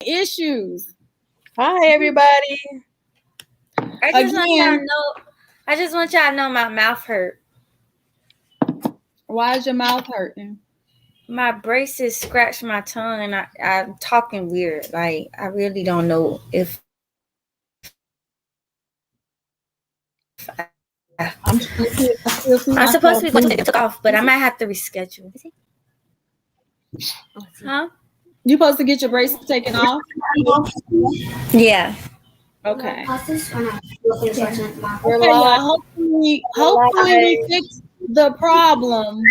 issues. Hi, everybody. I just want y'all to know my mouth hurt. Why is your mouth hurting? My braces scratched my tongue, and I'm talking weird. Like, I really don't know if I'm supposed to be going to took off, but I might have to reschedule. Huh? You supposed to get your braces taken off? Yeah. Okay. Okay, y'all. Hopefully we fix the problem.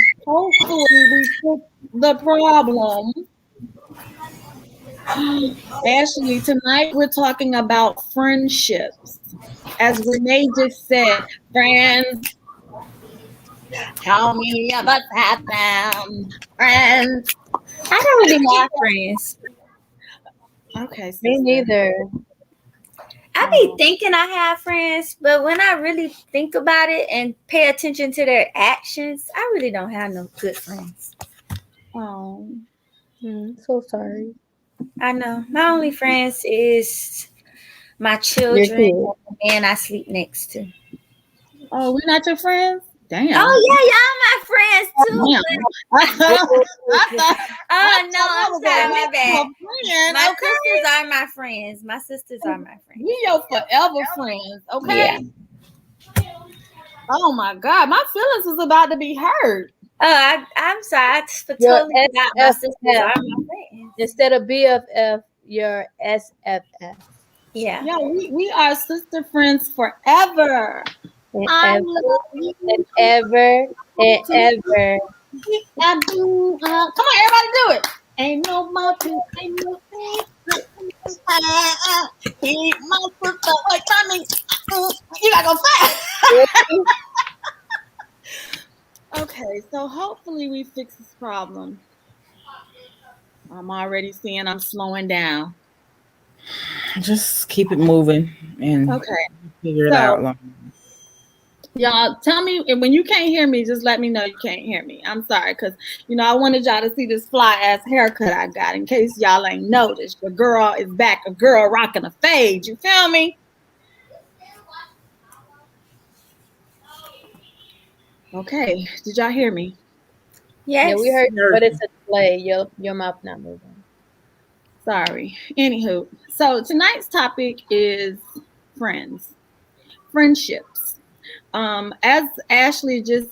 Ashley, tonight we're talking about friendships. As Renee just said, friends. How many of us have them? Friends. I don't really have friends. Okay, sister. Me neither. I be thinking I have friends, but when I really think about it and pay attention to their actions, I really don't have no good friends. Oh, so sorry. I know. My only friends is my children and I sleep next to. Oh, we're not your friends? Damn. Oh, yeah, y'all my friends too. No, I'm sorry, my bad. My sisters are my friends. We your forever friends, okay? Yeah. Oh my God, my feelings was about to be hurt. Oh, I'm sorry. I totally forgot my sisters are my friends. Instead of BFF, you're SFF. Yeah. Yeah, we are sister friends forever. And ever. Come on, everybody do it. Ain't no more to ain't no keep my sister away from me. You gotta go fast. Okay, so hopefully we fix this problem. I'm already seeing I'm slowing down. Just keep it moving and figure it out. Y'all, tell me when you can't hear me. Just let me know you can't hear me. I'm sorry, because I wanted y'all to see this fly ass haircut I got. In case y'all ain't noticed, the girl is back. A girl rocking a fade. You feel me? Okay. Did y'all hear me? Yes. Yeah, we heard you, but it's a delay. Your mouth not moving. Sorry. Anywho, so tonight's topic is friendships. As Ashley just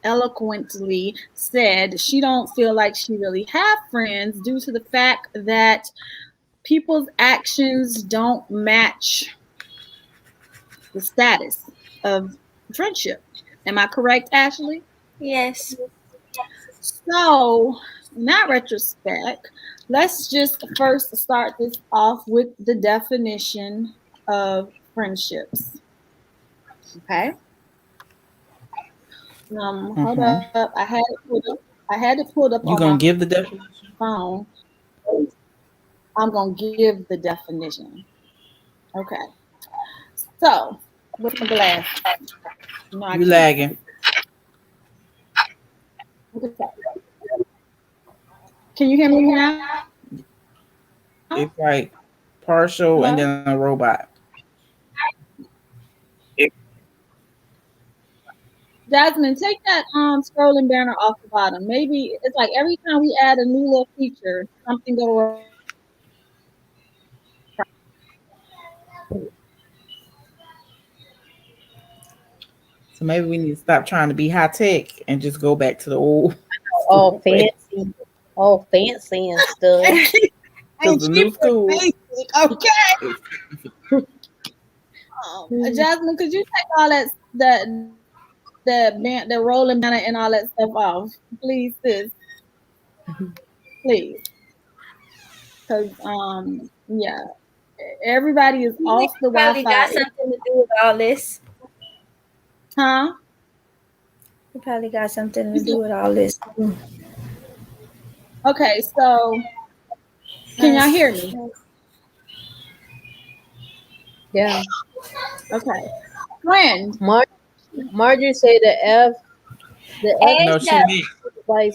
eloquently said, she don't feel like she really have friends due to the fact that people's actions don't match the status of friendship. Am I correct, Ashley? Yes. So, in that retrospect, let's just first start this off with the definition of friendships. Okay. Hold up. I had it pulled up. You gonna give the definition? Phone. I'm gonna give the definition. Okay. So, with my glass. You lagging. Can you hear me now? It's like partial and then a robot. Jasmine, take that scrolling banner off the bottom. Maybe it's like every time we add a new little feature, something go wrong. So maybe we need to stop trying to be high tech and just go back to the old. Oh, fancy. Oh, fancy and stuff. To the new school. Okay. Jasmine, could you take all the rolling banner and all that stuff off, please, sis? Please, because yeah, everybody is off the Wi-Fi. Got something to do with all this, huh? You probably got something to do with all this. Okay, so can y'all hear me? Yeah. Okay. Friend. Marjorie said the F. No,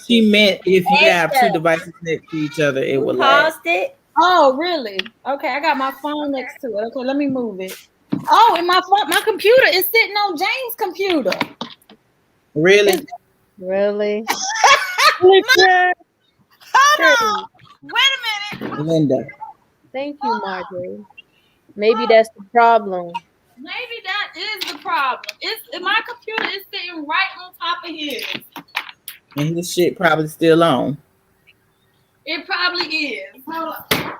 she meant if you have two devices next to each other, it will lag. Paused it. Oh, really? Okay, I got my phone next to it. Okay, let me move it. Oh, and my computer is sitting on James' computer. Really? Really? Hold Sure. on. Wait a minute. Linda. Thank you, Marjorie. Maybe that's the problem. Maybe that is the problem. My computer is sitting right on top of his. And his shit probably still on. It probably is. Hold on.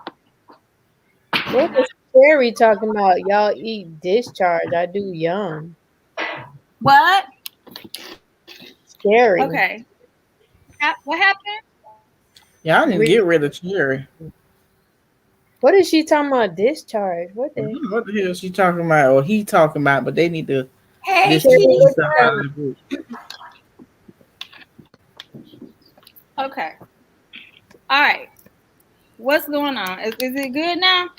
What was Sherry talking about? Y'all eat discharge. I do yum. What? Scary. Okay. What happened? Y'all need to get rid of Cherry. What is she talking about? Discharge? What I the? don't know what the hell she talking about or he talking about, but they need to Hey, discontinue kitty. stuff out of the group. Okay. All right. What's going on? Is it good now?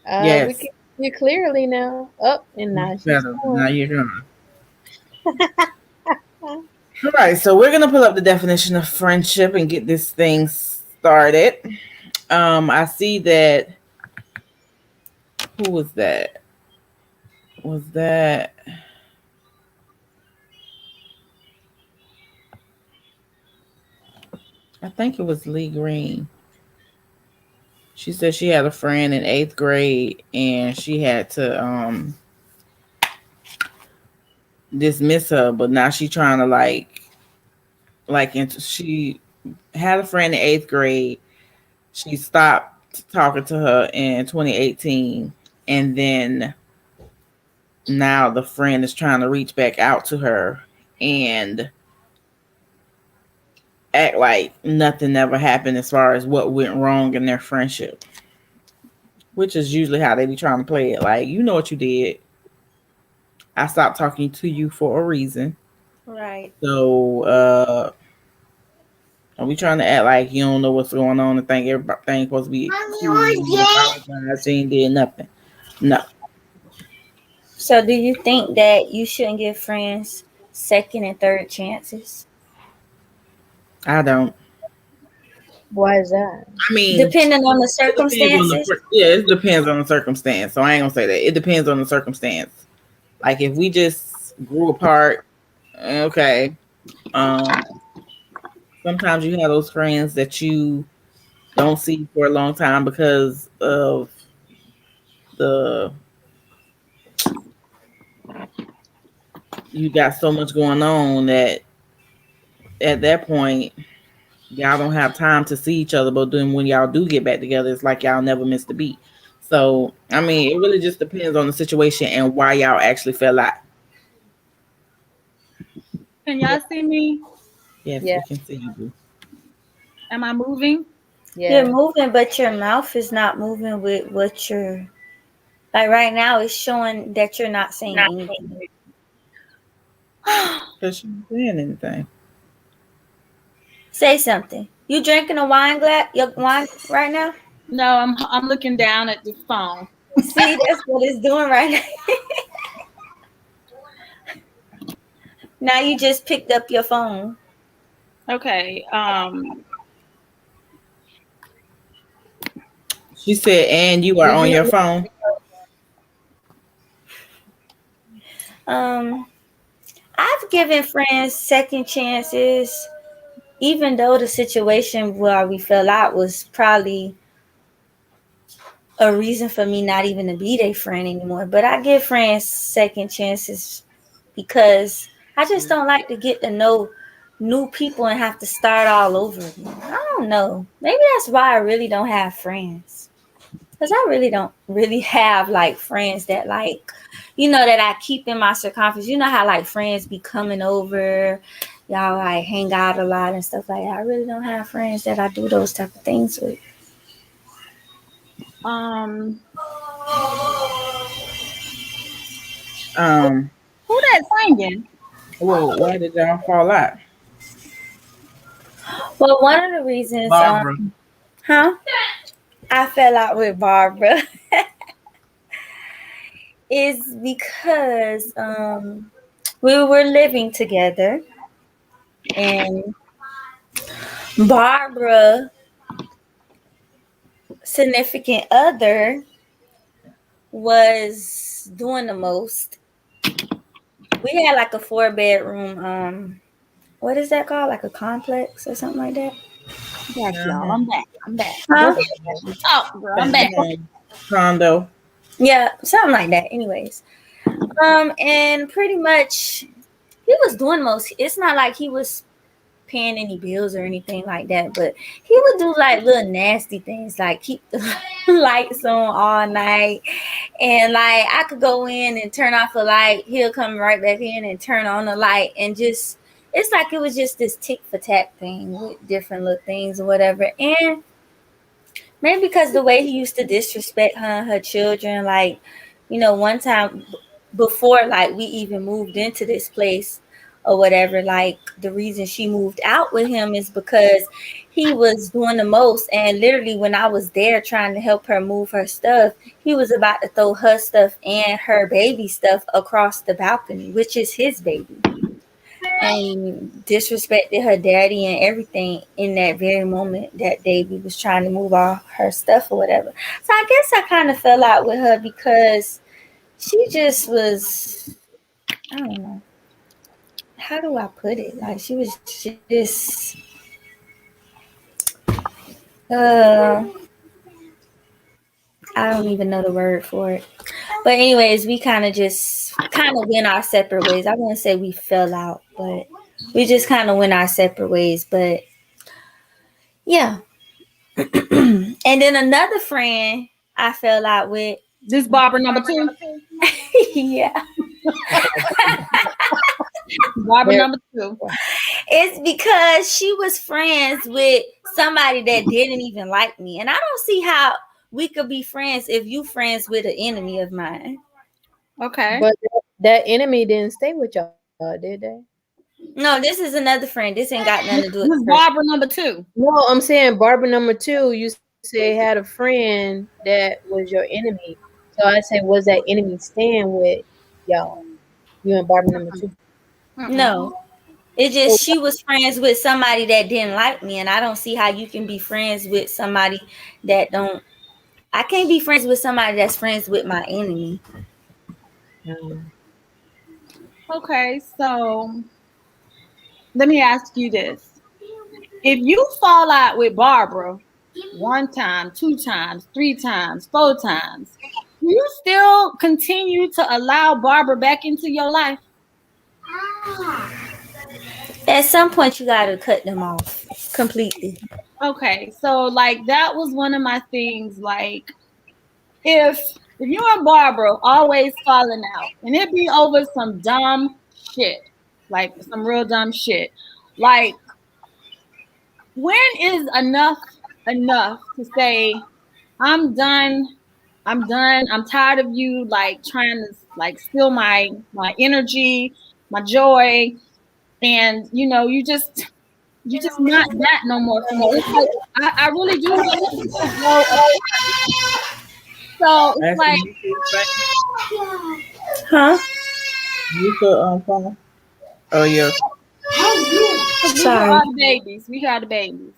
Yes. We can see clearly now. Up and now she's Better. gone. Now you're gone. All right, so we're gonna pull up the definition of friendship and get this thing started. I see that. Who was that? Was that? I think it was Lee Green. She said she had a friend in 8th grade and she had to dismiss her, but now she trying to she had a friend in 8th grade. She stopped talking to her in 2018, and then now the friend is trying to reach back out to her and act like nothing ever happened as far as what went wrong in their friendship, which is usually how they be trying to play it. Like, you know what you did. I stopped talking to you for a reason. Right. So, are we trying to act like you don't know what's going on and think everything's supposed to be she ain't did nothing? No. So, do you think that you shouldn't give friends second and third chances? I don't. Why is that? I mean, Depending on the it depends on circumstances? it depends on the circumstance. So I ain't gonna say that. It depends on the circumstance. Like if we just grew apart, okay. Sometimes you have those friends that you don't see for a long time because of the you got so much going on that at that point y'all don't have time to see each other. But then when y'all do get back together, it's like y'all never missed a beat. So I mean, it really just depends on the situation and why y'all actually fell out. Can y'all see me? Yes, Yeah. we can see you. Am I moving? Yeah. You're moving, but your mouth is not moving with what you're like right now. It's showing that you're not saying anything. Because she ain't saying anything. Say something. You drinking a wine glass? Your wine right now? No, I'm looking down at the phone. See, that's what it's doing right now. Now you just picked up your phone. Okay. She said, and you are on your phone. I've given friends second chances, even though the situation where we fell out was probably a reason for me not even to be their friend anymore. But I give friends second chances because I just don't like to get to know new people and have to start all over again. I don't know. Maybe that's why I really don't have friends. Because I really don't really have like friends that like, that I keep in my circumference. You know how like friends be coming over, y'all like hang out a lot and stuff like that. I really don't have friends that I do those type of things with. Who that singing? Whoa, why did y'all fall out? Well, one of the reasons, Barbara. I fell out with Barbara is because we were living together and Barbara significant other was doing the most. We had like a 4-bedroom, what is that called? Like a complex or something like that? Back, y'all. I'm back. I'm back. Huh? Oh, girl, I'm back. Condo. Yeah, something like that. Anyways. And pretty much he was doing most. It's not like he was paying any bills or anything like that, but he would do like little nasty things, like keep the lights on all night, and like I could go in and turn off a light, he'll come right back in and turn on the light, and just it's like it was just this tick for tack thing with different little things or whatever. And maybe because the way he used to disrespect her and her children, like, you know, one time before like we even moved into this place or whatever, like the reason she moved out with him is because he was doing the most. And literally when I was there trying to help her move her stuff, he was about to throw her stuff and her baby stuff across the balcony, which is his baby, and disrespected her daddy and everything in that very moment that Davy was trying to move all her stuff or whatever. So I guess I kind of fell out with her because she just was, I don't know, how do I put it? Like she was just, I don't even know the word for it. But anyways, we kind of went our separate ways. I wouldn't say we fell out, but we just kind of went our separate ways. But yeah. And then another friend I fell out with. This Barbara number 2? Yeah. Barbara number 2. It's because she was friends with somebody that didn't even like me. And I don't see how we could be friends if you friends with an enemy of mine. Okay. But that enemy didn't stay with y'all, did they? No, this is another friend. This ain't got nothing to do with this Barbara number 2. No, I'm saying Barbara number 2, you say had a friend that was your enemy. So I say, was that enemy staying with y'all? You and Barbara number 2? No. It just she was friends with somebody that didn't like me, and I don't see how you can be friends with somebody that don't. I can't be friends with somebody that's friends with my enemy. Okay, so let me ask you this. If you fall out with Barbara 1 time, 2 times, 3 times, 4 times, do you still continue to allow Barbara back into your life? At some point, you got to cut them off completely. Okay, so like that was one of my things. Like, if you and Barbara always falling out, and it be over some dumb shit, like some real dumb shit, like when is enough to say, I'm done, I'm tired of you like trying to like steal my energy, my joy, and you know, you just not that no more for me. It's like I really do want to grow up. So it's like, Huh? You could oh yeah. Sorry. We got the babies.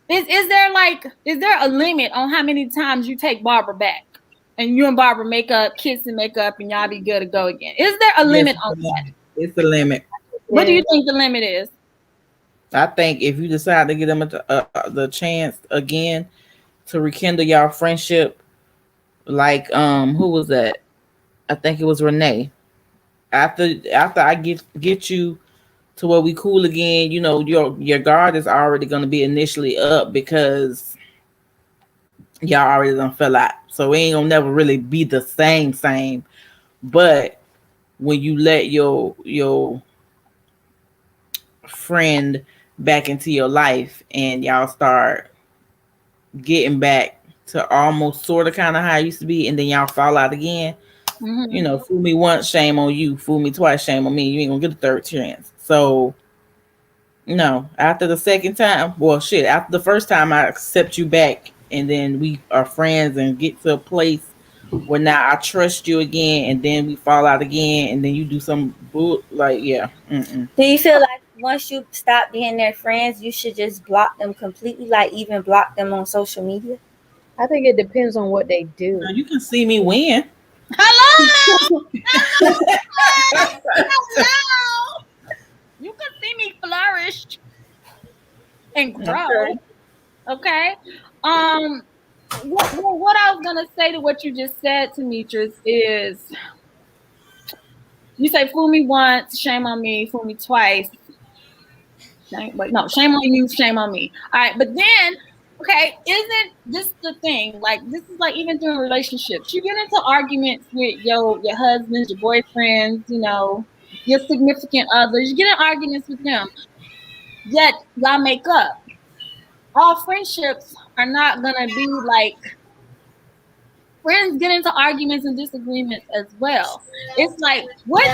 Is there a limit on how many times you take Barbara back, and you and Barbara make up, kiss and make up, and y'all be good to go again? Is there a limit on that? It's the limit. What do you think the limit is? I think if you decide to give them the chance again to rekindle y'all friendship, like who was that? I think it was Renee. After I get you to where we cool again, you know, your guard is already going to be initially up because y'all already done fell out. So it ain't gonna never really be the same. But when you let your friend back into your life and y'all start getting back to almost sort of kind of how it used to be, and then y'all fall out again, you know, fool me once, shame on you. Fool me twice, shame on me. You ain't gonna get a third chance. So no, after the second time, well, shit, after the first time, I accept you back, and then we are friends and get to a place where now I trust you again, and then we fall out again, and then you do some bull, like, yeah. Do you feel like once you stop being their friends, you should just block them completely, like even block them on social media? I think it depends on what they Now, do. you can see me win. Hello. Hello. You can see me flourish and grow. Okay. What I was gonna say to what you just said, Demetrius, is you say fool me once, shame on me, fool me twice. Shame on you, shame on me. All right, but then, okay, isn't this the thing? Like, this is like even during relationships, you get into arguments with your husbands, your boyfriends, you know, your significant others. You get in arguments with them, yet y'all make up. All friendships are not gonna be like friends get into arguments and disagreements as well. It's like what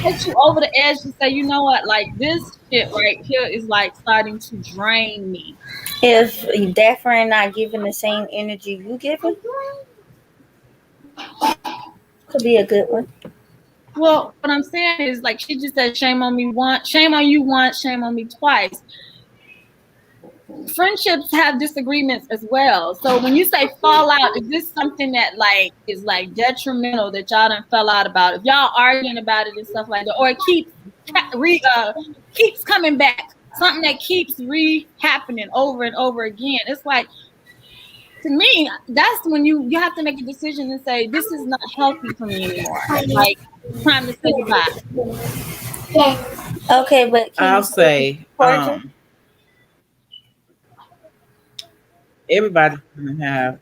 takes you over the edge to say, you know what, like this shit right here is like starting to drain me. If that friend not giving the same energy you giving, could be a good one. Well, what I'm saying is like she just said shame on me once, shame on you once, shame on me twice. Friendships have disagreements as well. So when you say fall out, is this something that like is like detrimental that y'all done fell out about? If y'all arguing about it and stuff like that, or it keeps coming back, something that keeps happening over and over again. It's like, to me, that's when you have to make a decision and say, this is not healthy for me anymore. Like, time to say goodbye. Okay, but I'll say, everybody's gonna have.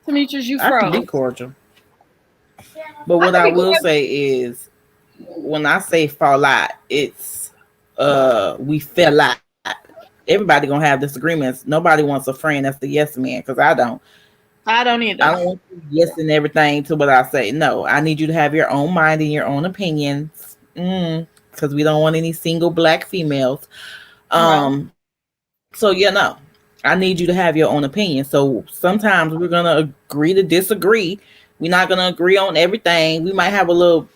Demetrius, you I can be froze. cordial, but what I will say is, when I say fall out, it's we fell out. Everybody gonna have disagreements. Nobody wants a friend that's the yes man, because I don't. I don't either. I don't want you guessing everything to what I say. No, I need you to have your own mind and your own opinions. Because we don't want any single black females. Right. So no. I need you to have your own opinion. So sometimes we're gonna agree to disagree. We're not gonna agree on everything. We might have a little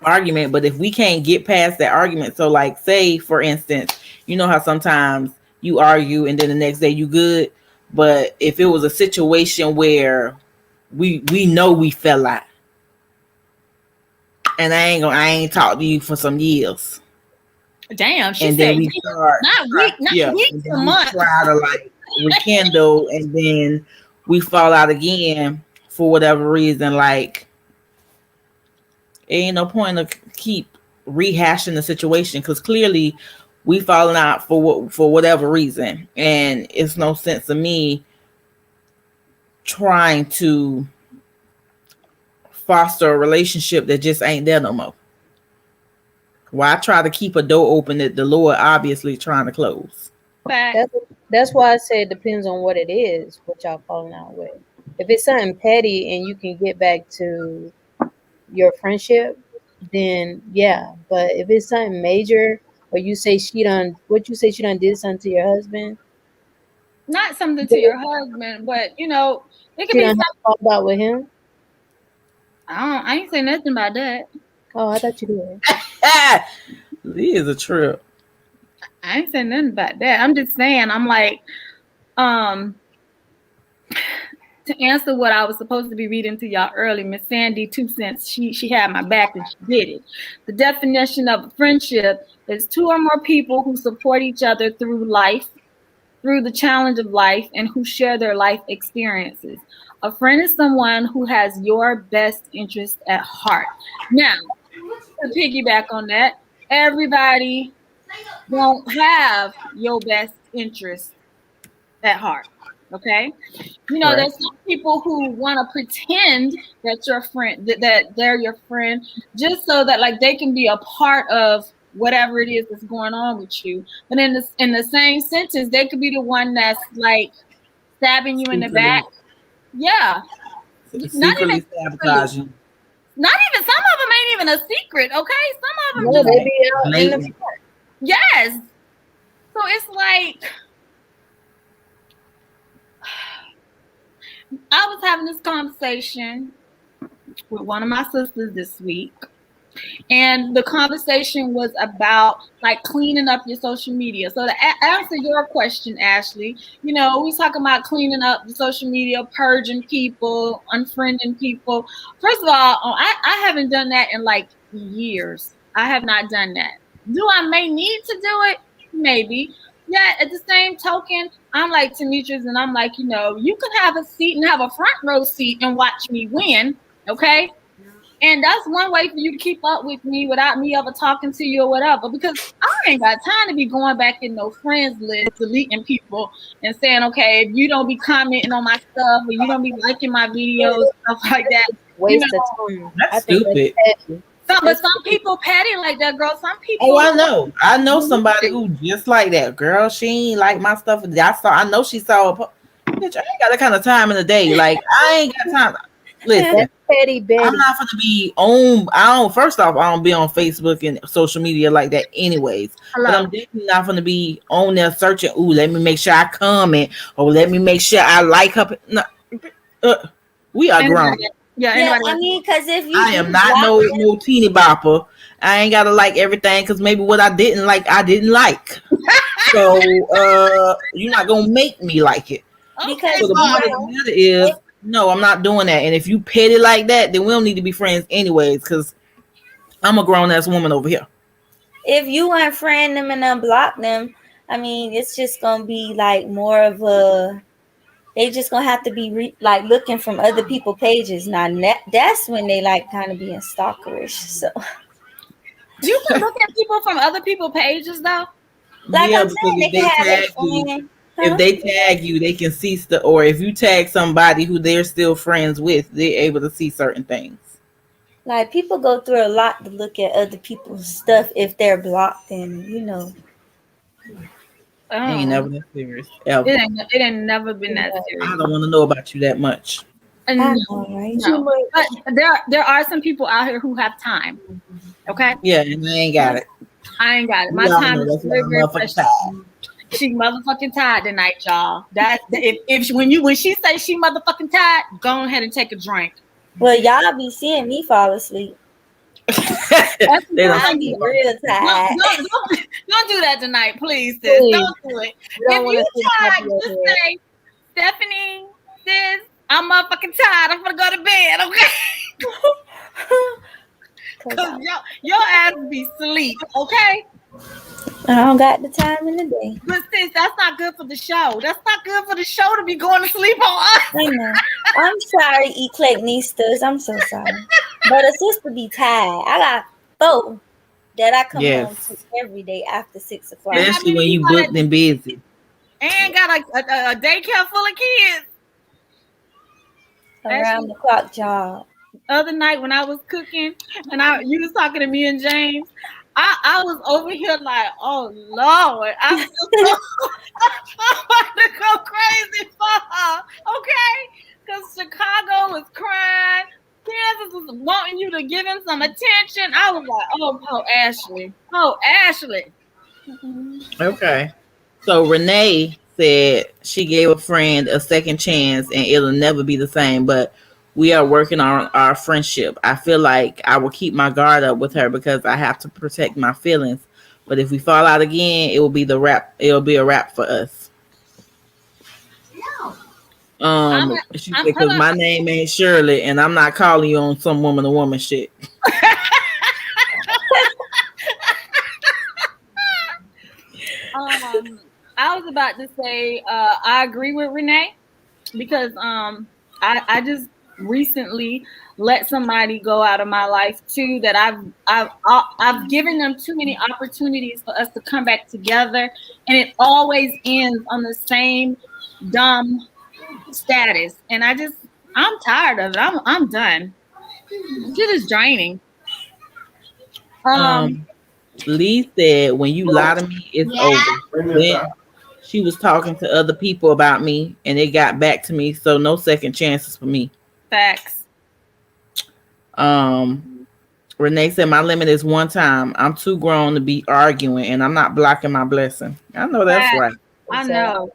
argument, but if we can't get past that argument, so like say for instance, you know how sometimes you argue and then the next day you good, but if it was a situation where we know we fell out, and I ain't talked to you for some years. Damn, she and said then we start not weeks, a month. Try to like rekindle, and then we fall out again for whatever reason. Like, it ain't no point to keep rehashing the situation, because clearly we falling out for whatever reason, and it's no sense of me trying to foster a relationship that just ain't there no more. Why try to keep a door open that the Lord obviously trying to close? That's why I say it depends on what it is, what y'all falling out with. If it's something petty and you can get back to your friendship, then yeah. But if it's something major, or you say she done did something to your husband. Not something to your husband, but you know, it could she be something falling out with him. I ain't saying nothing about that. Oh, I thought you did. This is a trip. I ain't saying nothing about that. I'm just saying, I'm like, to answer what I was supposed to be reading to y'all early, Miss Sandy 2 cents, she had my back and she did it. The definition of a friendship is two or more people who support each other through life, through the challenge of life, and who share their life experiences. A friend is someone who has your best interest at heart. Now, to piggyback on that, everybody won't have your best interest at heart. Okay, you know, there's some people who want to pretend that your friend, that they're your friend, just so that like they can be a part of whatever it is that's going on with you. But in the same sentence, they could be the one that's like stabbing you in the back. Yeah, secretly sabotaging. Not even, some of them ain't even a secret. Okay, some of them just they be out in the front. Yes. So it's like, I was having this conversation with one of my sisters this week. And the conversation was about like cleaning up your social media. So to answer your question, Ashley, we talking about cleaning up the social media, purging people, unfriending people. First of all, I haven't done that in like years. I have not done that. Do I may need to do it? Maybe. Yeah, at the same token, I'm like Demetrius, and I'm like, you can have a seat and have a front row seat and watch me win, okay? And that's one way for you to keep up with me without me ever talking to you or whatever. Because I ain't got time to be going back in no friends list, deleting people and saying, okay, if you don't be commenting on my stuff or you don't be liking my videos, stuff like that. Waste of time. That's stupid. But some people petty like that, girl. Some people. Oh, I know. I know somebody who just like that. Girl, she ain't like my stuff. I know she saw. Bitch, I ain't got that kind of time in the day. Like I ain't got time. Listen, petty Betty. I'm not gonna be on. First off, I don't be on Facebook and social media like that, anyways. Hello. But I'm definitely not gonna be on there searching. Ooh, let me make sure I comment, or let me make sure I like her. No, we are grown. Yeah, I mean, because if you, I am not no teeny bopper. I ain't gotta like everything because maybe what I didn't like, I didn't like. So you're not gonna make me like it. Because so the point of the matter is, no, I'm not doing that. And if you petty like that, then we don't need to be friends anyways. Because I'm a grown ass woman over here. If you unfriend them and unblock them, I mean, it's just gonna be like more of a. They just gonna have to be like looking from other people's pages. Now that's when they like kind of being stalkerish. So you can look at people from other people's pages though. Like I'm saying, they can have a friend. If they tag you, they can see or if you tag somebody who they're still friends with, they're able to see certain things. Like people go through a lot to look at other people's stuff if they're blocked, and It ain't never been serious. Ever. It ain't never been that serious. I don't want to know about you that much. No. But there are some people out here who have time. Okay. Yeah, and I ain't got it. I ain't got it. My time is very, very precious. She motherfucking tired tonight, y'all. That when she say she motherfucking tired, go ahead and take a drink. Well, y'all be seeing me fall asleep. I'll be real tired. Don't do that tonight, please, sis. Please. Don't do it. If you tired, just say, Stephanie, sis, I'm motherfucking tired. I'm gonna go to bed, okay? Cause your ass be sleep, okay? I don't got the time in the day. But sis, that's not good for the show. That's not good for the show to be going to sleep on us. I know. I'm sorry, EclecticNistas. I'm so sorry. But a sister be tired. I got 4 that I come home to every day after 6 o'clock. Especially when you booked and busy. And got a daycare full of kids. Around the clock job. Other night when I was cooking and you was talking to me and James, I was over here like, oh Lord, I'm about to go crazy for her, okay? Because Chicago was crying, Kansas was wanting you to give him some attention. I was like, oh Ashley. Okay, so Renee said she gave a friend a second chance and it'll never be the same, but we are working on our friendship. I feel like I will keep my guard up with her because I have to protect my feelings. But if we fall out again, it will be a wrap for us. She said, because my name ain't Shirley and I'm not calling you on some woman to woman shit. I was about to say I agree with Renee because I just recently let somebody go out of my life too that I've given them too many opportunities for us to come back together, and it always ends on the same dumb status, and I'm tired of it. I'm done. It is draining. Lee said, when you lie to me, it's over. Then she was talking to other people about me and it got back to me, so no second chances for me. Facts. Renee said, my limit is 1 time. I'm too grown to be arguing and I'm not blocking my blessing. I know that's right. I know.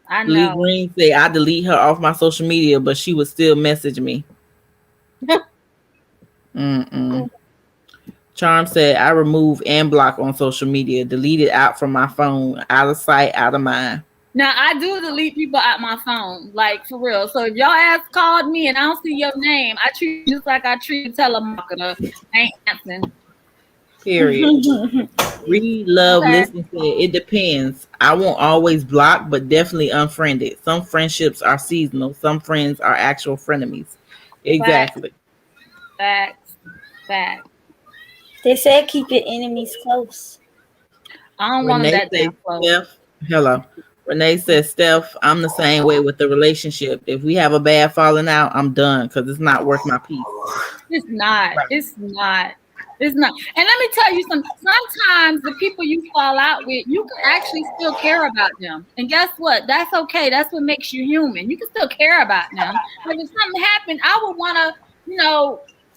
I Lee know. Green said I delete her off my social media, but she would still message me. Charm said I remove and block on social media, delete it out from my phone, out of sight, out of mind. Now I do delete people out my phone, like for real. So if y'all ass called me and I don't see your name, I treat you just like I treat a telemarketer. I ain't answering. Period. Read, love, Okay. listen, said it depends. I won't always block, but definitely unfriended. Some friendships are seasonal. Some friends are actual frenemies. Exactly. Facts. Facts. They said keep your enemies close. I don't want them Renee that damn says, close. Steph, hello. Renee says, Steph, I'm the same way with the relationship. If we have a bad falling out, I'm done because it's not worth my peace. It's not. Right. It's not. It's not. And let me tell you something. Sometimes the people you fall out with, you can actually still care about them. And guess what? That's okay. That's what makes you human. You can still care about them. But if something happened, I would want to,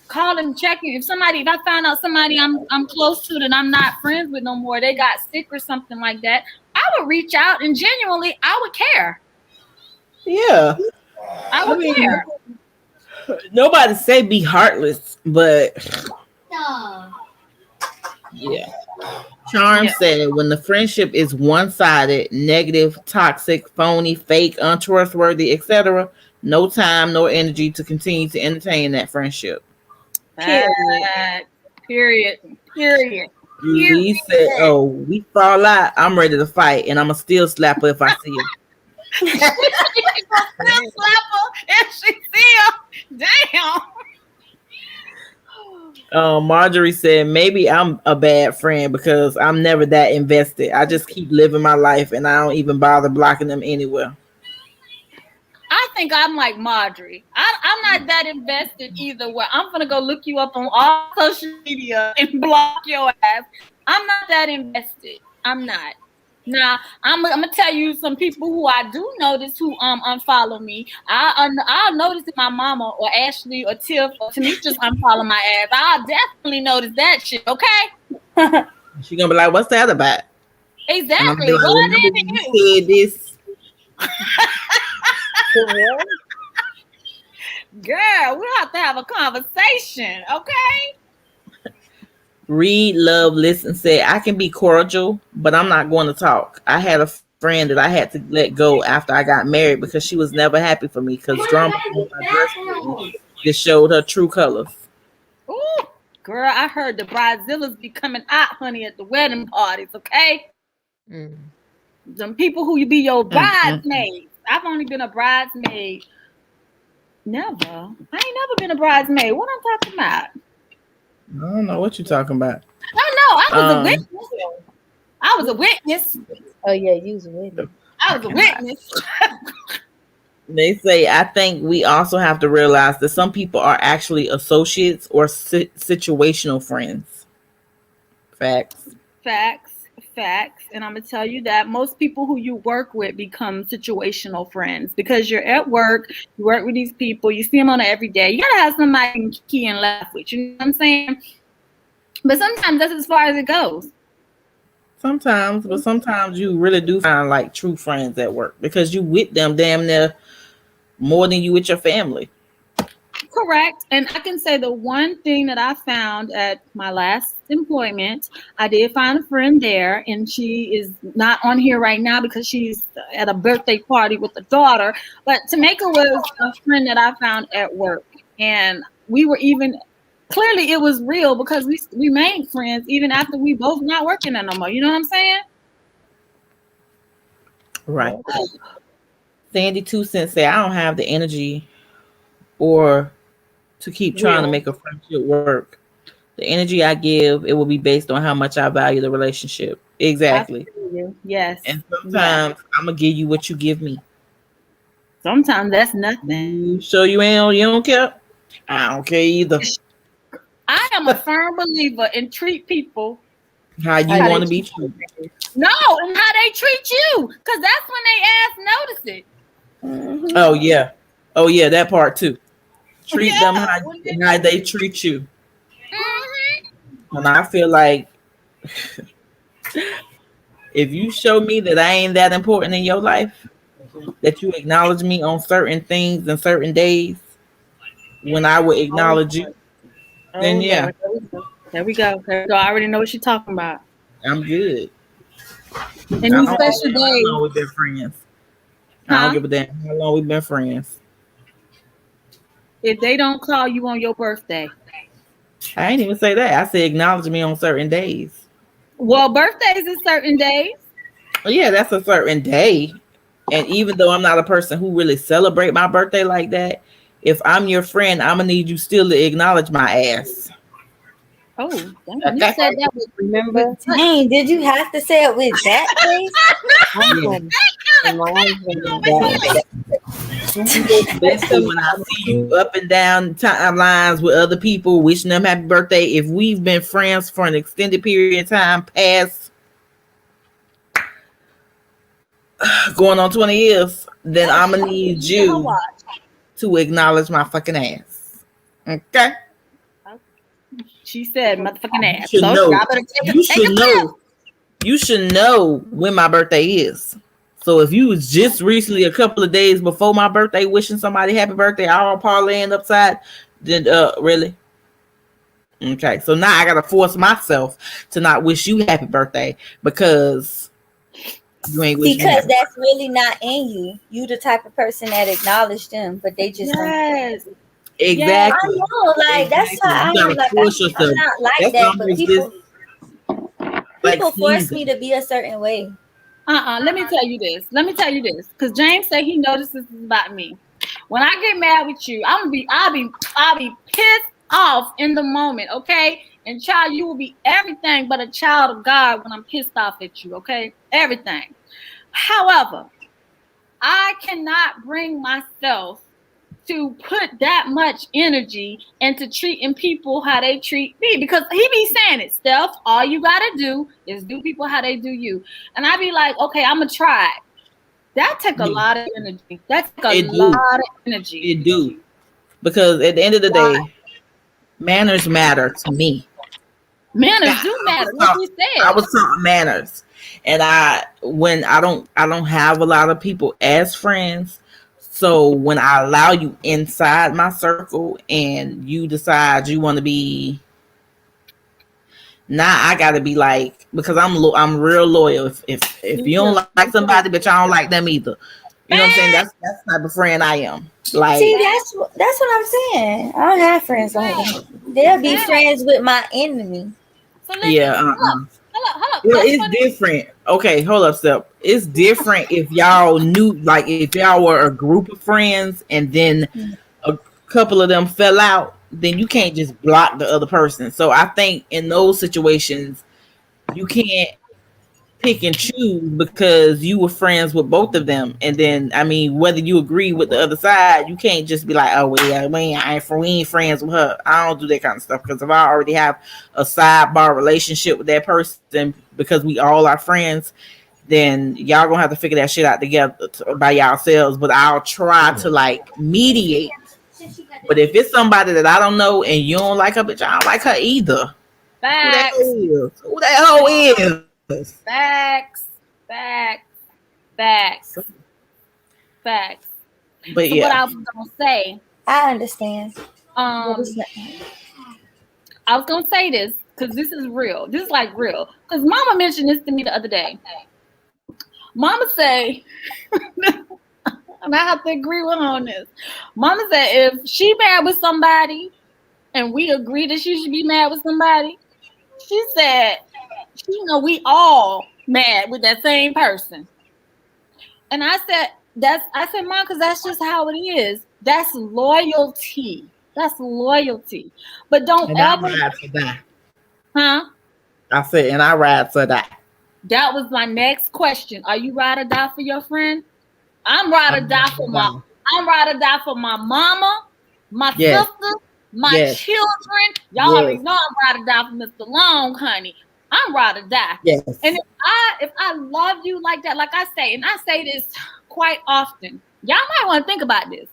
call and check in. If I found out somebody I'm close to that I'm not friends with no more, they got sick or something like that, I would reach out and genuinely I would care. Yeah. I would care. Nobody say be heartless, but yeah. Charm said when the friendship is one-sided, negative, toxic, phony, fake, untrustworthy, etc., no time nor energy to continue to entertain that friendship. Period. Lee said, "Oh, we fall out. I'm ready to fight, and I'ma still slap her if I see her." Still slap her if she see her. Damn. Marjorie said, maybe I'm a bad friend because I'm never that invested. I just keep living my life and I don't even bother blocking them anywhere. I think I'm like Marjorie. I'm not that invested either way. I'm going to go look you up on all social media and block your ass. I'm not that invested. I'm not. Now, I'm gonna tell you some people who I do notice who unfollow me. I'll notice if my mama or Ashley or Tiff or Tanisha just unfollow my ass. I'll definitely notice that shit. Okay. She gonna be like, "What's that about?" Exactly. Like, What remember when you said this? Girl, we'll have to have a conversation. Okay. Read, love, listen, say I can be cordial, but I'm not going to talk. I had a friend that I had to let go after I got married because she was never happy for me because drama just showed her true colors. Ooh, girl, I heard the bridezillas be coming out, honey, at the wedding parties, okay? Them people who you be your bridesmaids. I've only been a bridesmaid. Never. I ain't never been a bridesmaid. What I'm talking about? I don't know what you're talking about. I was a witness. I was a witness. Oh yeah, you was a witness. I was a witness. They say, I think we also have to realize that some people are actually associates or situational friends. Facts. And I'm going to tell you that most people who you work with become situational friends because you're at work, you work with these people, you see them on it every day. You got to have somebody you can key and laugh with. You know what I'm saying? But sometimes that's as far as it goes. Sometimes, but sometimes you really do find like true friends at work because you with them damn near more than you with your family. Correct. And I can say the one thing that I found at my last employment, I did find a friend there, and she is not on here right now because she's at a birthday party with the daughter. But Tameka was a friend that I found at work, and we were even clearly it was real because we remained friends even after we both not working there no more. You know what I'm saying? Right. Sandy 2 Cents say, I don't have the energy or to keep trying to make a friendship work. The energy I give, it will be based on how much I value the relationship. Exactly. Yes. And sometimes I'm gonna give you what you give me. Sometimes that's nothing. So you don't care? I don't care either. I am a firm believer in treat people how you want to be treated. No, and how they treat you, because that's when they ass notice it. Mm-hmm. Oh yeah, that part too. Treat them how they treat you. Mm-hmm. And I feel like if you show me that I ain't that important in your life, that you acknowledge me on certain things and certain days when I would acknowledge you, then Oh yeah, Lord, there we go. There we go. I already know what you're talking about. I'm good. And I these don't give special a damn how days, long we've been friends. I don't huh? give a damn how long we've been friends. If they don't call you on your birthday, I ain't even say that. I said acknowledge me on certain days. well, birthdays is certain days. Yeah, that's a certain day. And even though I'm not a person who really celebrate my birthday like that, if I'm your friend, I'm gonna need you still to acknowledge my ass. Oh, damn, you Okay. said that with Remember? Dang, did you have to say it with that face? Yeah. Especially when I see you up and down timelines with other people wishing them happy birthday. If we've been friends for an extended period of time, past going on 20 years, then I'm gonna need you to acknowledge my fucking ass. Okay? She said motherfucking You ass. should So know. y'all better You take a should know. You should know when my birthday is. So if you was just recently a couple of days before my birthday wishing somebody happy birthday, all parlaying upside, then really? Okay, so now I gotta force myself to not wish you happy birthday because you ain't wishing me Because happy. that's really not in you. You the type of person that acknowledge them, but they just don't. Yes. Exactly. I know, like that's Exactly. how You I'm gotta like. force I'm yourself. not like That's that, but almost just like people force me sneezing. to be a certain way. Let me tell you this. Because James said he notices this about me. When I get mad with you, I'll be pissed off in the moment, okay? And child, you will be everything but a child of God when I'm pissed off at you, okay? Everything. However, I cannot bring myself to put that much energy into treating people how they treat me, because he be saying it, Steph, all you gotta do is do people how they do you. And I be like, okay, I'm gonna try it. That take a lot of energy. That take a It lot do. of energy. It do. Because at the end of the day, manners matter to me. Manners Yeah, do matter, like I you I said. was taught manners, and when I don't have a lot of people as friends. So when I allow you inside my circle, and you decide you want to be, now I gotta be like, because I'm real loyal. If Me you don't too. like somebody, but y'all don't like them either. You know what I'm saying? That's the type of friend I am. See, Like, that's what I'm saying. I don't have friends like that. They'll be friends with my enemy. So listen, yeah, hold up. Well, That's it's funny. different. Okay, hold up, step. It's different if y'all knew, like, if y'all were a group of friends and then a couple of them fell out, then you can't just block the other person. So I think in those situations, you can't pick and choose because you were friends with both of them. And then, I mean, whether you agree with the other side, you can't just be like, oh, well, yeah, we ain't friends with her. I don't do that kind of stuff, because if I already have a sidebar relationship with that person because we all are friends, then y'all gonna have to figure that shit out together by yourselves. But I'll try to like mediate. But if it's somebody that I don't know and you don't like her, bitch, I don't like her either. Facts. Who that hoe is? Facts. But So yeah. what I was gonna say, I understand. I was gonna say this because this is real. This is like real. Because Mama mentioned this to me the other day. Mama say, and I have to agree with her on this. Mama said if she mad with somebody and we agree that she should be mad with somebody, she said she know we all mad with that same person. And I said, Mom, because that's just how it is. That's loyalty. That's loyalty. But don't And I ever, ride for that. huh? I said, and I ride for that. That was my next question. Are you ride or die for your friend? I'm ride or die for my. I'm ride or die for my mama, my sister, my children. Y'all already know I'm ride or die for Mr. Long, honey. I'm ride or die. Yes. And if I love you like that, like I say, and I say this quite often, y'all might want to think about this.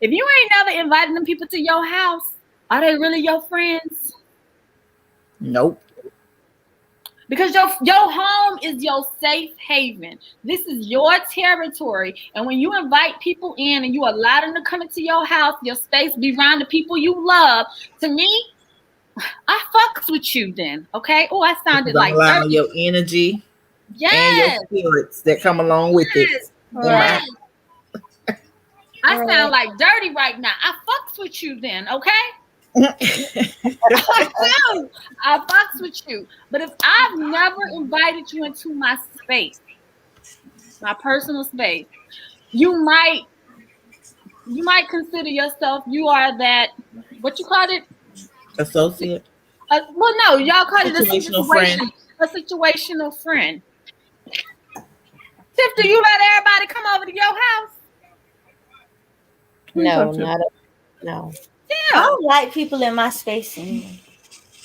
If you ain't never invited them people to your house, are they really your friends? Nope. Because your home is your safe haven. This is your territory. And when you invite people in and you allow them to come into your house, your space, be around the people you love, to me, I fucks with you then. Okay? Oh, I sounded I'm like allowing your energy and your spirits that come along with it. Right. I sound like dirty right now. I fucks with you then, okay? I fucks with you. But if I've never invited you into my space, my personal space, you might consider yourself, you are that, what you call it? Associate. Well, no, y'all call it a Situational friend. A situational friend. Tiff, do you let everybody come over to your house? No, no. Yeah. I don't like people in my space anyway.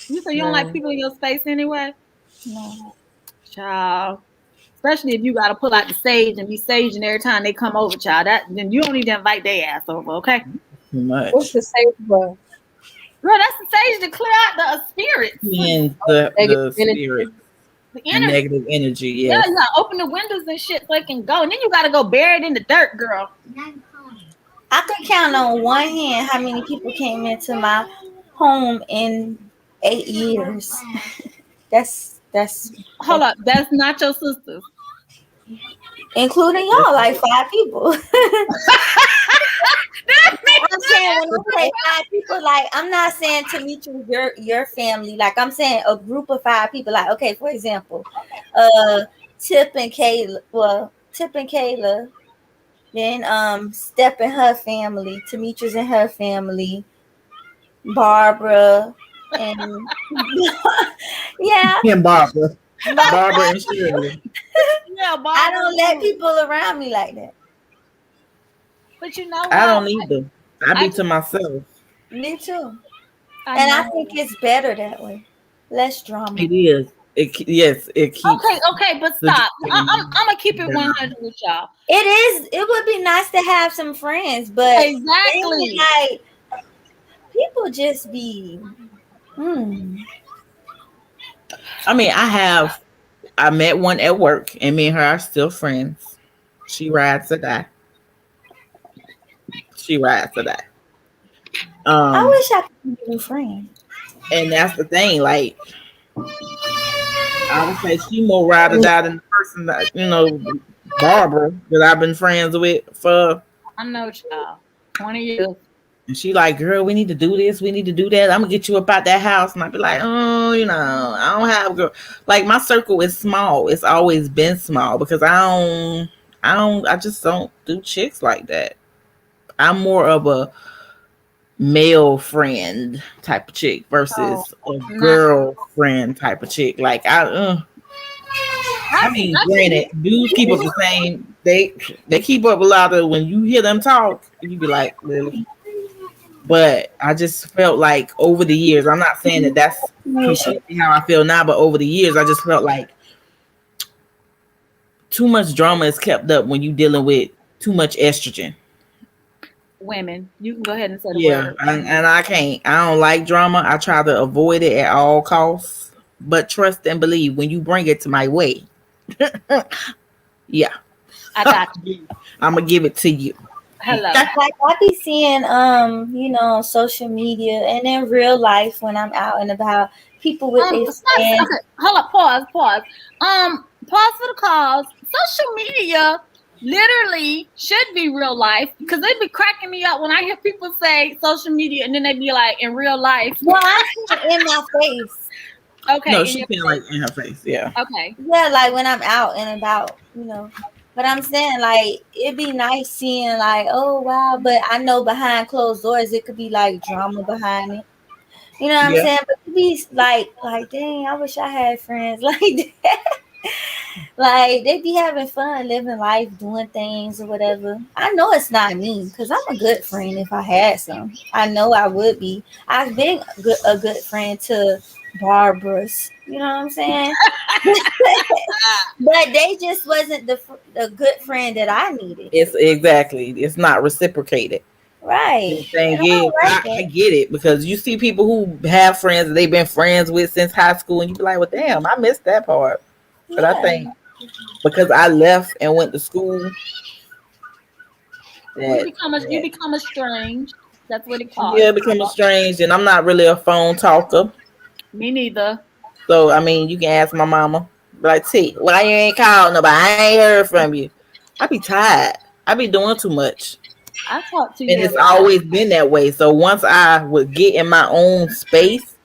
You say you don't like people in your space anyway? No. Child. Especially if you got to pull out the sage and be saging every time they come over, child. Then you don't need to invite their ass over, okay? Much. What's the sage for? Girl, that's the sage to clear out the spirits. And the spirit. The negative energy, yes. Yeah, you gotta open the windows and shit so it can go. And then you gotta go bury it in the dirt, girl. I could count on one hand how many people came into my home in 8 years. That's hold up, that's not your sisters. Including y'all, like 5 people. I'm saying when I say 5 people, like I'm not saying to meet your family. Like I'm saying a group of 5 people. Like, okay, for example, Tip and Kayla, then Steph and her family, Demetrius and her family, Barbara, and yeah. And Barbara and Shirley. Yeah, Barbara. I don't let people around me like that. But you know what? I don't either. I be to myself. Me too. I think it's better that way. Less drama. It is. It keeps. Okay, but stop. I'm gonna keep it 100 with y'all. It would be nice to have some friends, but exactly, like people just be. I mean, I met one at work, and me and her are still friends. She rides or die. I wish I could be a friend. And that's the thing, like I would say she more ride or die than the person that, Barbara, that I've been friends with for I know y'all 20 years. And she like, girl, we need to do this, we need to do that. I'm gonna get you up out that house. And I'd be like, oh, I don't have girl. Like my circle is small. It's always been small because I just don't do chicks like that. I'm more of a male friend type of chick versus a girlfriend type of chick. Like I mean, granted, dudes keep up the same. They keep up a lot of when you hear them talk, you be like, really? But I just felt like over the years, I'm not saying that that's completely how I feel now, but over the years, I just felt like too much drama is kept up when you're dealing with too much estrogen. Women, you can go ahead and say the word. And I can't. I don't like drama. I try to avoid it at all costs. But trust and believe when you bring it to my way. Yeah. I got you. I'm gonna give it to you. Hello. Like I be seeing on social media and in real life when I'm out and about, people with their friends. Okay. Hold up, pause. Pause for the cause. Social media literally should be real life because they be cracking me up when I hear people say social media and then they be like in real life. Well, I see it in my face. Okay. No, she feel like in her face. Yeah. Okay. Yeah, like when I'm out and about, But I'm saying, like, it'd be nice seeing, like, oh, wow. But I know behind closed doors, it could be, like, drama behind it. You know what I'm saying? But it'd be, like, dang, I wish I had friends like that. Like, they be having fun, living life, doing things or whatever. I know it's not me because I'm a good friend if I had some. I know I would be. I've been a good friend to Barbara's. You know what I'm saying? But they just wasn't the good friend that I needed. It's not reciprocated. Right. The thing And I is, don't like I that. get it because you see people who have friends that they've been friends with since high school, and you be like, "Well, damn, I missed that part." But I Yeah. think because I left and went to school, that You become estranged. That's what it calls. yeah, it became strange, and I'm not really a phone talker. Me neither. So I mean, you can ask my mama, be like, "T, why you ain't called nobody? I ain't heard from you." I be tired. I be doing too much. I talk to And you a it's lot. always been that way. So once I would get in my own space,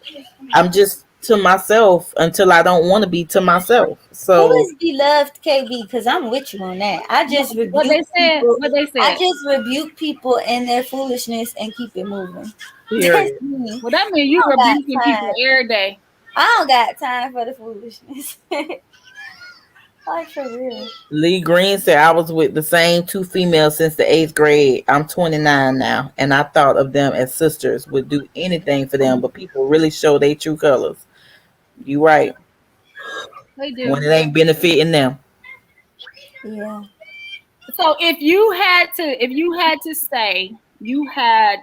I'm just to myself until I don't want to be to myself. Who So is beloved KB? Because I'm with you on that. I just What rebuke they said. people. What they I said. just rebuke people and their foolishness and keep it moving. That's period. me. Well, that means I you don't got rebuking people time. every day. I don't got time for the foolishness. Like for real. Lee Green said I was with the same two females since the 8th grade. I'm 29 now, and I thought of them as sisters. Would do anything for them, but people really show their true colors. You right. They When do. it ain't benefiting them. Yeah. So if you had to say you had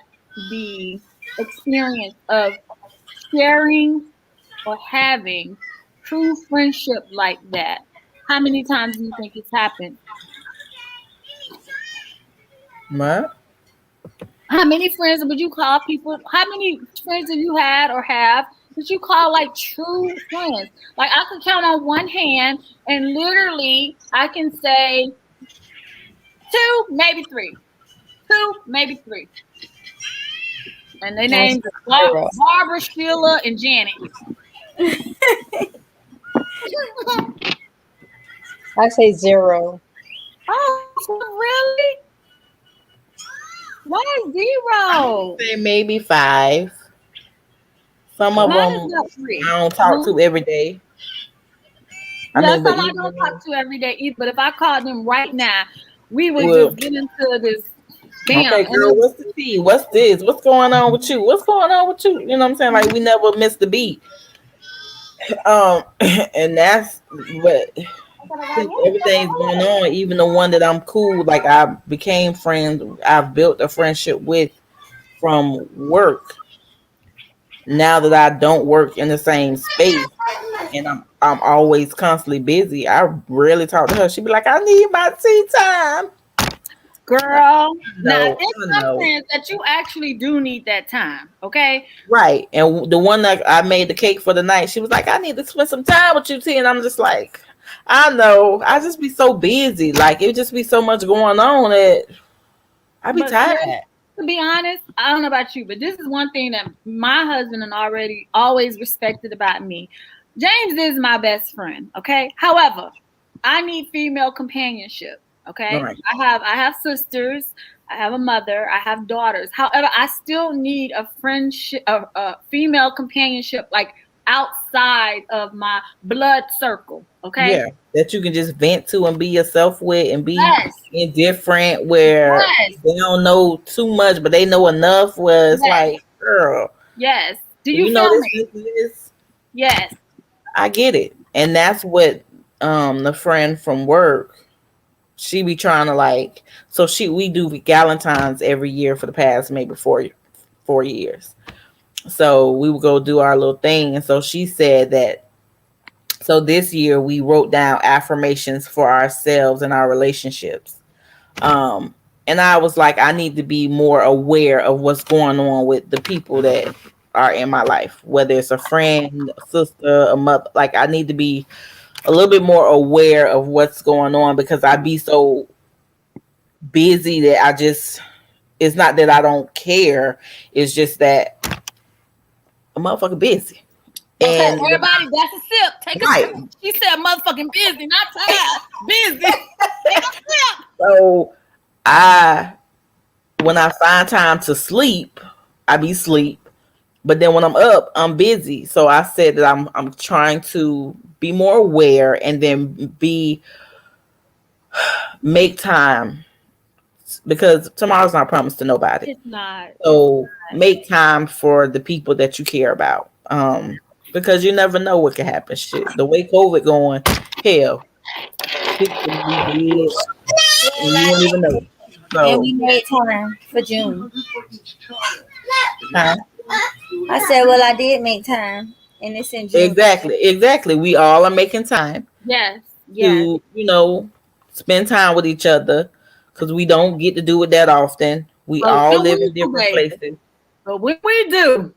the experience of sharing or having true friendship like that, how many times do you think it's happened? What? How many friends would you call people? How many friends have you had or have that you call like true friends? Like I could count on one hand, and literally I can say two, maybe three. Two, maybe three. And they I say named zero. Barbara, Sheila, and Janet. I say zero. Oh, really? Why zero? Say maybe 5. Some of Mine is them not three. I don't talk to every day. I Yeah, mean, but some I even don't talk to every day either. But if I called them right now, we would well, just get into this bam. okay, girl, what's the tea? What's this? What's going on with you? What's going on with you? You know what I'm saying? Like we never missed the beat. And that's but since everything's going on, even the one that I'm cool, like I became friends, I've built a friendship with from work. Now that I don't work in the same space and I'm always constantly busy, I rarely talk to her. She'd be like, I need my tea time. Girl, now No, there's I some know. friends that you actually do need that time. Okay, Right. And the one that I made the cake for the night, she was like, I need to spend some time with you, T. And I'm just like, I know. I just be so busy. Like, it just be so much going on that I be but here, tired. to be honest, I don't know about you, but this is one thing that my husband and already always respected about me. James is my best friend. Okay, however, I need female companionship. All Okay, right. I have sisters, I have a mother, I have daughters. However, I still need a friendship, a female companionship, like outside of my blood circle. Okay. Yeah. That you can just vent to and be yourself with and be Yes. indifferent where Yes. they don't know too much, but they know enough where it's Yes. like, girl, Yes. Do you you know feel this, me? this. Yes. I get it. And that's what the friend from work, she be trying to like, so we do Galentine's every year for the past maybe 4 years. So we would go do our little thing. And so she said that, so this year we wrote down affirmations for ourselves and our relationships. Um, and I was like, I need to be more aware of what's going on with the people that are in my life, whether it's a friend, a sister, a mother. Like, I need to be a little bit more aware of what's going on because I be so busy that it's not that I don't care. It's just that I'm motherfucking busy. Okay, And everybody, that's a sip. Take a right. sip. She said motherfucking busy, not tired. Busy. Take a sip. So when I find time to sleep, I be sleep. But then when I'm up, I'm busy. So I said that I'm trying to be more aware and then make time because tomorrow's not promised to nobody. It's not. So make time for the people that you care about. Because you never know what can happen. Shit. The way COVID going, hell, people can be dead and you won't even know. And we made time for June. Huh? I said, well, I did make time, and it's in June. Exactly. We all are making time. Yes. To, spend time with each other, because we don't get to do it that often. We all live in different places. But when we do,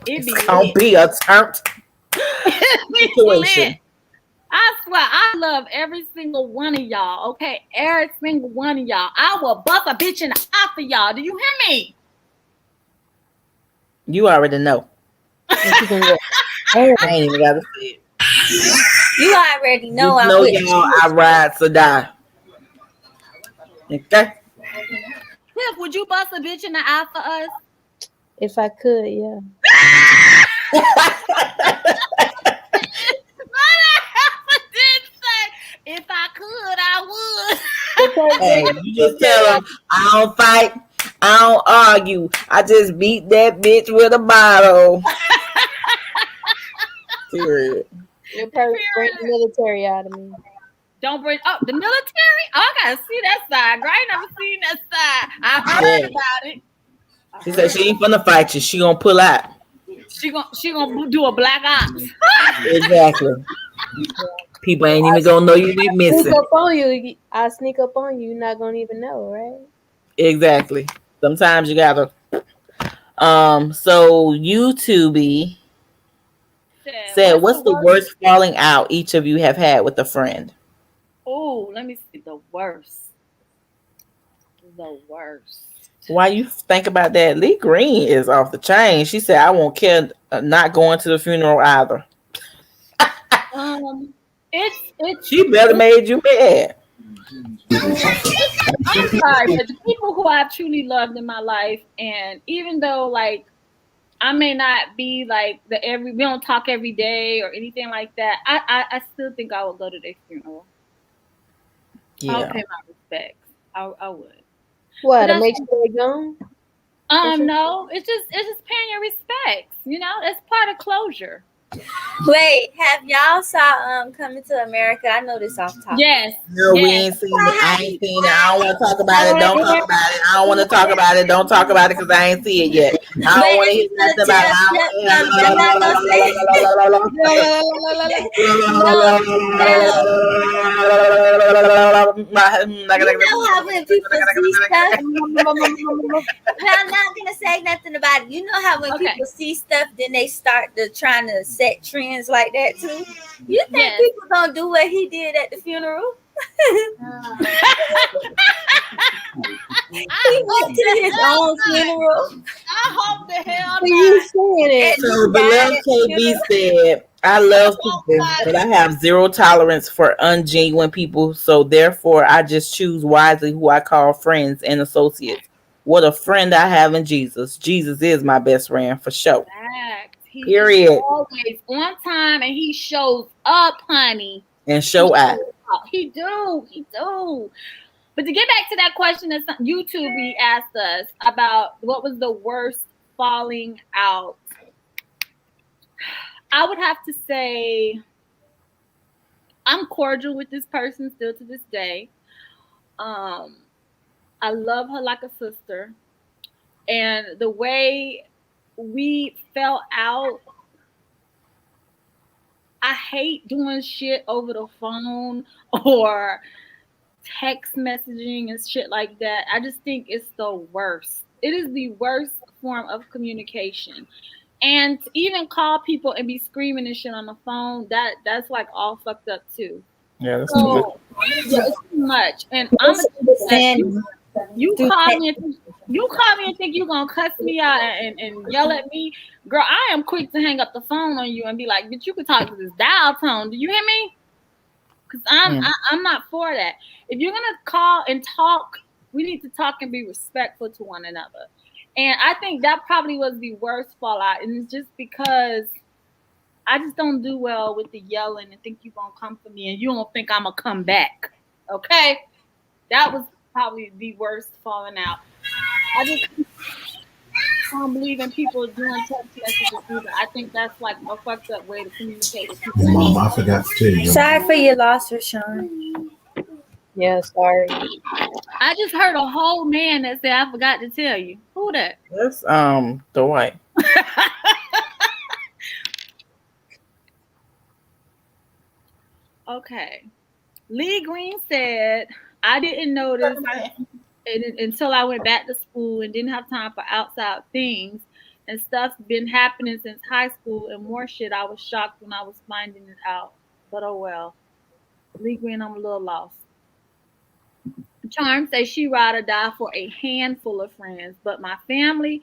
it's gonna be a turn situation. I swear, I love every single one of y'all. Okay, every single one of y'all. I will bust a bitch in the eye for y'all. Do you hear me? You already know. I ain't even gotta say it. You already know. I ride or die. Okay. Tiff, would you bust a bitch in the eye for us? If I could, yeah. If I could, I would. Hey, you just tell them, I don't fight, I don't argue. I just beat that bitch with a bottle. Period. You'll probably bring the military out of me. Don't bring the military? Oh, I gotta see that side. Girl, I ain't never seen that side. I heard about it. She said she ain't gonna fight you. She gonna pull out. She gonna do a black ops. Exactly. People ain't even gonna know you be missing. I sneak up on you. You're not gonna even know, right? Exactly. Sometimes you gotta. So YouTube said, "What's the worst falling out each of you have had with a friend?" Oh, let me see. The worst. Why you think about that? Lee Green is off the chain. She said, "I won't care not going to the funeral either." She better made you mad. I'm sorry, but the people who I've truly loved in my life, and even though like I may not be like we don't talk every day or anything like that, I still think I would go to their funeral. Yeah. I would pay my respects. I would. What, to make sure they're gone? No, it's just paying your respects. It's part of closure. Wait, have y'all saw Coming to America? I know this off topic. Yes. No, we ain't seen it. I ain't seen it. I don't want to talk about it. Don't talk about it. I don't want to talk about it. Don't talk about it because I ain't see it yet. I don't want to hear nothing about it. You know how when people see stuff, I'm not gonna say nothing about it. You know how when people see stuff, then they start trying to set trends like that too. You think people gonna do what he did at the funeral? He went to his own funeral. I hope the hell you saying it. So below KB said, "I love people, but I have zero tolerance for ungenuine people. So therefore, I just choose wisely who I call friends and associates. What a friend I have in Jesus. Jesus is my best friend for sure." Period. Always on time, and he shows up, honey. And show out. He do. But to get back to that question that YouTube asked us about what was the worst falling out, I would have to say I'm cordial with this person still to this day. I love her like a sister. And the way we fell out, I hate doing shit over the phone or text messaging and shit like that. I just think it's the worst. It is the worst form of communication. And to even call people and be screaming and shit on the phone, that's like all fucked up too. Yeah, that's too much. Yeah, it's too much. And I'm you call me and think you're gonna cuss me out and yell at me, girl. I am quick to hang up the phone on you and be like, "Bitch, you can talk to this dial tone. Do you hear me?" Because I'm not for that. If you're gonna call and talk, we need to talk and be respectful to one another. And I think that probably was the worst fallout, and it's just because I just don't do well with the yelling and think you're gonna come for me and you don't think I'm gonna come back. Okay, that was probably the worst falling out. I just don't believe in people doing text messages either. I think that's like a fucked up way to communicate with people. Mom, I forgot to tell you. Sorry for your loss, Rashawn. Yeah, sorry. I just heard a whole man that said I forgot to tell you. Who that? That's Dwight. Okay. Lee Green said, I didn't notice until I went back to school and didn't have time for outside things, and stuff's been happening since high school and more shit. I was shocked when I was finding it out. But oh well. Lee Green, I'm a little lost. Charm says she ride or die for a handful of friends, but my family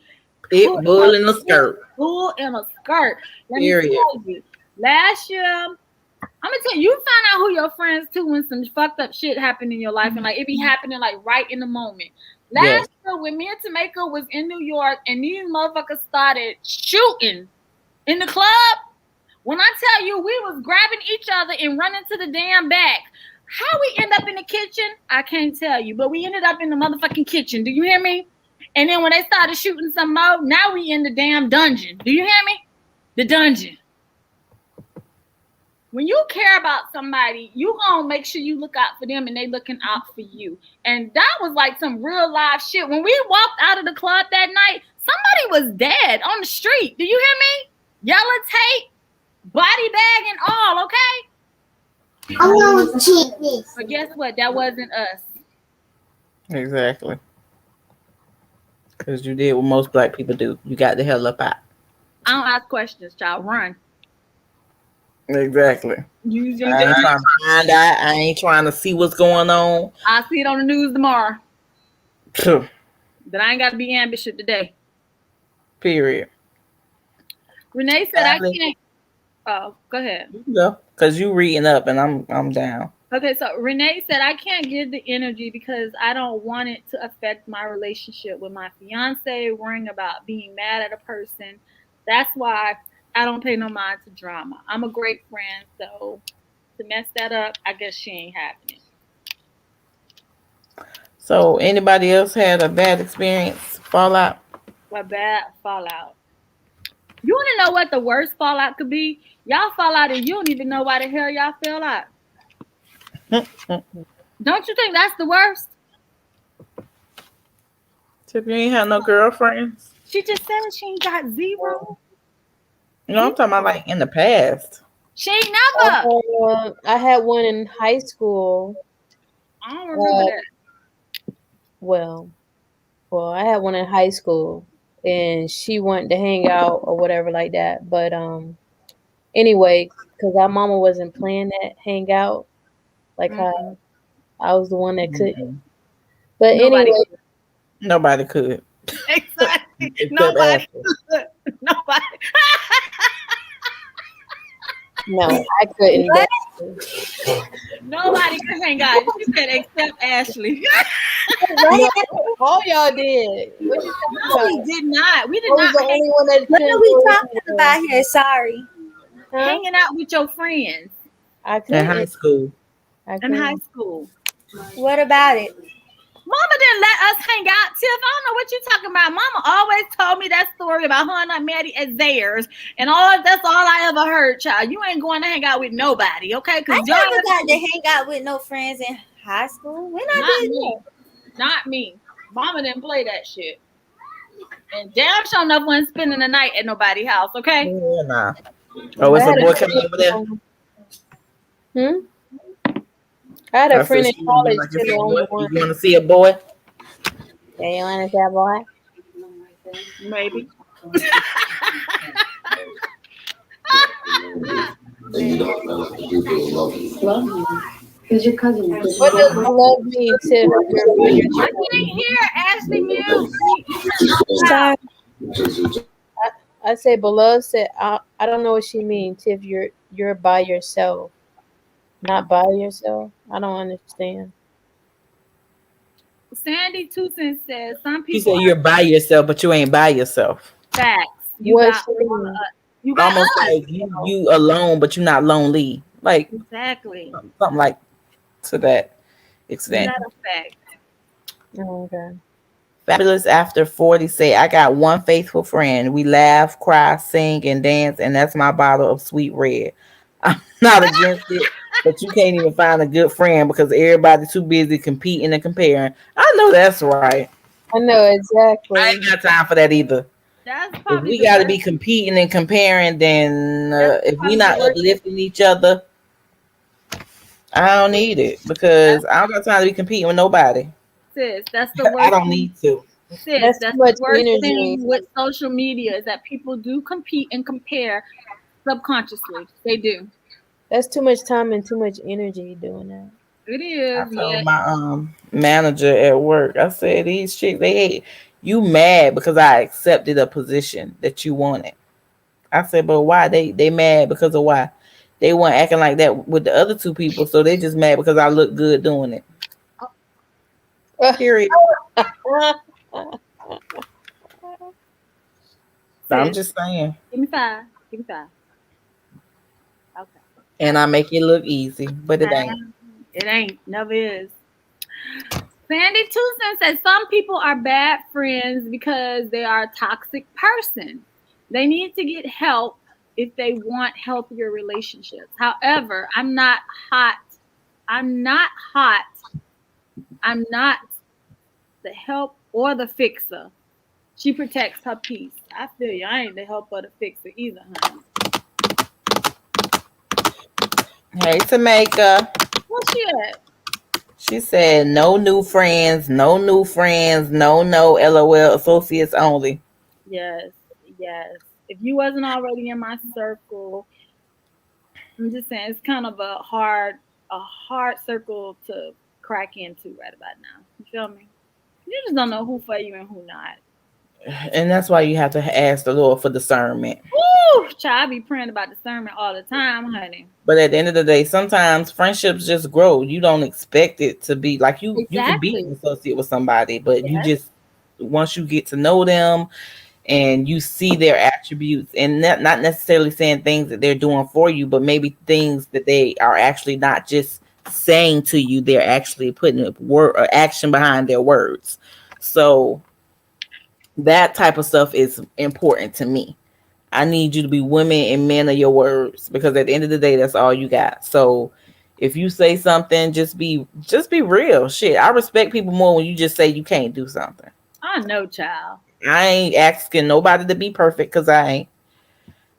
bull in a skirt. Bull in a skirt. Let Period. me tell you. Last year, I'm gonna tell you, you find out who your friends too when some fucked up shit happened in your life, and like it be happening like right in the moment. Last year, when me and Tameka was in New York and these motherfuckers started shooting in the club, when I tell you we was grabbing each other and running to the damn back. How we end up in the kitchen, I can't tell you, but we ended up in the motherfucking kitchen. Do you hear me? And then when they started shooting some more, now we in the damn dungeon. Do you hear me? The dungeon. When you care about somebody, you gonna make sure you look out for them and they looking out for you. And that was like some real live shit. When we walked out of the club that night, somebody was dead on the street. Do you hear me? Yellow tape, body bag and all, okay? But guess what? That wasn't us. Exactly. Because you did what most black people do. You got the hell up out. I don't ask questions, child. Run. Exactly. Use your I ain't trying to find out. I ain't trying to see what's going on. I'll see it on the news tomorrow. Phew. But I ain't got to be ambitious today. Period. Renee said I can't. Oh, go ahead. Yeah, because you reading up and I'm down. Okay, so Renee said I can't give the energy because I don't want it to affect my relationship with my fiance, worrying about being mad at a person. That's why I don't pay no mind to drama. I'm a great friend, so to mess that up, I guess she ain't having it. So anybody else had a bad experience, fallout? A bad fallout. You want to know what the worst fallout could be? Y'all fall out and you don't even know why the hell y'all fell out. Don't you think that's the worst? Tip, you ain't had no girlfriends? She just said she ain't got zero. You know, I'm talking about like in the past. She ain't never. I had one in high school. I don't remember that. Well, I had one in high school, and she wanted to hang out or whatever like that. But anyway, because our mama wasn't playing that hang out, like how I was the one that couldn't. But nobody could. Exactly. Nobody could. Nobody. No, I couldn't. Nobody could hang out. She said except Ashley. All y'all did. No, we did not. We did I not. was the only one that What are we talking about here? Sorry. Hanging out with your friends. I couldn't. In high school. In high school. What about it? Mama didn't let us hang out. Tiff, I don't know what you're talking about. Mama always told me that story about her and Aunt Maddie as theirs. And that's all I ever heard, child. You ain't going to hang out with nobody, okay? I never got to hang out with no friends in high school. When I did that? Not me. Mama didn't play that shit. And damn sure enough wasn't spending the night at nobody's house, okay? Yeah, nah. Oh, it's a boy coming over there? I had a friend in college. Like you want to see a boy? Yeah, you want to see a boy? Maybe. You don't know if people love you. Love you. Because your cousin. What does love mean, Tiff? I can't hear Ashley music. I say beloved said I don't know what she means. Tiff, you're by yourself. Not by yourself. I don't understand. Sandy Tucson says some people. You say you're by yourself, but you ain't by yourself. Facts. You got almost us. like you alone, but you're not lonely. Like exactly something like to that extent. Not a fact. Okay. Fabulous after 40 say I got one faithful friend. We laugh, cry, sing, and dance, and that's my bottle of sweet red. I'm not against it. but you can't even find a good friend because everybody's too busy competing and comparing. I know that's right. I know I exactly. ain't got time for that either. That's If probably we the got to worst. be competing and comparing, then That's if we probably the not worst. uplifting each other, I don't need it because I don't got time to be competing with nobody. Sis, that's the I worst don't thing. need to. Sis, That's too that's the much worst energy. thing with social media is that people do compete and compare subconsciously. They do. That's too much time and too much energy doing that. It I is, yeah. told my manager at work, I said these chicks they hate you mad because I accepted a position that you wanted. I said, but why they mad because of why? They weren't acting like that with the other two people, so they just mad because I look good doing it. Period. So I'm Sis, just saying. give me five. Give me five. Okay. And I make it look easy, but it ain't. It ain't. Never is. Sandy Tucson says some people are bad friends because they are a toxic person. They need to get help if they want healthier relationships. However, I'm not hot. I'm not hot. I'm not the help or the fixer. She protects her peace. I feel you. I ain't the help or the fixer either, honey. Hey, Tameka. Where's she at? She said, no new friends, no new friends, no, LOL, associates only. Yes, yes. If you wasn't already in my circle, I'm just saying it's kind of a hard circle to crack into right about now. You feel me? You just don't know who for you and who not. And that's why you have to ask the Lord for discernment. Woo! Child, I be praying about discernment all the time, honey. But at the end of the day, sometimes friendships just grow. You don't expect it to be like you can be Exactly. an associate with somebody, but you Yes. just once you get to know them and you see their attributes and not necessarily saying things that they're doing for you, but maybe things that they are actually not just saying to you, they're actually putting a word or action behind their words. So that type of stuff is important to me. I need you to be women and men of your words because at the end of the day, that's all you got. So if you say something, just be real. Shit, I respect people more when you just say you can't do something. I know, child. I ain't asking nobody to be perfect because I ain't.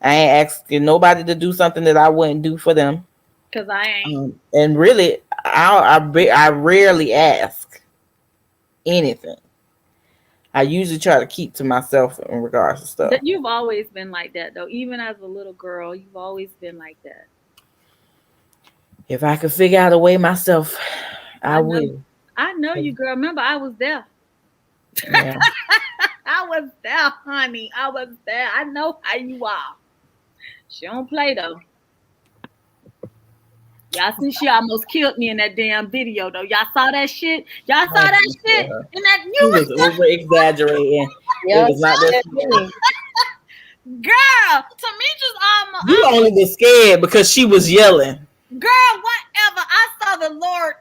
I ain't asking nobody to do something that I wouldn't do for them. Cause I ain't. And really, I rarely ask anything. I usually try to keep to myself in regards to stuff. You've always been like that, though. Even as a little girl, you've always been like that. If I could figure out a way myself, I know. will. I know you, girl. Remember, I was there. Yeah. I was there, honey. I was there. I know how you are. She don't play though. Y'all see she almost killed me in that damn video though. Y'all saw that shit? Y'all saw that shit? In that She was over exaggerating. It was not that serious. Girl, Tamisha's almost. You only was scared because she was yelling. Girl, whatever. I saw the Lord.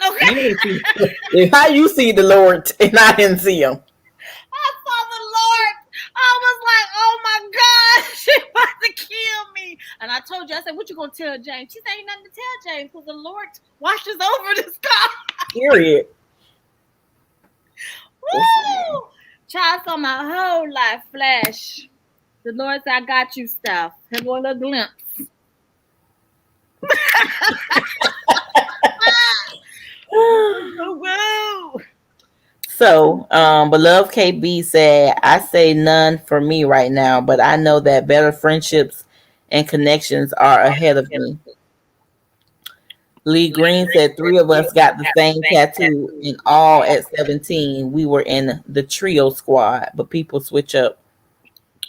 Okay. How you see the Lord and I didn't see him? I saw the Lord. I was like, oh my God, she about to kill me. And I told you, I said, what you gonna tell James? She said, ain't nothing to tell James because the Lord watches over this car. Period. Woo! Child saw my whole life flash. The Lord said, I got you, Steph. Have one little glimpse. Woo! So, beloved KB said, I say none for me right now, but I know that better friendships and connections are ahead of me. Lee Green said 3 of us got the same tattoo and all at 17. We were in the trio squad, but people switch up.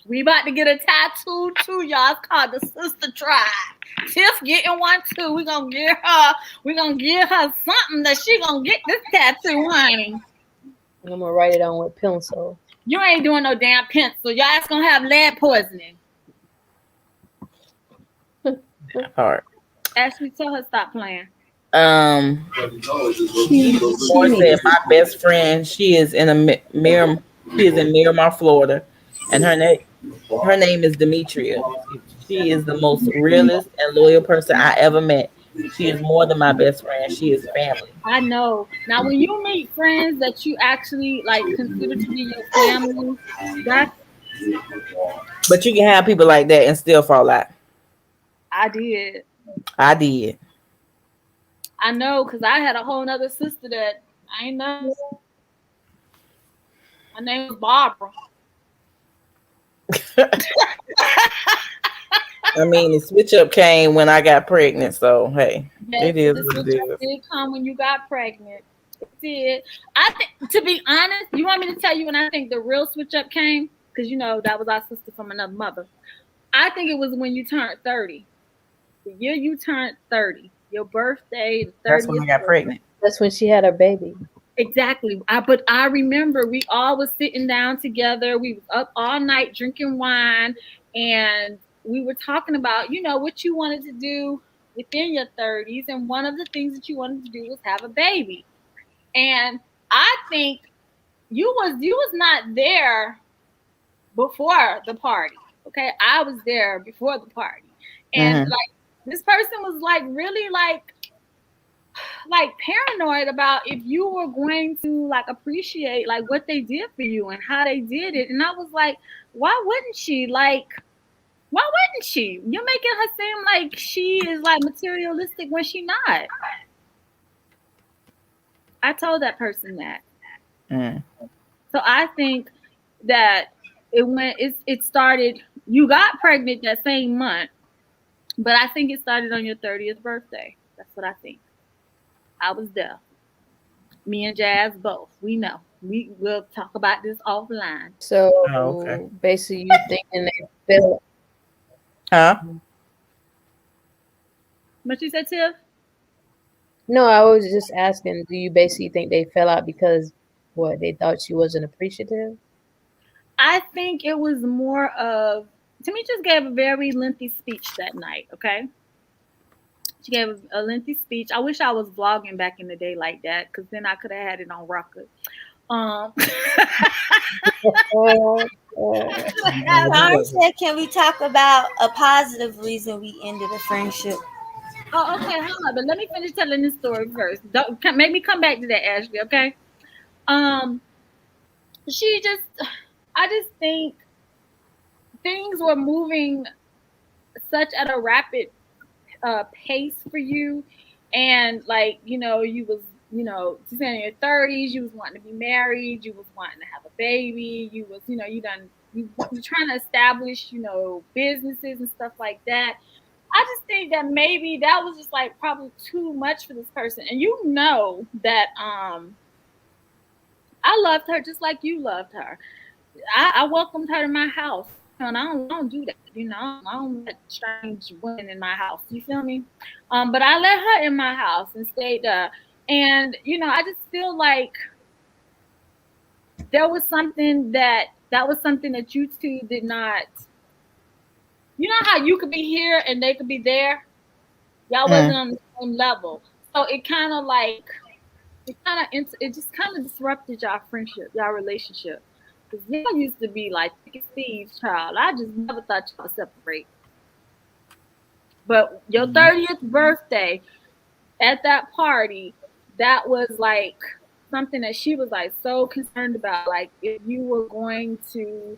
We about to get a tattoo too, y'all. It's called the Sister Tribe. Tiff getting one too. We're gonna give her something that she gonna get this tattoo, honey. I'm gonna write it on with pencil. You ain't doing no damn pencil. Y'all ass gonna have lead poisoning. Hard. Ashley, tell her stop playing. She said my best friend. She is in Miramar, Florida, and her name is Demetria. She is the most realest and loyal person I ever met. She is more than my best friend. She is family. I know. Now, when you meet friends that you actually like consider to be your family, that's But you can have people like that and still fall out. I did. I did. I know, because I had a whole nother sister that I ain't know. Her name was Barbara. I mean, the switch up came when I got pregnant, so hey, Yes, it is the what it switch up is. did come when you got pregnant. It did. I think, to be honest, you want me to tell you when I think the real switch up came? Because you know that was our sister from another mother. I think it was when you turned 30. The year you turned 30, your birthday, the 30th. That's when I got pregnant. That's when she had her baby. Exactly. But I remember we all was sitting down together. We was up all night drinking wine, and we were talking about, you know, what you wanted to do within your 30s. And one of the things that you wanted to do was have a baby. And I think you was not there before the party. Okay. I was there before the party. And like this person was like really like paranoid about if you were going to like appreciate like what they did for you and how they did it. And I was like, why wouldn't she? Like, why wouldn't she? You're making her seem like she is like materialistic when she not. I told that person that. So I think that it started, you got pregnant that same month, but I think it started on your 30th birthday. That's what I think. I was there. Me and Jazz both. We know. We'll talk about this offline. So basically, you thinking they fell? Huh? What you said, Tiff? No, I was just asking. Do you basically think they fell out because what they thought she wasn't appreciative? I think it was more of Timmy just gave a very lengthy speech that night. Okay. She gave a lengthy speech. I wish I was vlogging back in the day like that, because then I could have had it on record. Said, can we talk about a positive reason we ended a friendship? Oh, okay, hold on, but let me finish telling this story first. Don't make me come back to that, Ashley. Okay. I just think things were moving such at a rapid pace for you, and like you was just in your 30s, you was wanting to be married, you was wanting to have a baby, you was you trying to establish businesses and stuff like that. I just think that maybe that was just like probably too much for this person, and that I loved her just like you loved her. I welcomed her to my house. And I don't do that, I don't let strange women in my house. You feel me? But I let her in my house and stayed there. And I just feel like there was something that you two did not. You know how you could be here and they could be there. Y'all wasn't on the same level, so it just kind of disrupted y'all friendship, y'all relationship. Because y'all used to be like Steve's child. I just never thought y'all would separate. But your 30th birthday at that party, that was like something that she was like so concerned about. Like if you were going to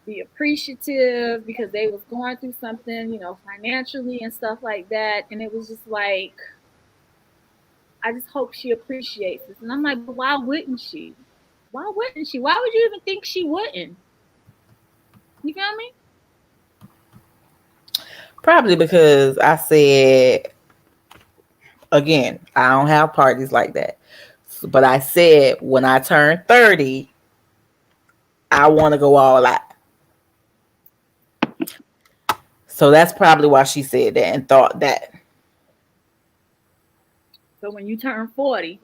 be appreciative because they was going through something, financially and stuff like that. And it was just like, I just hope she appreciates this. And I'm like, but why wouldn't she? Why wouldn't she? Why would you even think she wouldn't? You feel me? Probably because I said, again, I don't have parties like that. But I said when I turn 30, I want to go all out. So that's probably why she said that and thought that. So when you turn 40,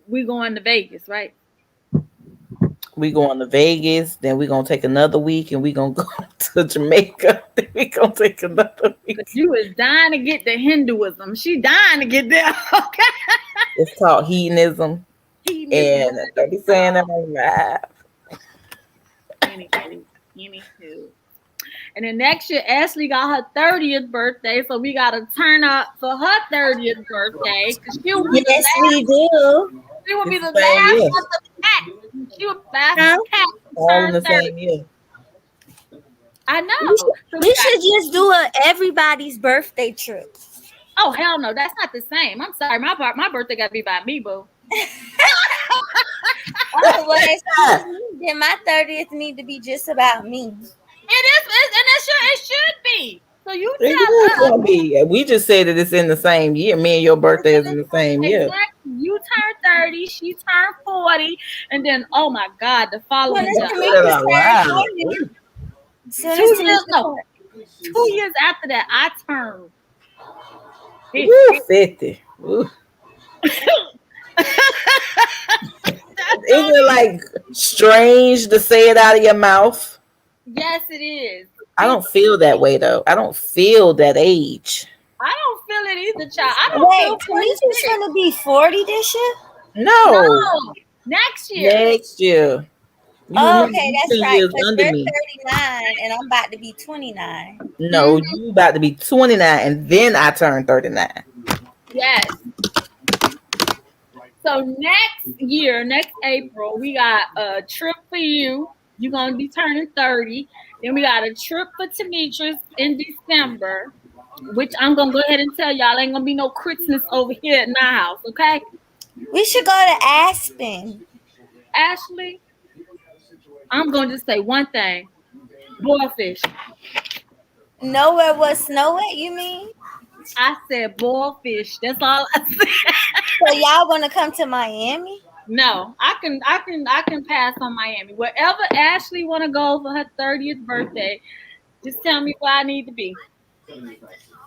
we going to Vegas, right? We going to Vegas, then we gonna take another week, and we gonna go to Jamaica. Then we gonna take another week. You is dying to get the Hinduism. She dying to get there. Okay. It's called hedonism. And don't be saying that on live. Anywho. And then next year, Ashley got her 30th birthday, so we got to turn up for her 30th birthday because she will be Yes, we do. She will be It's the the same last year. of the pack. She will be the last Huh? of the pack to All in turn the 30. same year. I know. We So should, we should just do a everybody's birthday trip. oh hell no, that's not the same. I'm sorry, my birthday got to be by me, boo. Oh, well, excuse me. Then my 30th need to be just about me. It is, and it should be. So you It tell is us. gonna be. We just said that it's in the same year. Me and your birthday is in the same year. Exactly. You turn 30, she turned 40, and then oh my God, the following When year. it's Say that out loud. Soon 2 as years, Tamika no, 2 years after that, I turned 50. Woo, 50. Woo. Isn't it like strange to say it out of your mouth? Yes, it is. I don't feel that way though. I don't feel that age. I don't feel it either, child. I don't Wait, feel Tamika's 46. gonna be 40 this year? No. No, next year. Next year. You Oh, remember okay, you that's 2 right. years Because under you're me. 39 and I'm about to be 29. No, you about to be 29 and then I turn 39. Yes. So next year, next April, we got a trip for you. You're gonna be turning 30. Then we got a trip for Demetrius in December, which I'm gonna go ahead and tell y'all ain't gonna be no Christmas over here at my house, okay? We should go to Aspen. Ashley, I'm gonna just say one thing. Boilfish. Nowhere was snow at, you mean? I said boilfish. That's all I said. So y'all wanna come to Miami? No, I can pass on Miami. Wherever Ashley wanna go for her 30th birthday, just tell me where I need to be.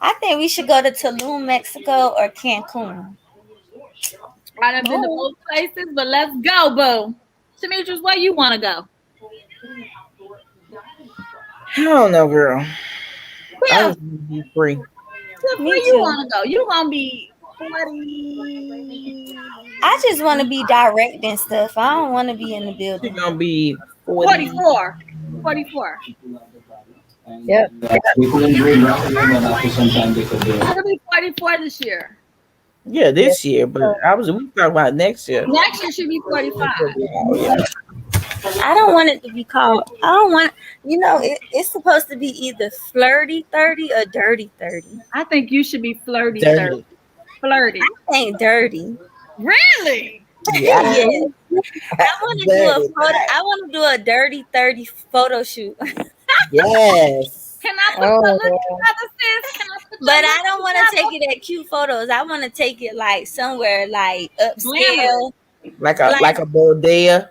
I think we should go to Tulum, Mexico or Cancun. I done been to both places, but let's go, boo. Demetrius, where you wanna go? I don't know, girl. I Where, just want to be free. where you wanna go? You gonna be 40. I just want to be directing stuff. I don't want to be in the She's building. gonna be 40. 44. 44. Yep. We couldn't do it last year, but after some time they could do it. It'll be 44 this year. Yeah, this year, but we talking about next year. Next year should be 45. Yeah. I don't want it to be called. I don't want. It's supposed to be either flirty 30 or dirty 30. I think you should be flirty Dirty. 30. Flirty. Ain't dirty. Really? Yeah. Yes. I want to do a photo. I want to do a dirty 30 photo shoot. Yes. Can I put Oh, your yeah. look together, sis? Can I put your But look I don't want to together? take it at cute photos. I want to take it like somewhere like upscale. Glamorous. Like a bodega.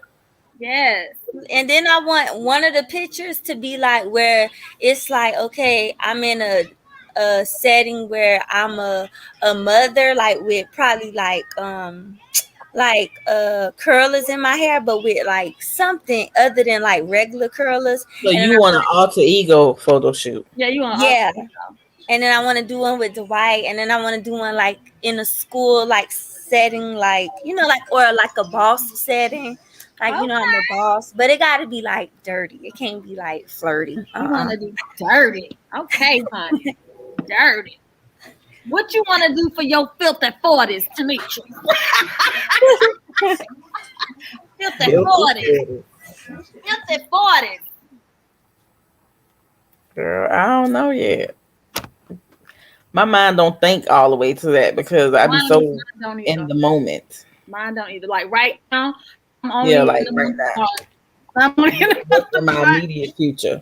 Yes. And then I want one of the pictures to be like where it's like, okay, I'm in a setting where I'm a mother, like with probably like curlers in my hair, but with like something other than like regular curlers. So And you want an alter ego photo shoot? Yeah, you want Yeah. And then I want to do one with Dwight, and then I want to do one like in a school like setting, like or like a boss setting. Like, I'm a boss, but it got to be like dirty. It can't be like flirty. You want to do dirty. Okay, honey. Dirty. What you want to do for your filthy 40s, Demetrius? Filthy 40s. Filthy 40s. Girl, I don't know yet. My mind don't think all the way to that because I be so in the moment. Mine don't either. Like right now, I'm only like right now. I'm only in my immediate future.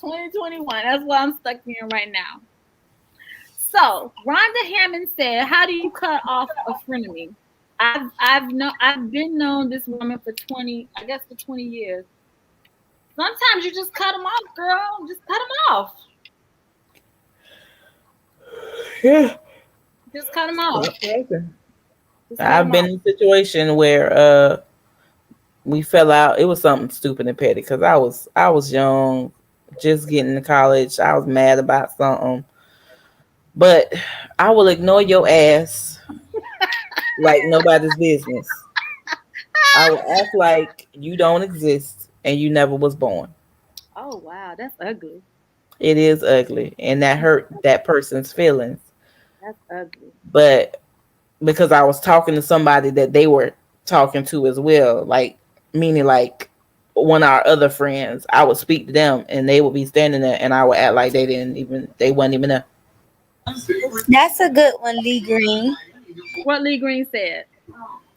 2021. That's what I'm stuck in right now. So Rhonda Hammond said, "How do you cut off a frenemy?" I've been known this woman for 20 years. Sometimes you just cut them off, girl. Just cut them off. Yeah. Just cut them off. I've been in a situation where we fell out. It was something stupid and petty because I was young, just getting to college. I was mad about something. But I will ignore your ass like nobody's business. I will act like you don't exist and you never was born. Oh wow, that's ugly. It is ugly, and that hurt that person's feelings. That's ugly. But because I was talking to somebody that they were talking to as well, like meaning like one of our other friends, I would speak to them and they would be standing there and I would act like they wasn't even there. That's a good one, Lee Green. What Lee Green said.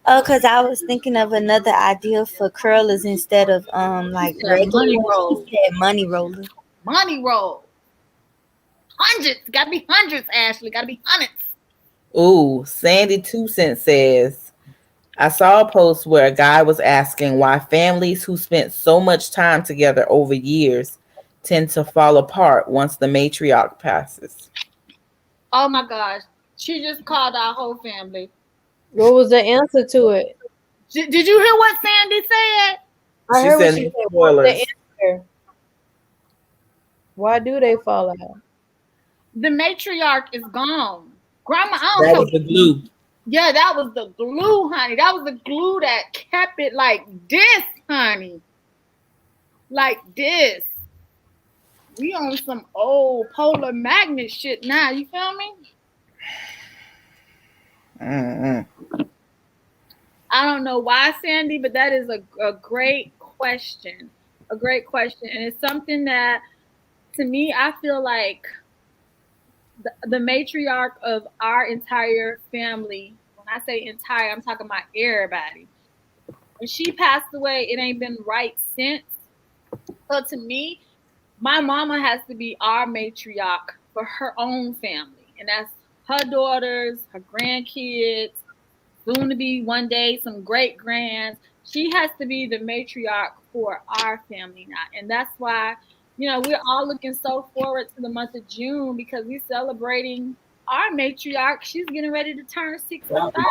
Oh, because I was thinking of another idea for curlers instead of like regular money roll. He said money roller. Money roll. Hundreds. Gotta be hundreds, Ashley. Gotta be hundreds. Ooh, Sandy 2 Cent says, I saw a post where a guy was asking why families who spent so much time together over years tend to fall apart once the matriarch passes. Oh my gosh. She just called our whole family. What was the answer to it? Did you hear what Sandy said? I She heard said what she no said. What's spoilers. the answer? Why do they fall out? The matriarch is gone. Grandma, I don't That know. was the glue. Yeah, that was the glue, honey. That was the glue that kept it like this, honey. Like this. We on some old polar magnet shit now. You feel me? Mm-hmm. I don't know why, Sandy, but that is a great question. A great question. And it's something that, to me, I feel like the matriarch of our entire family, when I say entire, I'm talking about everybody. When she passed away, it ain't been right since. So to me, my mama has to be our matriarch for her own family. And that's her daughters, her grandkids, soon to be one day some great grands. She has to be the matriarch for our family now. And that's why, we're all looking so forward to the month of June because we're celebrating our matriarch. She's getting ready to turn 65. But I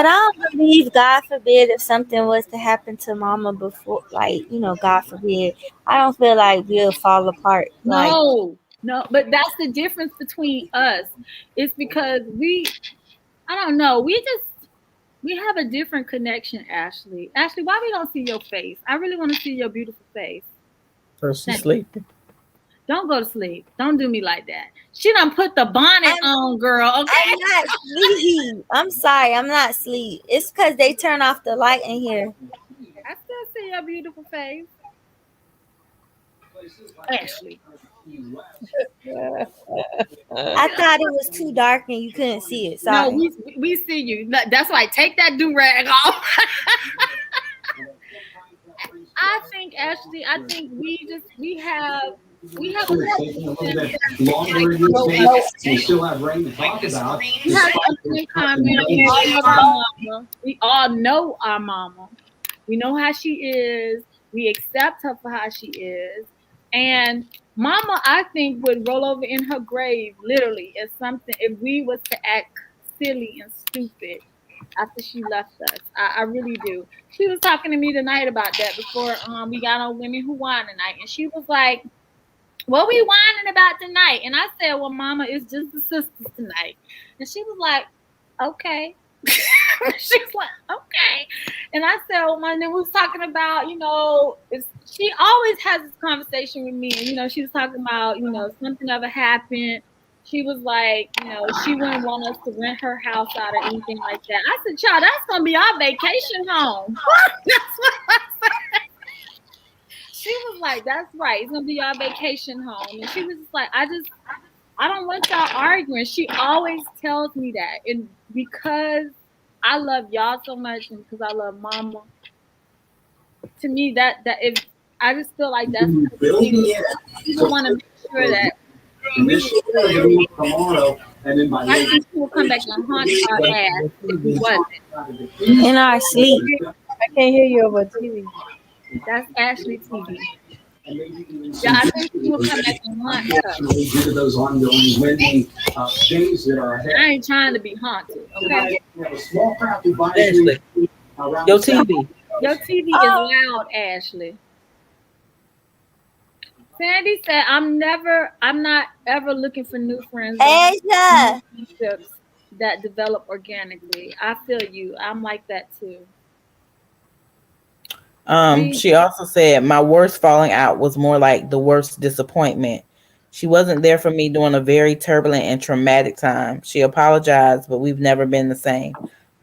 don't believe, God forbid, if something was to happen to Mama before, like, God forbid, I don't feel like we'll fall apart. No, but that's the difference between us. It's because I don't know, we have a different connection, Ashley. Ashley, why we don't see your face? I really want to see your beautiful face. First she's sleeping. Don't go to sleep. Don't do me like that. She done put the bonnet on, girl. Okay. I'm not sleep. I'm sorry, I'm not sleep. It's because they turn off the light in here. I still see your beautiful face. Ashley. I thought it was too dark and you couldn't see it. Sorry. No, we see you. That's why take that do-rag off. I think, Ashley, we have we all know our mama. We know how she is. We accept her for how she is. And Mama, I think, would roll over in her grave, literally, if we was to act silly and stupid after she left us. I really do. She was talking to me tonight about that before we got on Women Who Whine tonight. And she was like, what we whining about tonight? And I said, well, Mama, it's just the sisters tonight. And she was like, okay. She was like, okay. And I said, well, and then we was talking about, she always has this conversation with me. And, she was talking about, something ever happened. She was like, she wouldn't want us to rent her house out or anything like that. I said, child, that's going to be our vacation home. That's what I said. She was like, that's right. It's going to be our vacation home. And she was just like, I don't want y'all arguing. She always tells me that. And because I love y'all so much and because I love Mama, to me, that if I just feel like that's people want to make sure that I think she will come back and haunt our ass if we wasn't. In our sleep. I can't hear you over TV. That's Ashley TV. Yeah, I think she will come back and haunt us. I ain't trying to be haunted, okay? Ashley, your TV. Your TV is loud, Ashley. Sandy said, I'm not ever looking for new friends. Asia. That develop organically. I feel you. I'm like that too. She also said my worst falling out was more like the worst disappointment. She wasn't there for me during a very turbulent and traumatic time. She apologized, but we've never been the same.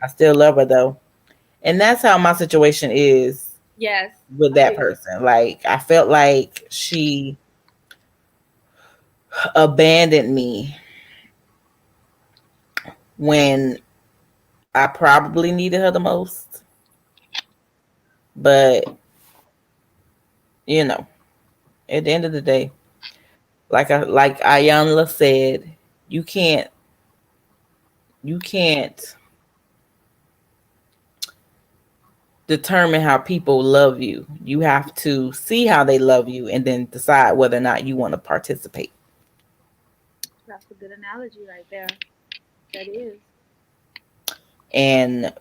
I still love her though. And that's how my situation is Yes. with that person. Like I felt like she abandoned me when I probably needed her the most. But you know, at the end of the day, like Ayanla said, you can't determine how people love you. You have to see how they love you and then decide whether or not you want to participate. That's a good analogy right there. That is. And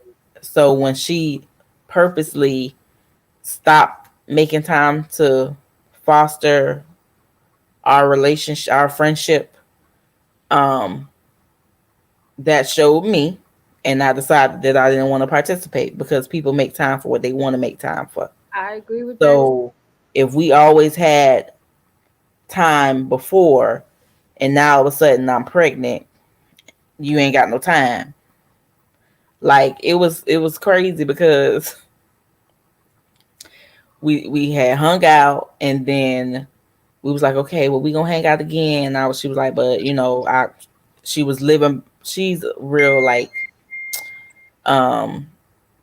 so when she purposely stopped making time to foster our relationship, our friendship, that showed me, and I decided that I didn't want to participate because people make time for what they want to make time for. I agree with that. So if we always had time before and now all of a sudden I'm pregnant, you ain't got no time. Like it was crazy because we had hung out and then we was like, okay, well we gonna hang out again. She was like, but you know, she's real like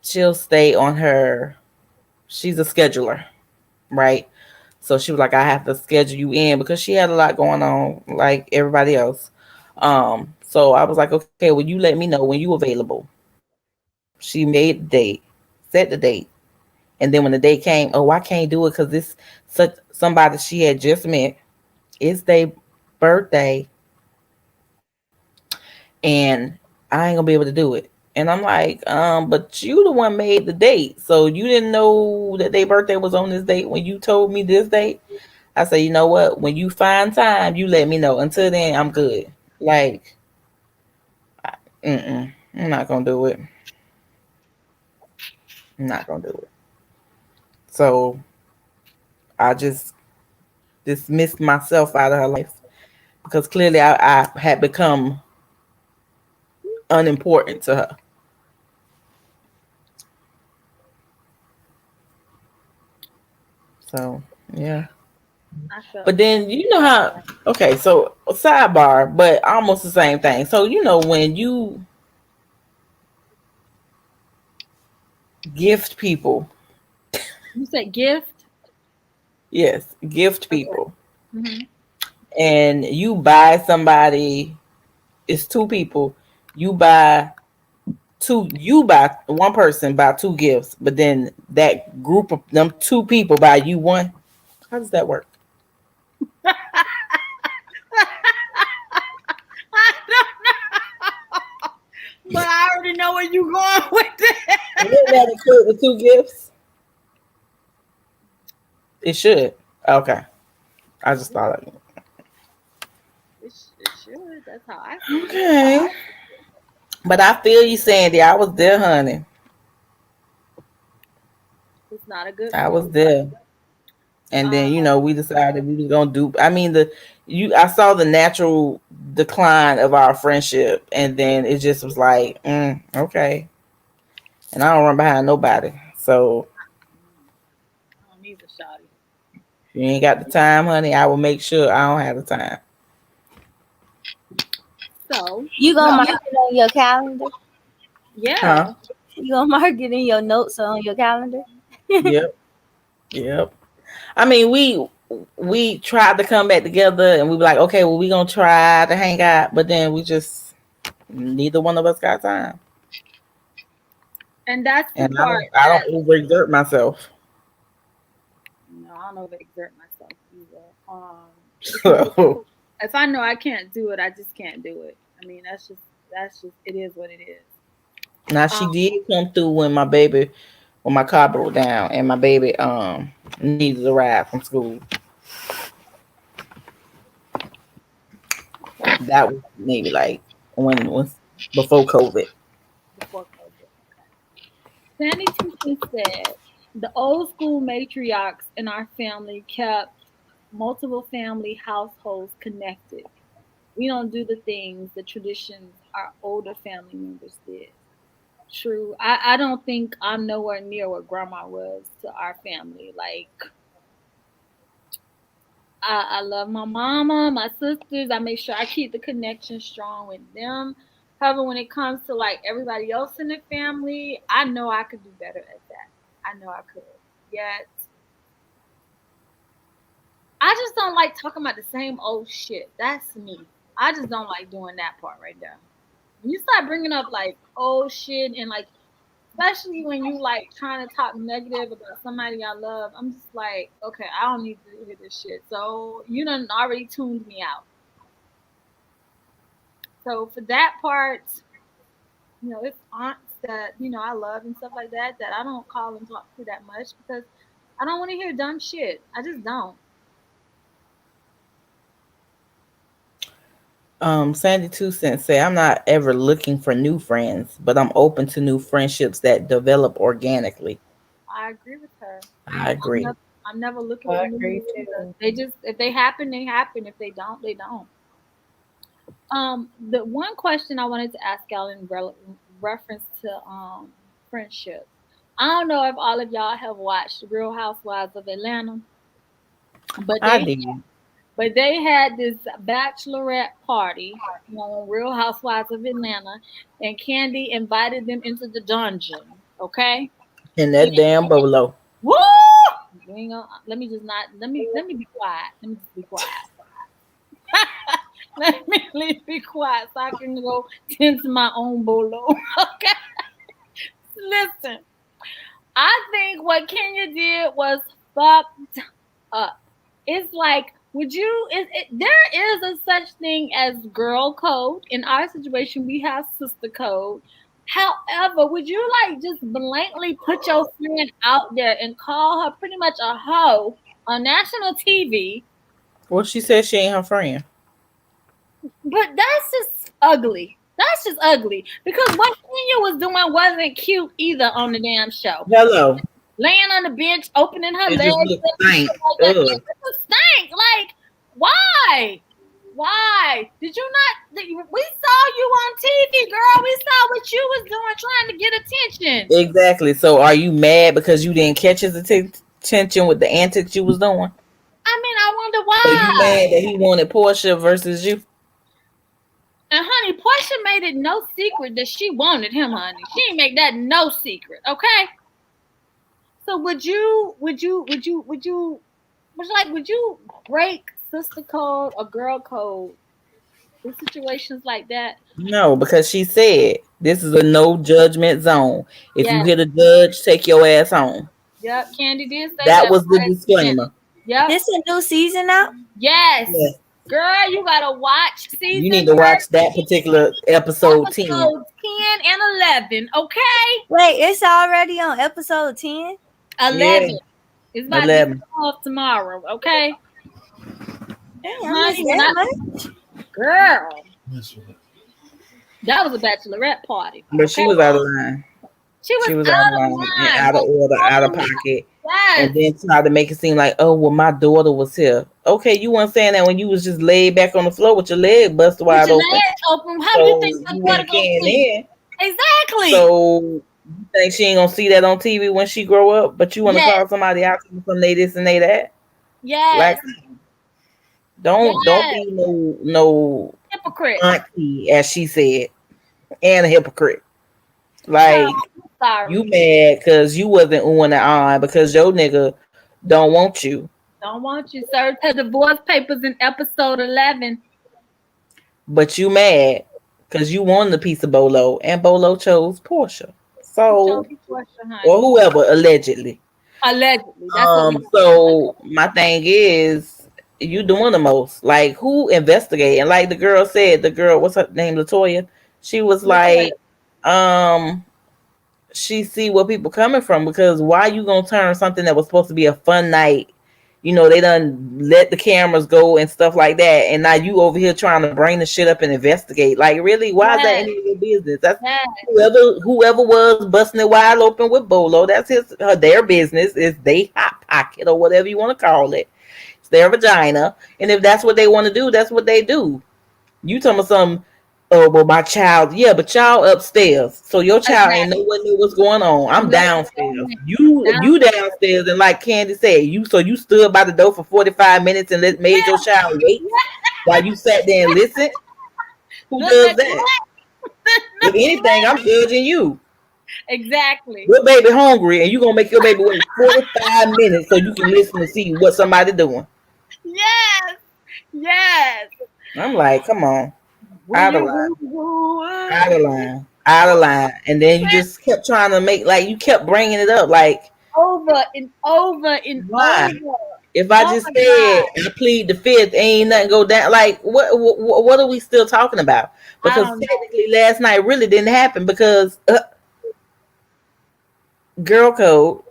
she'll stay on her, she's a scheduler, right? So she was like, I have to schedule you in because she had a lot going on like everybody else. So I was like, okay, well you let me know when you available. She made the date, set the date. And then when the date came, oh, I can't do it because this such somebody she had just met. It's their birthday. And I ain't gonna be able to do it. And I'm like, but you the one made the date. So you didn't know that their birthday was on this date when you told me this date. I said, you know what? When you find time, you let me know. Until then, I'm good. Like, I'm not gonna do it. I'm not gonna do it. So I just dismissed myself out of her life because clearly I had become unimportant to her. So yeah. But then you know how, okay, so sidebar, but almost the same thing. So you know when you gift people. You said gift? Yes, gift people. Okay. Mm-hmm. And you buy somebody, it's two people, you buy one person buy two gifts, but then that group of them two people buy you one. How does that work? I don't know. But I already know where you're going with that. Wouldn't that include the two gifts? It should. Okay. I just thought of it. It should. That's how I feel. Okay. But I feel you, Sandy. I was there, honey. It's not a good I was there. And then, you know, we decided we was gonna do. I mean, I saw the natural decline of our friendship, and then it just was like, okay. And I don't run behind nobody, so I don't need the shawty. If you ain't got the time, honey, I will make sure I don't have the time. So you gonna mark it on your calendar? Yeah. Huh? You gonna mark it in your notes on your calendar? Yep. I mean, we tried to come back together, and we were like, okay, well, we gonna try to hang out, but then we just neither one of us got time. And that's the And part. I don't overexert myself. No, I don't overexert myself either. If I know I can't do it, I just can't do it. I mean, that's just it is what it is. Now she did come through when my car broke down and my baby needed a ride from school. That was maybe like when before COVID. Sandy Teacher said, The old school matriarchs in our family kept multiple family households connected. We don't do the things, the traditions our older family members did. True. I don't think I'm nowhere near what grandma was to our family. Like, I love my mama, my sisters. I make sure I keep the connection strong with them. However, when it comes to like everybody else in the family, I know I could do better at that. I know I could. Yet, I just don't like talking about the same old shit. That's me. I just don't like doing that part right there. When you start bringing up like old shit and like, especially when you like trying to talk negative about somebody I love, I'm just like, okay, I don't need to hear this shit. So you done already tuned me out. So for that part, it's aunts that I love and stuff like that that I don't call and talk to that much because I don't want to hear dumb shit. I just don't. Sandy Two Cents say, I'm not ever looking for new friends, but I'm open to new friendships that develop organically. I agree with her. I agree. I'm never looking I for agree new too. ones. They just, if they happen, they happen. If they don't, they don't. The one question I wanted to ask y'all in reference to friendships. I don't know if all of y'all have watched Real Housewives of Atlanta, but I they did. but they had this bachelorette party on Real Housewives of Atlanta, and Candy invited them into the dungeon. Okay. And that damn bolo. Woo! Let me just not. Let me be quiet. Let me just be quiet. Let me be quiet so I can go tend to my own bolo. Okay. Listen, I think what Kenya did was fucked up. It's like, there is a such thing as girl code. In our situation, we have sister code. However, would you like just blankly put your friend out there and call her pretty much a hoe on national TV? Well, she said she ain't her friend. But that's just ugly. That's just ugly. Because what Kenya was doing wasn't cute either on the damn show. Hello. Laying on the bench, opening her It legs. just looked stank. Like that. It just stank. Like, why? Why? Did you not? We saw you on TV, girl. We saw what you was doing trying to get attention. Exactly. So are you mad because you didn't catch his attention with the antics you was doing? I mean, I wonder why. So you mad that he wanted Portia versus you? And honey, Portia made it no secret that she wanted him, honey. She didn't make that no secret, okay? So would you break sister code or girl code in situations like that? No, because she said this is a no judgment zone. If you Yes. hit a judge, take your ass home. Yep, Candy did say that was the disclaimer. Yep. This a new season now? Yes. Yes. Girl, you gotta watch season. You need to watch that particular episode 10. 10 and 11, okay? Wait, it's already on episode 10? 11. Yeah. It's about 11. to be off tomorrow, okay? Damn, Honey, that girl, that was a bachelorette party. But she was out of line. She was out out of of line line. and out of order, out of pocket. Yes. And then tried to make it seem like, oh, well, my daughter was here. Okay, you weren't saying that when you was just laid back on the floor with your leg busted wide open. How do you think your daughter gonna see? Exactly. So you think she ain't gonna see that on TV when she grow up? But you want to call somebody out from they this and they that? Yes. Like, don't be no hypocrite, auntie, as she said, and a hypocrite. Like, you mad because you wasn't on the eye because your nigga don't want you. Don't want you, sir. To divorce papers in episode 11. But you mad because you wanted a piece of Bolo and Bolo chose Portia. So, or whoever, allegedly. Allegedly. That's so my thing is, you doing the most. Like, who investigating? Like the girl said, what's her name, Latoya? She was like, she see where people coming from, because why you gonna turn something that was supposed to be a fun night you know, they done let the cameras go and stuff like that, and now you over here trying to bring the shit up and investigate. Like, really? Why is that any of your business? That's whoever was busting it wide open with Bolo. That's their business. Is they hot pocket or whatever you want to call it. It's their vagina, and if that's what they want to do, that's what they do. You talking about some? Oh, well, my child, yeah, but y'all upstairs, so your child ain't nowhere near what's going on. I'm downstairs. You downstairs, and like Candy said, you stood by the door for 45 minutes and made your child wait while you sat there and listened. Who does that? If anything, I'm judging you. Exactly. Your baby hungry, and you gonna make your baby wait 45 minutes so you can listen and see what somebody doing. Yes. I'm like, come on. Out of line. And then you just kept trying to make, like, you kept bringing it up, like, over and over and why? over. If I just said I plead the fifth, ain't nothing go down. Like, what are we still talking about? Because technically last night really didn't happen because girl code,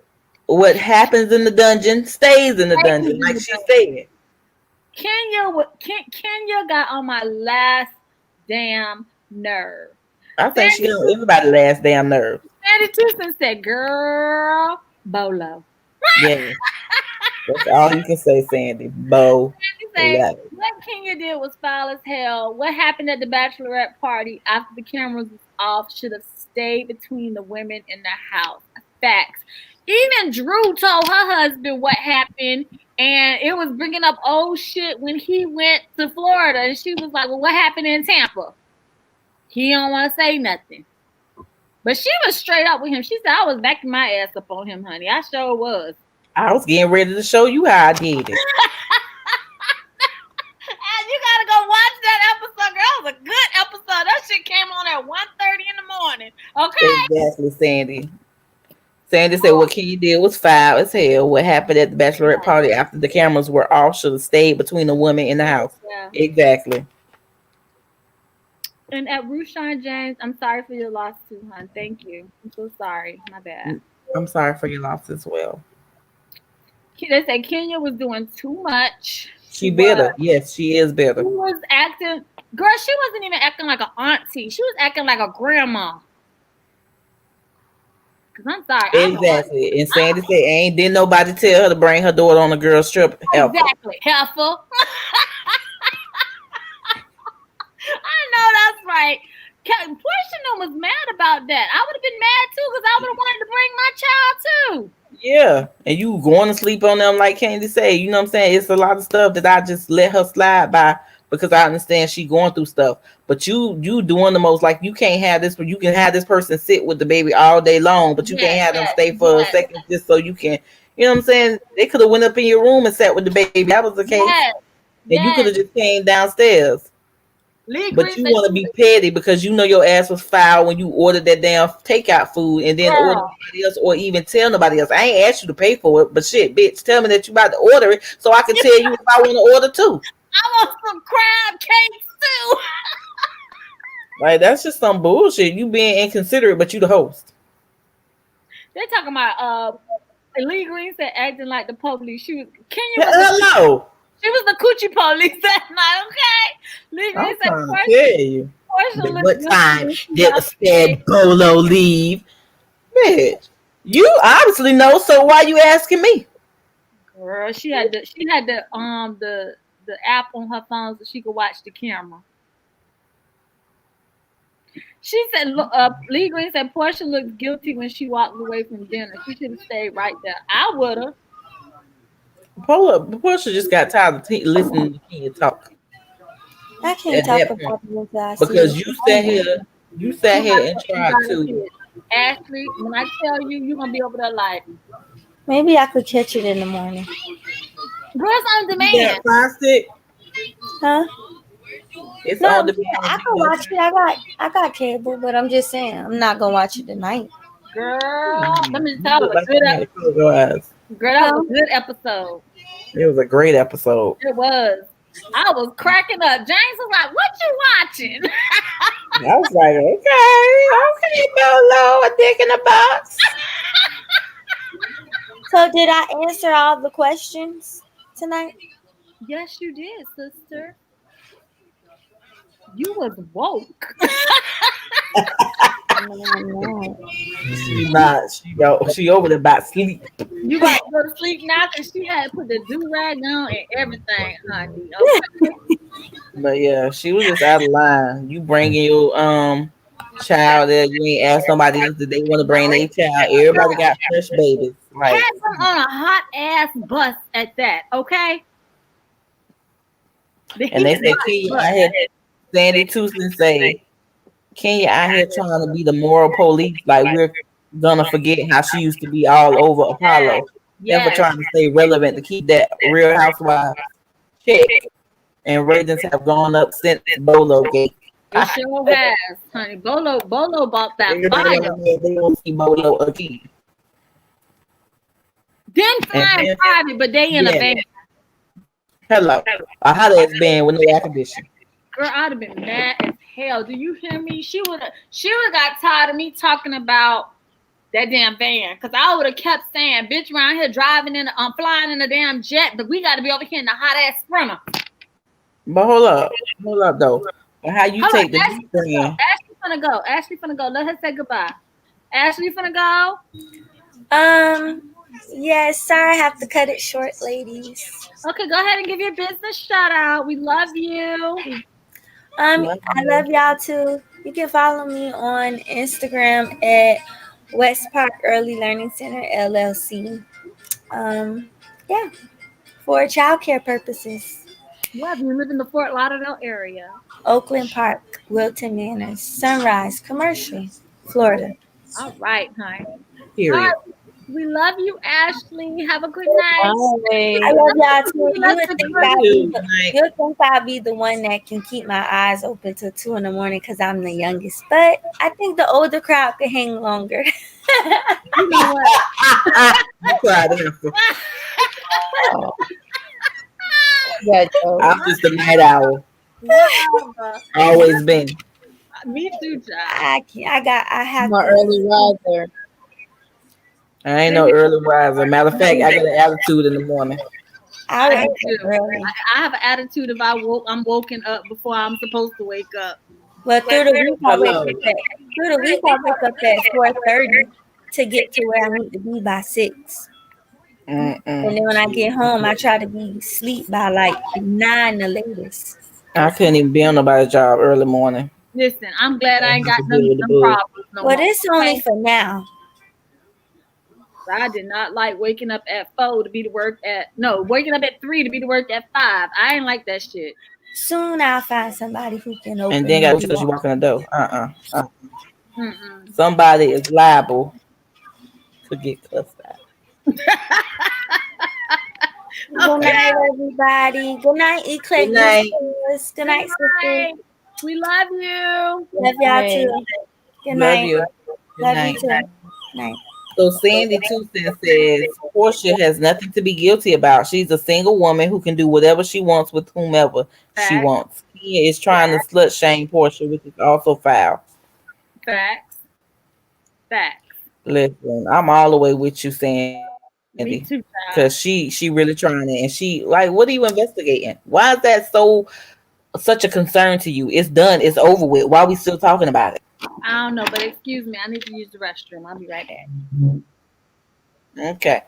what happens in the dungeon stays in the dungeon, like she said. Kenya got on my last damn nerve. I think she got on everybody's last damn nerve. Sandy Tucson said, "Girl, Bolo." Yeah, that's all you can say, Sandy. Bo. What Kenya did was foul as hell. What happened at the bachelorette party after the cameras was off should have stayed between the women in the house. Facts. Even Drew told her husband what happened, and it was bringing up old shit when he went to Florida, and she was like, "Well, what happened in Tampa?" He don't want to say nothing. But she was straight up with him. She said, "I was backing my ass up on him, honey. I sure was. I was getting ready to show you how I did it." And you gotta go watch that episode, girl. It was a good episode. That shit came on at 1:30 in the morning. Okay? Exactly, Sandy. Sandy said what Kenya did was foul as hell. What happened at the bachelorette party after the cameras were off should have stayed between the women in the house. Yeah. Exactly. And at Rushan James, I'm sorry for your loss too, hon. Thank you. I'm so sorry. My bad. I'm sorry for your loss as well. They said Kenya was doing too much. She bitter. Yes, she is bitter. She was acting, girl, she wasn't even acting like an auntie. She was acting like a grandma. Cause I'm sorry. Exactly. And Sandy said, didn't nobody tell her to bring her daughter on a girl's trip. Exactly. Heifer. I know that's right. Portia was mad about that. I would have been mad too because I would have wanted to bring my child too. Yeah. And you going to sleep on them like Candy say. You know what I'm saying? It's a lot of stuff that I just let her slide by because I understand she going through stuff. But you doing the most, like you can't have this, but you can have this person sit with the baby all day long, but you can't have them stay for a second just so you can, you know what I'm saying? They could have went up in your room and sat with the baby. That was the case. And you could have just came downstairs. But you want to be petty because you know your ass was foul when you ordered that damn takeout food and then order nobody else or even tell nobody else. I ain't asked you to pay for it, but shit, bitch, tell me that you about to order it so I can tell you if I want to order too. I want some crab cakes too. Like, that's just some bullshit. You being inconsiderate, but you the host. They're talking about Lee Green said acting like the police. She was hello. She was the coochie police that night, okay? Lee Green said, what time did a said Bolo leave? Bitch, you obviously know, so why you asking me? Girl, she had the app on her phone so she could watch the camera. She said, Lee Green said Portia looked guilty when she walked away from dinner. She should have stayed right there. I would have. Portia just got tired of listening to Kenya talk. I can't talk about this because you sat here and tried to. Ashley, when I tell you, you're gonna be over there like. Maybe I could catch it in the morning. Girls on demand. Huh? It's on demand. I can watch it. I got cable, but I'm just saying I'm not gonna watch it tonight. Girl, let me tell you, good episode. Girl, that was a good episode. It was a great episode. It was. I was cracking up. James was like, "What you watching?" I was like, "Okay, Bolo, a dick in a box." So, did I answer all the questions? tonight? Yes, you did, sister. You was woke. No. She not. She over there about sleep. You about to go to sleep now because she had put the do-rag on and everything, honey. Okay. But yeah, she was just out of line. You bringing your child there, you ain't ask somebody else that they want to bring their child. Everybody got fresh babies. Like, Had them on a hot ass bus at that, okay? The and they heat say Kenya out here, Sandy Tucson say Kenya out here trying to be the moral police. Like we're gonna forget how she used to be all over Apollo. And for Yes, trying to stay relevant to keep that Real Housewives check. And ratings have gone up since Bolo Gate. it sure has, honey. Bolo bought that Everybody fire. they want to see Bolo again. Then flying then- private, but they in a Yeah. van. Hello, a hot ass band with no air conditioning. Girl, I'd have been mad as hell. Do you hear me? She would have got tired of me talking about that damn van. Cause I would have kept saying, bitch around here driving in flying in a damn jet, but we gotta be over here in the hot ass Sprinter. But hold up though. But how you Hold take on, the Ashley brand? Ashley finna go. Let her say goodbye. Ashley finna go. Yes, sorry, I have to cut it short, ladies. Okay, go ahead and give your business shout out. We love you. I love y'all too. You can follow me on Instagram at West Park Early Learning Center LLC. Yeah, for childcare purposes. Love you. Live in the Fort Lauderdale area. Oakland Park, Wilton Manors, Sunrise, Commercial, Florida. All right, honey. Period. All right. We love you, Ashley. Have a good night. Always. I love y'all too. You'll think I'll be the one that can keep my eyes open till 2 a.m. because I'm the youngest. But I think the older crowd can hang longer. You know what? You cried enough. Yeah, Joe. I'm just a night owl. Whatever. Always been. Me too, child. I have I'm an to. early riser. I ain't no early riser. Matter of fact, I got an attitude in the morning. I I wake do. up early. I have an attitude if I'm woken up before I'm supposed to wake up. But through the week I wake up at 4:30 to get to where I need to be by 6. And then when I get home, I try to be asleep by like 9 the latest. I couldn't even be on nobody's job early morning. Listen, I'm glad I ain't got Have to deal with them the bug. problems no Well, more. it's only for now. I did not like waking up at 4 to be to work at waking up at 3 to be to work at 5. I ain't like that shit. Soon I'll find somebody who can open. And then got the because you door. walk in the door. Mm-mm. Somebody is liable to get cussed out. Good night, everybody. Good night, EclecticNistas. Good night, sisters. Bye. We love you. Love y'all too. Good Love night. you. Good Love night. you too. Night. So Sandy Tucson says Portia has nothing to be guilty about. She's a single woman who can do whatever she wants with whomever she Facts. wants. He is trying to slut shame Portia, which is also foul. Facts. Listen, I'm all the way with you, Sandy. Me too, child. Because she really trying it, and she like, what are you investigating? Why is that such a concern to you? It's done. It's over with. Why are we still talking about it? I don't know, but excuse me. I need to use the restroom. I'll be right back. Okay.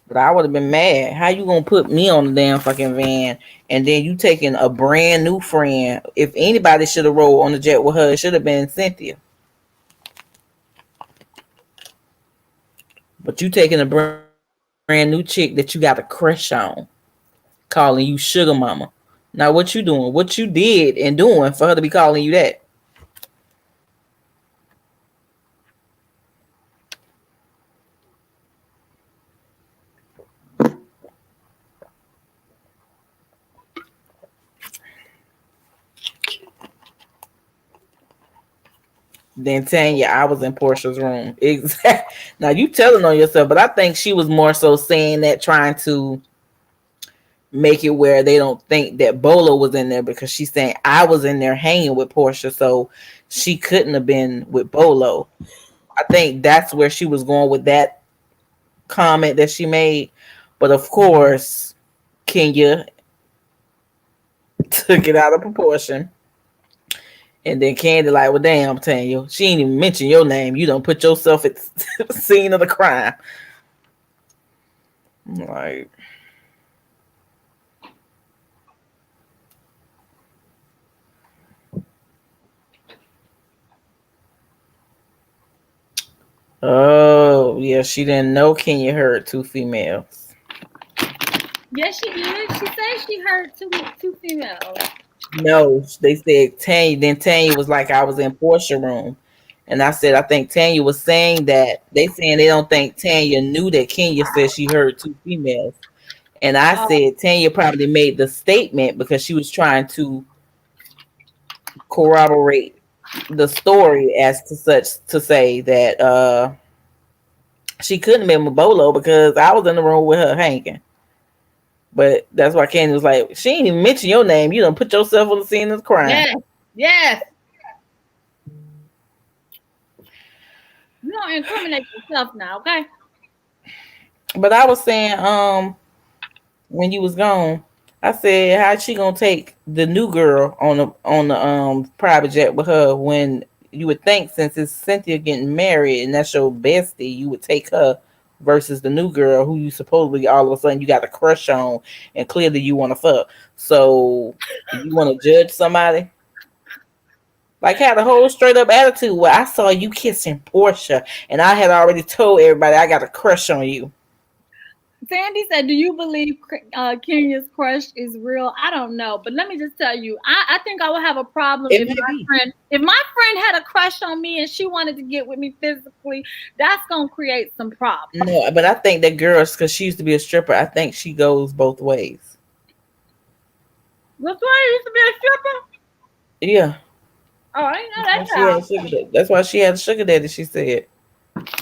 But I would have been mad. How you gonna put me on the damn fucking van and then you taking a brand new friend? If anybody should have rolled on the jet with her, it should have been Cynthia. But you taking a brand new chick that you got a crush on, calling you sugar mama. Now what you doing? What you did and doing for her to be calling you that? Then Tanya, I was in Portia's room. Exactly. Now you telling on yourself, but I think she was more so saying that, trying to make it where they don't think that Bolo was in there, because she's saying I was in there hanging with Portia, so she couldn't have been with Bolo. I think that's where she was going with that comment that she made. But of course, Kenya took it out of proportion. And then Candy like, well, damn, Tanya, she ain't even mention your name. You don't put yourself at the scene of the crime. I'm like, oh, yeah, she didn't know Kenya heard two females. Yes, she did. She said she heard two females. No, they said Tanya. Then Tanya was like, I was in Portia room. And I said, I think Tanya was saying that. They saying they don't think Tanya knew that Kenya said she heard two females. And I said Tanya probably made the statement because she was trying to corroborate the story as to such to say that she couldn't have been with Bolo because I was in the room with her hanging. But that's why Candy was like, she ain't even mention your name. You don't put yourself on the scene of the crime. Yes, yes. You don't incriminate yourself now, okay? But I was saying, when you was gone, I said, how's she gonna take the new girl on the private jet with her when you would think since it's Cynthia getting married and that's your bestie, you would take her versus the new girl who you supposedly all of a sudden you got a crush on and clearly you want to fuck. So you want to judge somebody? Like had a whole straight up attitude where I saw you kissing Portia and I had already told everybody I got a crush on you. Sandy said, do you believe Kenya's crush is real? I don't know. But let me just tell you, I think I would have a problem if my friend had a crush on me and she wanted to get with me physically. That's going to create some problems. No, but I think that girl, because she used to be a stripper, I think she goes both ways. Latoya used to be a stripper? Yeah. Oh, I didn't know that. That's why she had a sugar daddy, she said.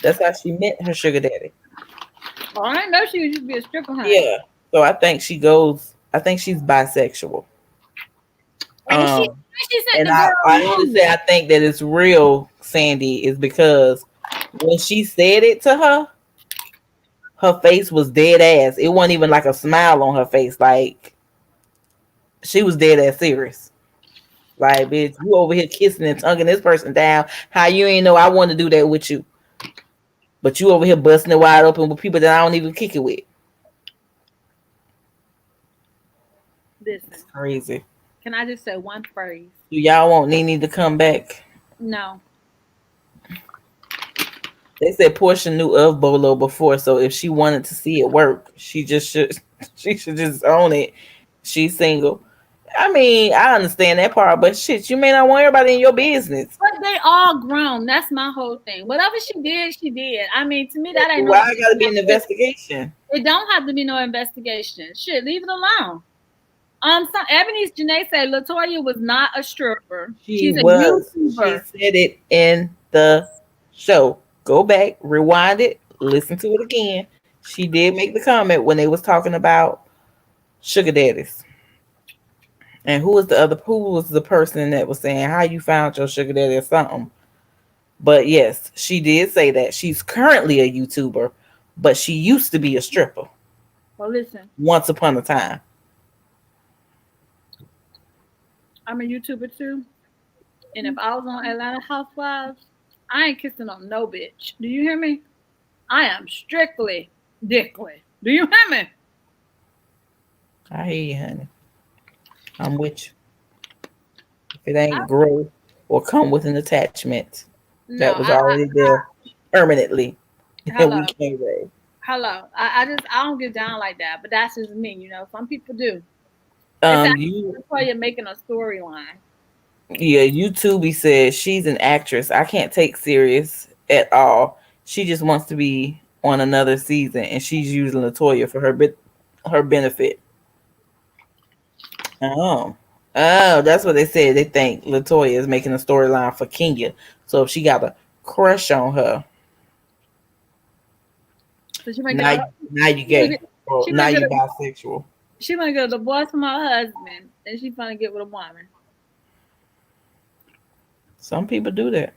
That's how she met her sugar daddy. Oh, I didn't know she used to be a stripper, huh? Yeah. So I think she's bisexual. And she said I only say I think that it's real, Sandy, is because when she said it to her face was dead ass. It wasn't even like a smile on her face. Like she was dead ass serious. Like, bitch, you over here kissing and tonguing this person down. How you ain't know I want to do that with you? But you over here busting it wide open with people that I don't even kick it with. Listen. It's crazy. Can I just say one phrase? Do y'all want Nene to come back? No. They said Portia knew of Bolo before, so if she wanted to see it work, she should just own it. She's single. I mean, I understand that part, but shit, you may not want everybody in your business. But they all grown. That's my whole thing. Whatever she did, she did. I mean, to me, that ain't why I gotta be an investigation. It don't have to be no investigation. Shit, leave it alone. Ebony's Janae said Latoya was not a stripper. She's a YouTuber. She said it in the show. Go back, rewind it, listen to it again. She did make the comment when they was talking about sugar daddies. And who was the person that was saying how you found your sugar daddy or something? But yes, she did say that she's currently a YouTuber, but she used to be a stripper. Well, listen. Once upon a time. I'm a YouTuber too. And if I was on Atlanta Housewives, I ain't kissing on no bitch. Do you hear me? I am strictly dickly. Do you hear me? I hear you, honey. I'm with you. If it ain't grow or come with an attachment that was already there permanently, then we can't roll. Hello. I don't get down like that, but that's just me, you know. Some people do. That's why you're making a storyline. Yeah, YouTube says she's an actress. I can't take serious at all. She just wants to be on another season, and she's using Latoya for her benefit. Oh, that's what they said. They think Latoya is making a storyline for Kenya. So if she got a crush on her, so now you gay. Now you bisexual. She gonna get a divorce from her husband, and she's gonna get with a woman. Some people do that.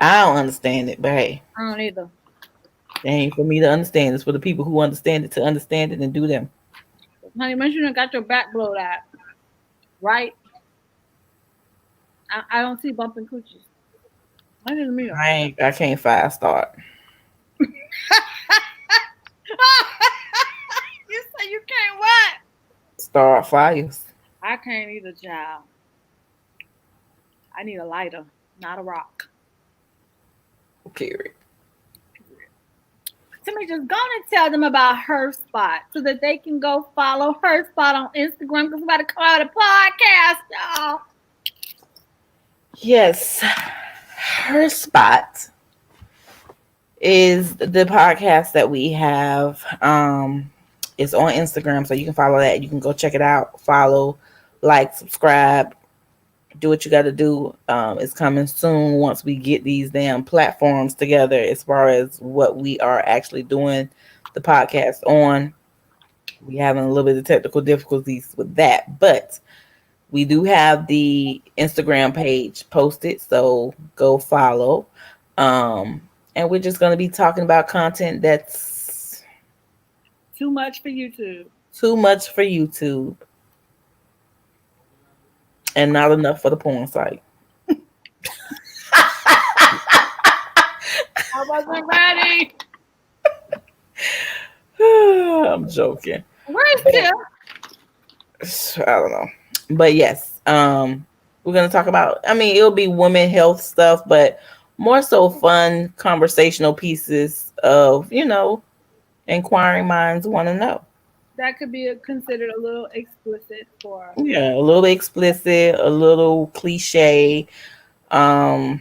I don't understand it, but hey. I don't either. It ain't for me to understand. It's for the people who understand it to understand it and do them. Honey, make sure you got your back blowed out, right? I don't see bumping coochies. Look at me. I can't 5-star. You say you can't what? Start fires. I can't either, child. I need a lighter, not a rock. Period. Somebody just go and tell them about Her Spot so that they can go follow Her Spot on Instagram because we're about to come out a podcast, y'all. Yes. Her Spot is the podcast that we have. It's on Instagram, so you can follow that. You can go check it out. Follow, like, subscribe, do what you got to do. It's coming soon once we get these damn platforms together as far as what we are actually doing the podcast on. We're having a little bit of technical difficulties with that, but we do have the Instagram page posted, so go follow. And we're just going to be talking about content that's too much for YouTube. Too much for YouTube. And not enough for the porn site. I wasn't ready. I'm joking. Where's Tim? I don't know. But yes, we're going to talk about, it'll be women health stuff, but more so fun conversational pieces of, inquiring minds want to know. That could be considered a little explicit for. Yeah, a little explicit, a little cliche. Things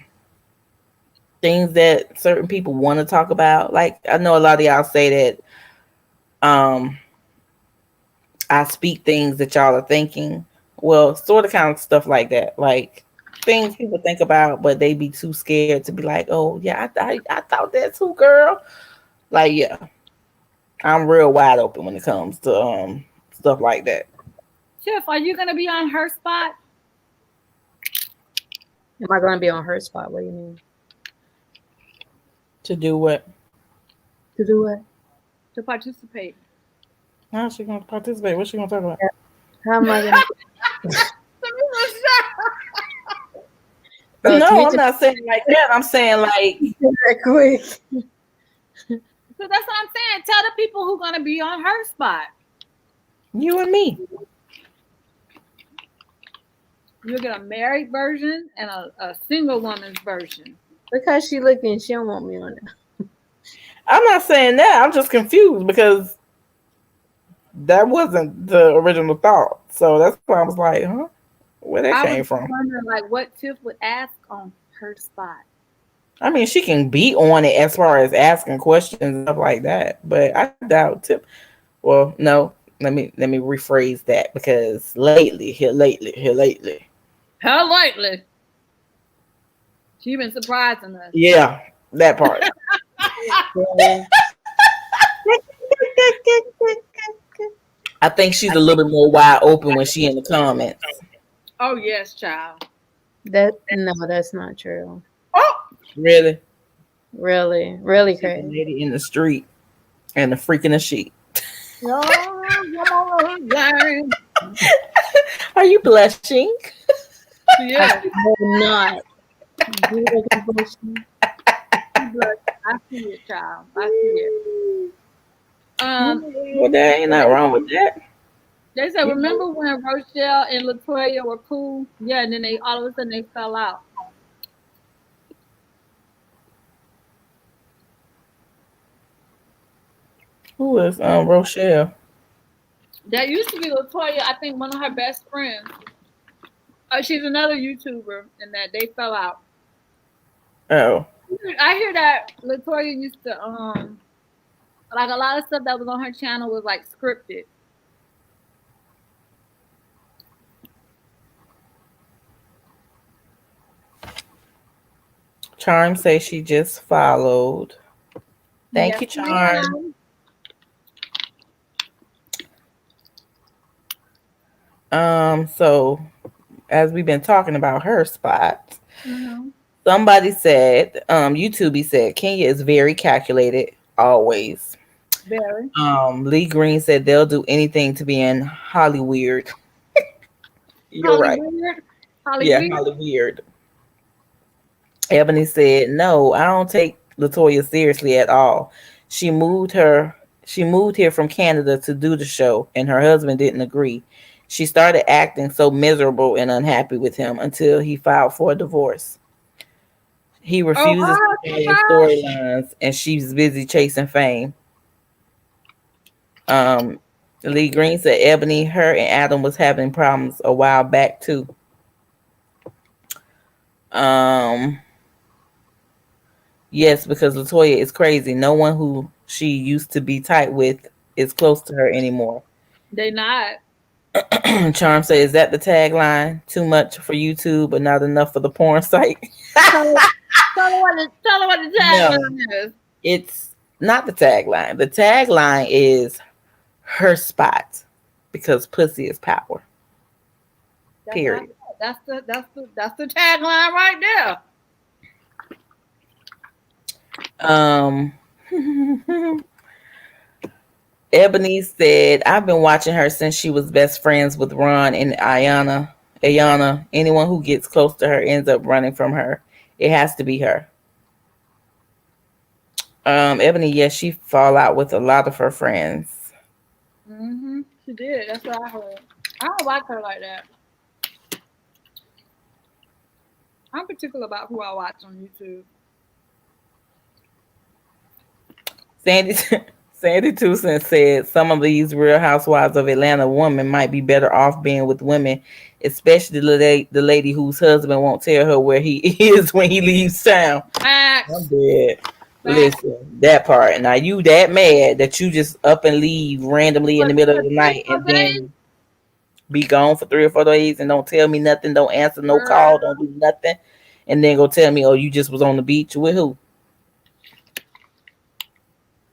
that certain people want to talk about. Like, I know a lot of y'all say that I speak things that y'all are thinking. Well, sort of kind of stuff like that. Like things people think about, but they be too scared to be like, oh, yeah, I thought that too, girl. Like, yeah. I'm real wide open when it comes to stuff like that. Tiff, are you going to be on Her Spot? Am I going to be on Her Spot? What do you mean? To do what? To do what? To participate. How's she going to participate? What's she going to talk about? How am I going to? No, I'm not saying like that. I'm saying like that quick. So that's what I'm saying. Tell the people who's going to be on Her Spot. You and me. You'll get a married version and a single woman's version. Look how she looking. She don't want me on it. I'm not saying that. I'm just confused because that wasn't the original thought. So that's why I was like, huh? Where that came from? I was wondering like what Tiff would ask on Her Spot. She can be on it as far as asking questions and stuff like that, but I doubt Tiff. Well, no, let me rephrase that because lately, she been surprising us. Yeah, that part. I think she's a little bit more wide open when she in the comments. Oh yes, child. That's not true. Oh, really? Really crazy. Lady in the street and the freak in the sheet. Are you blushing? Yeah, I'm not. I see it, child. I see it. Well, there ain't nothing wrong with that. They said, remember when Rochelle and Latoya were cool? Yeah, and then they all of a sudden they fell out. Who is Rochelle? That used to be Latoya, I think one of her best friends. She's another YouTuber, and that they fell out. Oh. I hear that Latoya used to like a lot of stuff that was on her channel was like scripted. Charm says she just followed. Thank you, Charm. So as we've been talking about Her Spot, somebody said, YouTube said Kenya is very calculated, always. Very. Lee Green said they'll do anything to be in Hollywood. You're right. Hollywood. Yeah, Hollywood. Hollywood. Ebony said, "No, I don't take Latoya seriously at all. She moved her she moved here from Canada to do the show, and her husband didn't agree. She started acting so miserable and unhappy with him until he filed for a divorce. He Oh, refuses to follow storylines, and she's busy chasing fame." Um, Lee Green said Ebony, her and Adam was having problems a while back too. Um, yes, because Latoya is crazy. No one who she used to be tight with is close to her anymore. they not. Charm said, "Is that the tagline? Too much for YouTube, but not enough for the porn site." Tell her what the tagline is. It's not the tagline. The tagline is her spot because pussy is power. Period. That's the tagline right there. Ebony said, "I've been watching her since she was best friends with Ron and Ayana. Ayana, anyone who gets close to her ends up running from her. It has to be her." Ebony, yes, she fall out with a lot of her friends. She did. That's what I heard. I don't like her like that. I'm particular about who I watch on YouTube. Sandy Tucson said some of these Real Housewives of Atlanta women might be better off being with women, especially the lady whose husband won't tell her where he is when he leaves town. I'm dead. Listen, that part. Now you that mad that you just up and leave randomly in the middle of the night and then be gone for 3 or 4 days and don't tell me nothing, don't answer no call, don't do nothing, and then go tell me, "Oh, you just was on the beach with who?"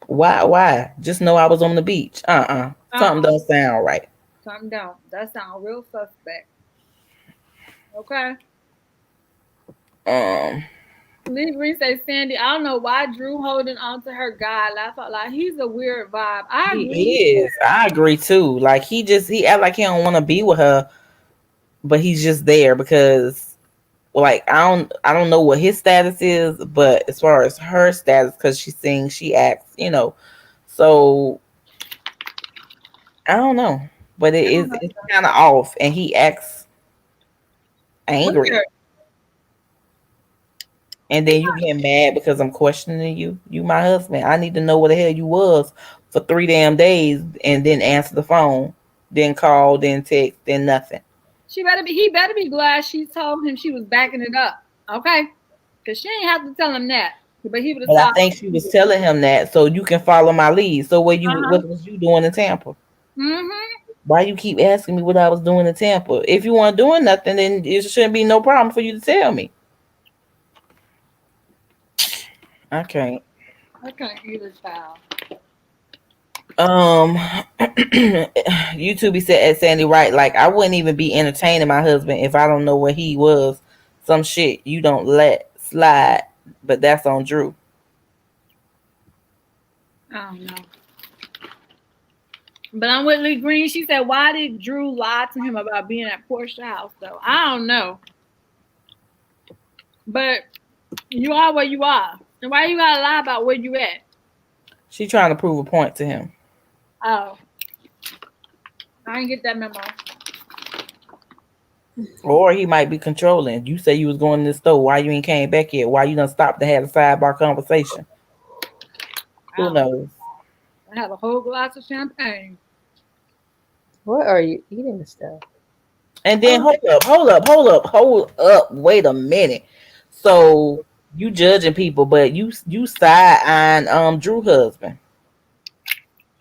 Why? Just know I was on the beach. Something don't sound right. Something don't. That sound real suspect. Okay. Lee Green says, "Sandy, I don't know why Drew holding on to her guy. I felt like he's a weird vibe." I agree. He is. I agree too. Like he act like he don't want to be with her, but he's just there because, like, I don't know what his status is, but as far as her status, because she sings, she acts, so I don't know, but it's kind of off, and he acts angry. Weird. And then you get mad because I'm questioning you. You my husband. I need to know where the hell you was for 3 damn days, and then answer the phone, then call, then text, then nothing. He better be glad she told him she was backing it up. Okay? Because she ain't have to tell him that. But he would have. But I think she was telling him that so you can follow my lead. So what was you doing in Tampa? Why you keep asking me what I was doing in Tampa? If you weren't doing nothing, then it shouldn't be no problem for you to tell me. I can't either, child. YouTube said at Sandy Wright, like, I wouldn't even be entertaining my husband if I don't know where he was. Some shit you don't let slide, but that's on Drew. I don't know. But I'm with Lee Green. She said, "Why did Drew lie to him about being at Portia house, though?" I don't know. But you are where you are. And why you gotta lie about where you at? She trying to prove a point to him. Oh. I didn't get that memo. Or he might be controlling. You say you was going to the store. Why you ain't came back yet? Why you done stopped to have a sidebar conversation? Who knows? I have a whole glass of champagne. What are you eating stuff? And then hold up. Wait a minute. So you judging people, but you side on Drew husband.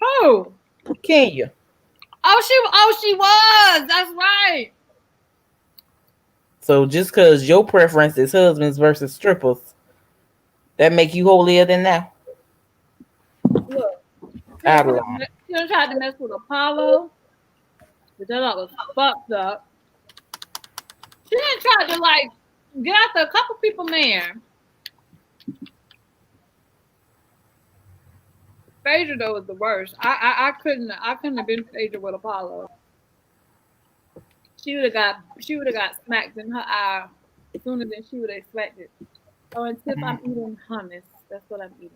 Who? Kenya. Oh, she was. That's right. So just because your preference is husbands versus strippers, that make you holier than thou? Look, she tried to mess with Apollo, but that was fucked up. She didn't try to get after a couple people, man. Phaedra though was the worst. I couldn't have been Phaedra with Apollo. She would have got smacked in her eye sooner than she would have expected. Oh, and Tip, I'm eating hummus. That's what I'm eating.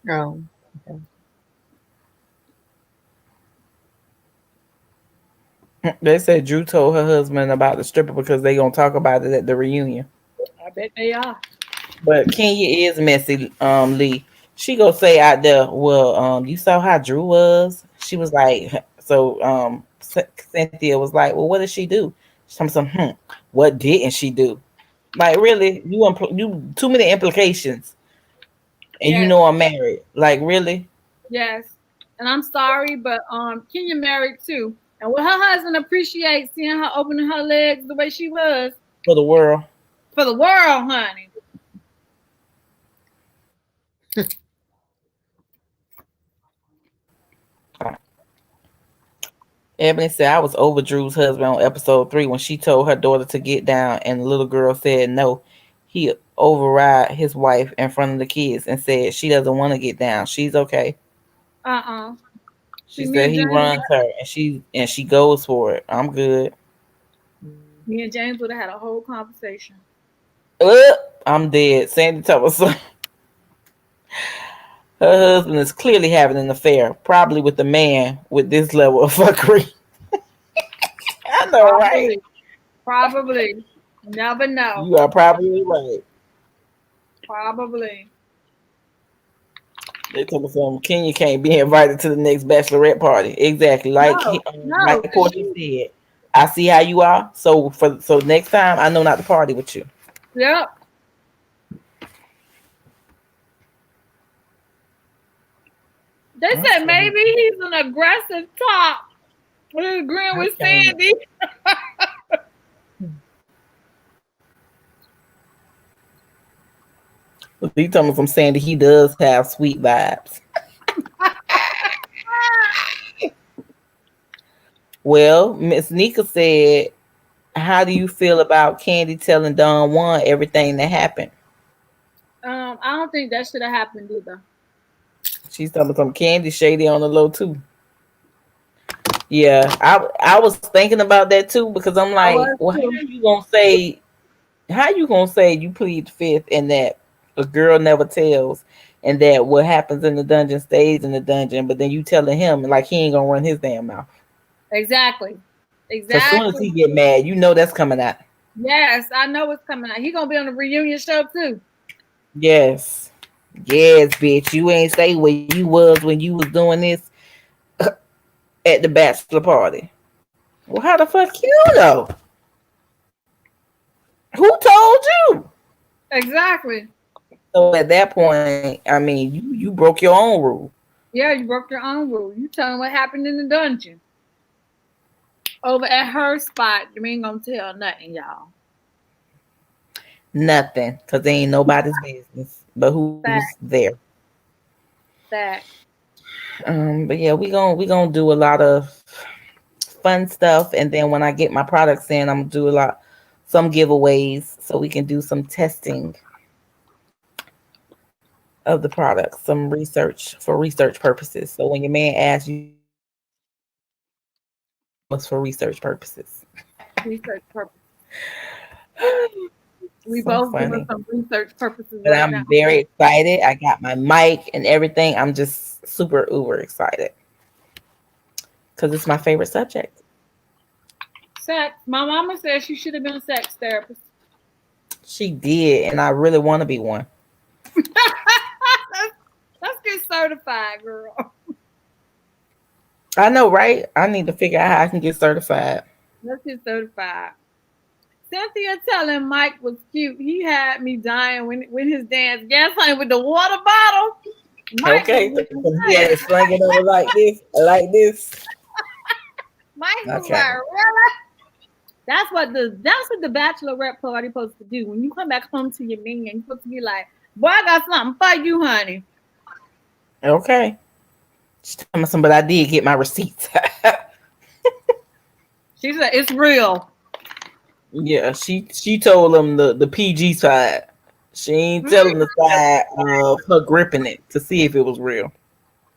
Oh, okay. They said Drew told her husband about the stripper because they gonna talk about it at the reunion. I bet they are. But Kenya is messy, Lee. She go say out there, well, you saw how Drew was? She was like, so Cynthia was like, well, what did she do? She told me some, what didn't she do? Like, really? You too many implications. And you Yes, know I'm married. Like, really? yes. And I'm sorry, but Kenya married too. And will her husband appreciate seeing her opening her legs the way she was For the world. for the world, honey? Ebony said, I was over Drew's husband on episode 3 when she told her daughter to get down and the little girl said no. He override his wife in front of the kids and said she doesn't want to get down. She's okay. She See, me said and he James, runs her and she goes for it. I'm good. me and James would have had a whole conversation. I'm dead. Sandy told us her husband is clearly having an affair, probably with a man with this level of fuckery. I know, right? Probably. Never know. You are probably right. Probably. They told me something. Kenya can't be invited to the next bachelorette party. Exactly, like like Portia said. I see how you are. So next time, I know not to party with you. Yep. They said maybe he's an aggressive top. We're agreeing with Sandy. He told me from Sandy he does have sweet vibes. Well, Miss Nika said, how do you feel about Candy telling Don Juan everything that happened? I don't think that should have happened either. She's talking about some Candy shady on the low too. Yeah, I was thinking about that too because I'm like, well, how you gonna say you plead the fifth and that a girl never tells and that what happens in the dungeon stays in the dungeon, but then you telling him like he ain't gonna run his damn mouth. Exactly. So as soon as he get mad, you know that's coming out. Yes, I know it's coming out. He gonna be on the reunion show too. Yes, bitch. You ain't say where you was when you was doing this at the bachelor party. Well, how the fuck you know? Who told you? Exactly. So at that point, I mean, you broke your own rule. Yeah, you broke your own rule. You telling what happened in the dungeon. Over at her spot, you ain't gonna tell nothing, y'all. Nothing, because they ain't nobody's business. But who's there? Fact. But yeah, we gonna do a lot of fun stuff, and then when I get my products in, I'm gonna do some giveaways so we can do some testing of the products, some research for research purposes. So when your man asks you, what's for research purposes? Research purposes. We both doing some research purposes. But I'm very excited. I got my mic and everything. I'm just super uber excited because it's my favorite subject. Sex. My mama said she should have been a sex therapist. She did, and I really want to be one. Let's get certified, girl. I know, right? I need to figure out how I can get certified. Let's get certified. Cynthia telling Mike was cute. He had me dying when his dance. Yes, honey, with the water bottle. Mike okay, he had it slinging over like this. Mike was like, really? That's what the bachelorette party supposed to do. When you come back home to your man, you're supposed to be like, boy, I got something for you, honey. Okay. But I did get my receipts. She said it's real. Yeah, she told him the PG side. She ain't telling the side of her gripping it to see if it was real.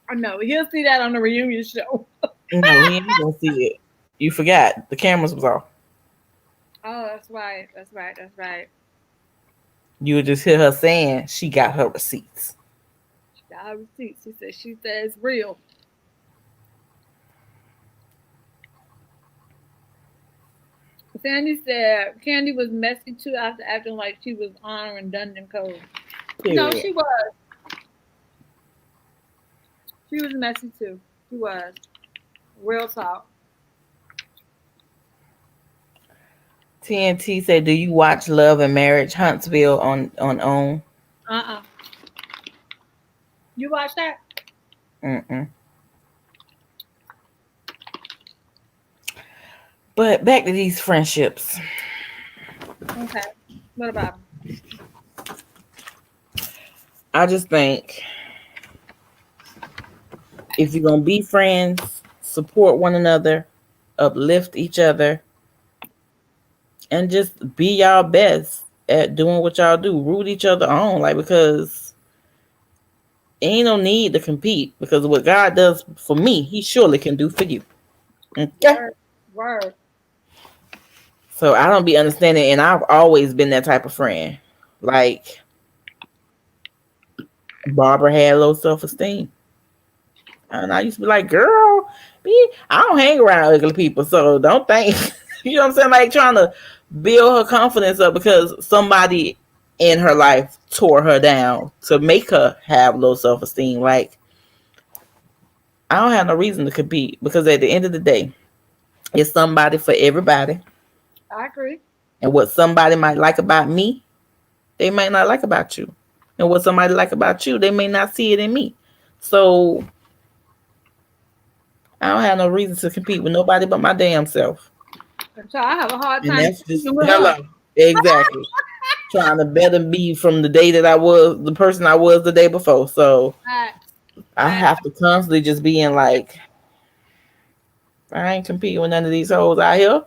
I know he'll see that on the reunion show. No, he ain't gonna see it. You forgot the cameras was off. Oh, that's right. That's right. That's right. You would just hear her saying she got her receipts. She got her receipts. She said it's real. Sandy said Candy was messy too after acting like she was honoring Dundon Code. No, she was. She was messy too. She was. Real talk. TNT said, "Do you watch Love and Marriage Huntsville on OWN?" You watch that? Mm-mm. But back to these friendships. Okay. What about them? I just think if you're gonna be friends, support one another, uplift each other, and just be y'all best at doing what y'all do. Root each other on, like, because ain't no need to compete, because what God does for me, He surely can do for you. Okay. Word. So I don't be understanding, and I've always been that type of friend. Like, Barbara had low self-esteem, and I used to be like, "Girl, I don't hang around ugly people, so don't think." You know what I'm saying? Like, trying to build her confidence up because somebody in her life tore her down to make her have low self-esteem. Like, I don't have no reason to compete, because at the end of the day, it's somebody for everybody. I agree. And what somebody might like about me, they might not like about you. And what somebody like about you, they may not see it in me. So I don't have no reason to compete with nobody but my damn self. So I have a hard And time. that's just hello. Exactly. Trying to better me from the day that I was the person I was the day before. So I have to constantly just be in like, I ain't competing with none of these hoes out here.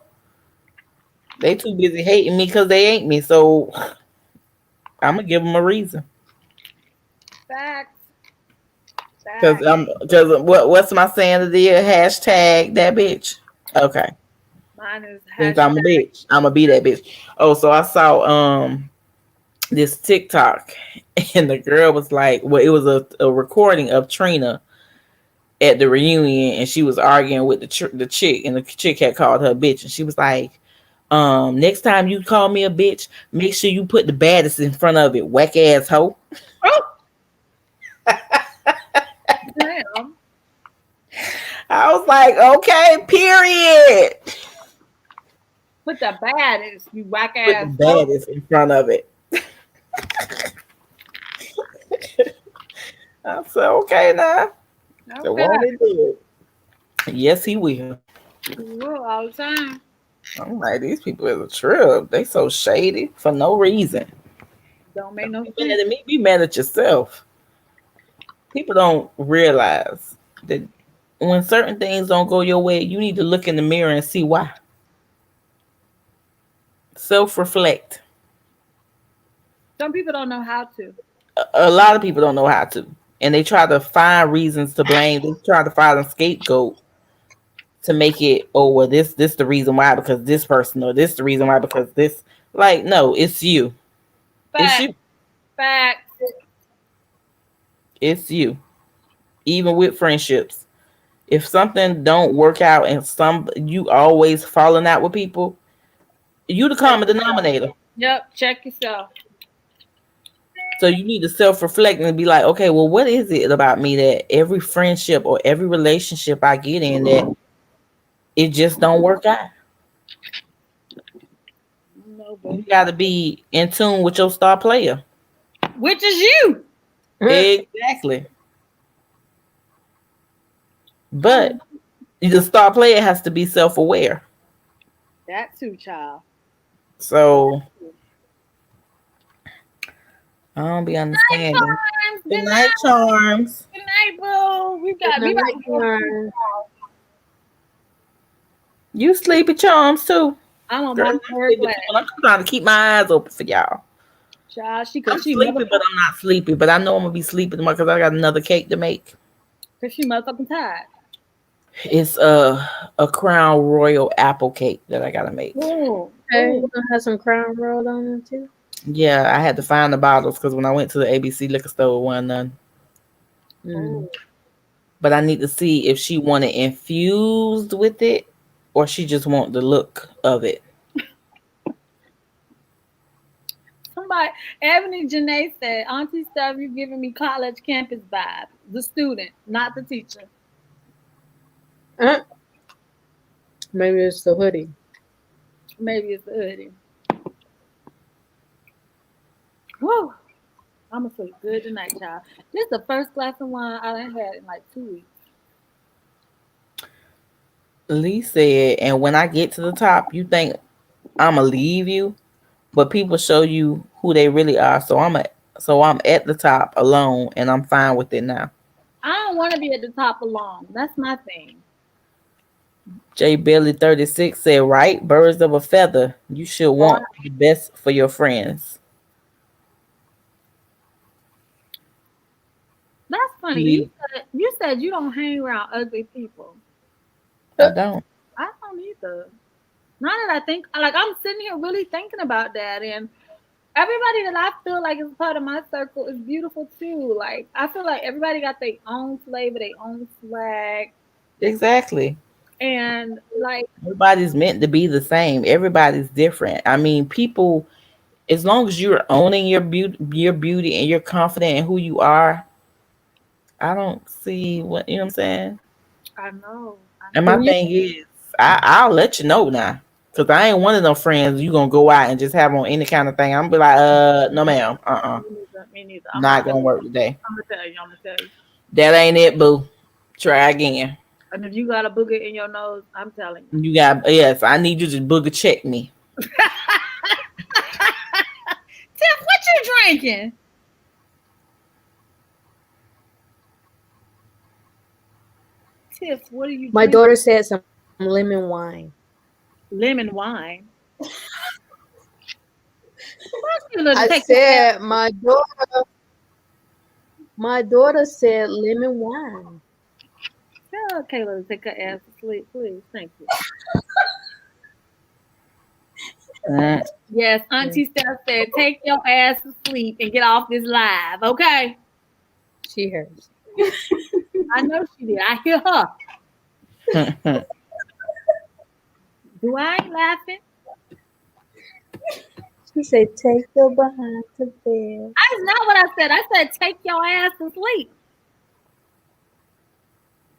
They too busy hating me because they ain't me. So I'm gonna give them a reason. Facts. Because what's my saying of the year? Hashtag that bitch. Okay. Mine is Since I'm a bitch, I'm gonna be that bitch. Oh, so I saw this TikTok, and the girl was like, well, it was a recording of Trina at the reunion, and she was arguing with the chick, and the chick had called her a bitch, and she was like, next time you call me a bitch, make sure you put the baddest in front of it, whack ass hoe. Oh. Damn. I was like, okay, period. Put the baddest, you whack Put ass. the baddest in front of it. I said, okay now. Okay. So won't he do it? Yes, he will. He will all the time. I'm like, these people is a trip. They so shady for no reason. Don't make no sense. Be mad at me, be mad at yourself. People don't realize that when certain things don't go your way, you need to look in the mirror and see why. Self-reflect. Some people don't know how to. A lot of people don't know how to. And they try to find reasons to blame. They try to find a scapegoat to make it, oh, well, this the reason why, because this person, or this the reason why, because this. Like, no, it's you. Fact. It's you. Fact. It's you. Even with friendships. If something don't work out and you always falling out with people, you the common denominator. Yep, check yourself. So you need to self-reflect and be like, okay, well, what is it about me that every friendship or every relationship I get in that it just don't work out? You got to be in tune with your star player. Which is you. Exactly. But the star player has to be self-aware. That too, child. So I don't be understanding. Good night, Charms. Good night, boo. We got You sleepy, Charms, too. I'm on my third glass. I'm trying to keep my eyes open for y'all. Child, I'm sleepy, but I'm not sleepy. But I know I'm gonna be sleeping tomorrow because I got another cake to make. Cause she motherfucking tired. It's a Crown Royal apple cake that I gotta make. Ooh, Okay, ooh. you gonna have some Crown Royal on there too? Yeah, I had to find the bottles because when I went to the ABC liquor store, there wasn't none. Mm. But I need to see if she want it infused with it or she just want the look of it. Somebody, Ebony Janae said, Auntie Steph, you giving me college campus vibe. The student, not the teacher. Maybe it's the hoodie. Maybe it's the hoodie. Whew. I'm gonna sleep good tonight, y'all. This is the first glass of wine I done had in like 2 weeks. Lee said, and when I get to the top, you think I'ma leave you, but people show you who they really are. So I'm at the top alone, and I'm fine with it now. I don't want to be at the top alone. That's my thing. J Billy 36 said, right, birds of a feather. You should want the best for your friends. That's funny. You said you don't hang around ugly people. I don't. I don't either. Now that I think, like, I'm sitting here really thinking about that, and everybody that I feel like is part of my circle is beautiful too. Like, I feel like everybody got their own flavor, their own swag, Exactly. and like, Everybody's meant to be the same. Everybody's different. I mean, people, as long as you're owning your beauty and you're confident in who you are, I don't see what, you know what I'm saying? I know. And my thing is, I'll let you know now. Because I ain't one of them friends you going to go out and just have on any kind of thing. I'm going to be like, no, ma'am. Me neither. Not going to work today. I'm going to tell you. That ain't it, boo. Try again. And if you got a booger in your nose, I'm telling you. Yes, I need you to booger check me. Tiff, what you drinking? Tiff, what are you My drinking? daughter said some lemon wine. Lemon wine. I said my daughter said lemon wine. Tell Kayla to take her ass to sleep, please. Thank you. Yes, Auntie Steph said, take your ass to sleep and get off this live, okay? She heard. I know she did. I hear her. Do I ain't laughing? She said, take your behind to bed. That's not what I said. I said, take your ass to sleep.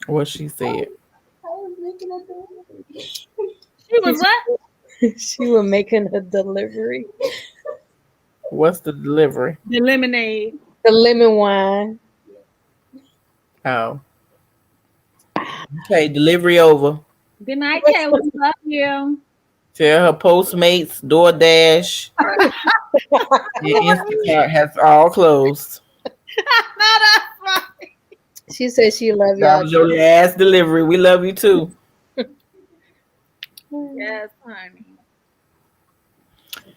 What she said. I was making a delivery. She was what? She was making a delivery. What's the delivery? The lemonade. The lemon wine. Oh. Okay, delivery over. Good night, Kayla. Love you. Tell her Postmates, DoorDash, and Instacart has all closed. She said she love That y'all. was your last delivery. We love you too. Yes, honey.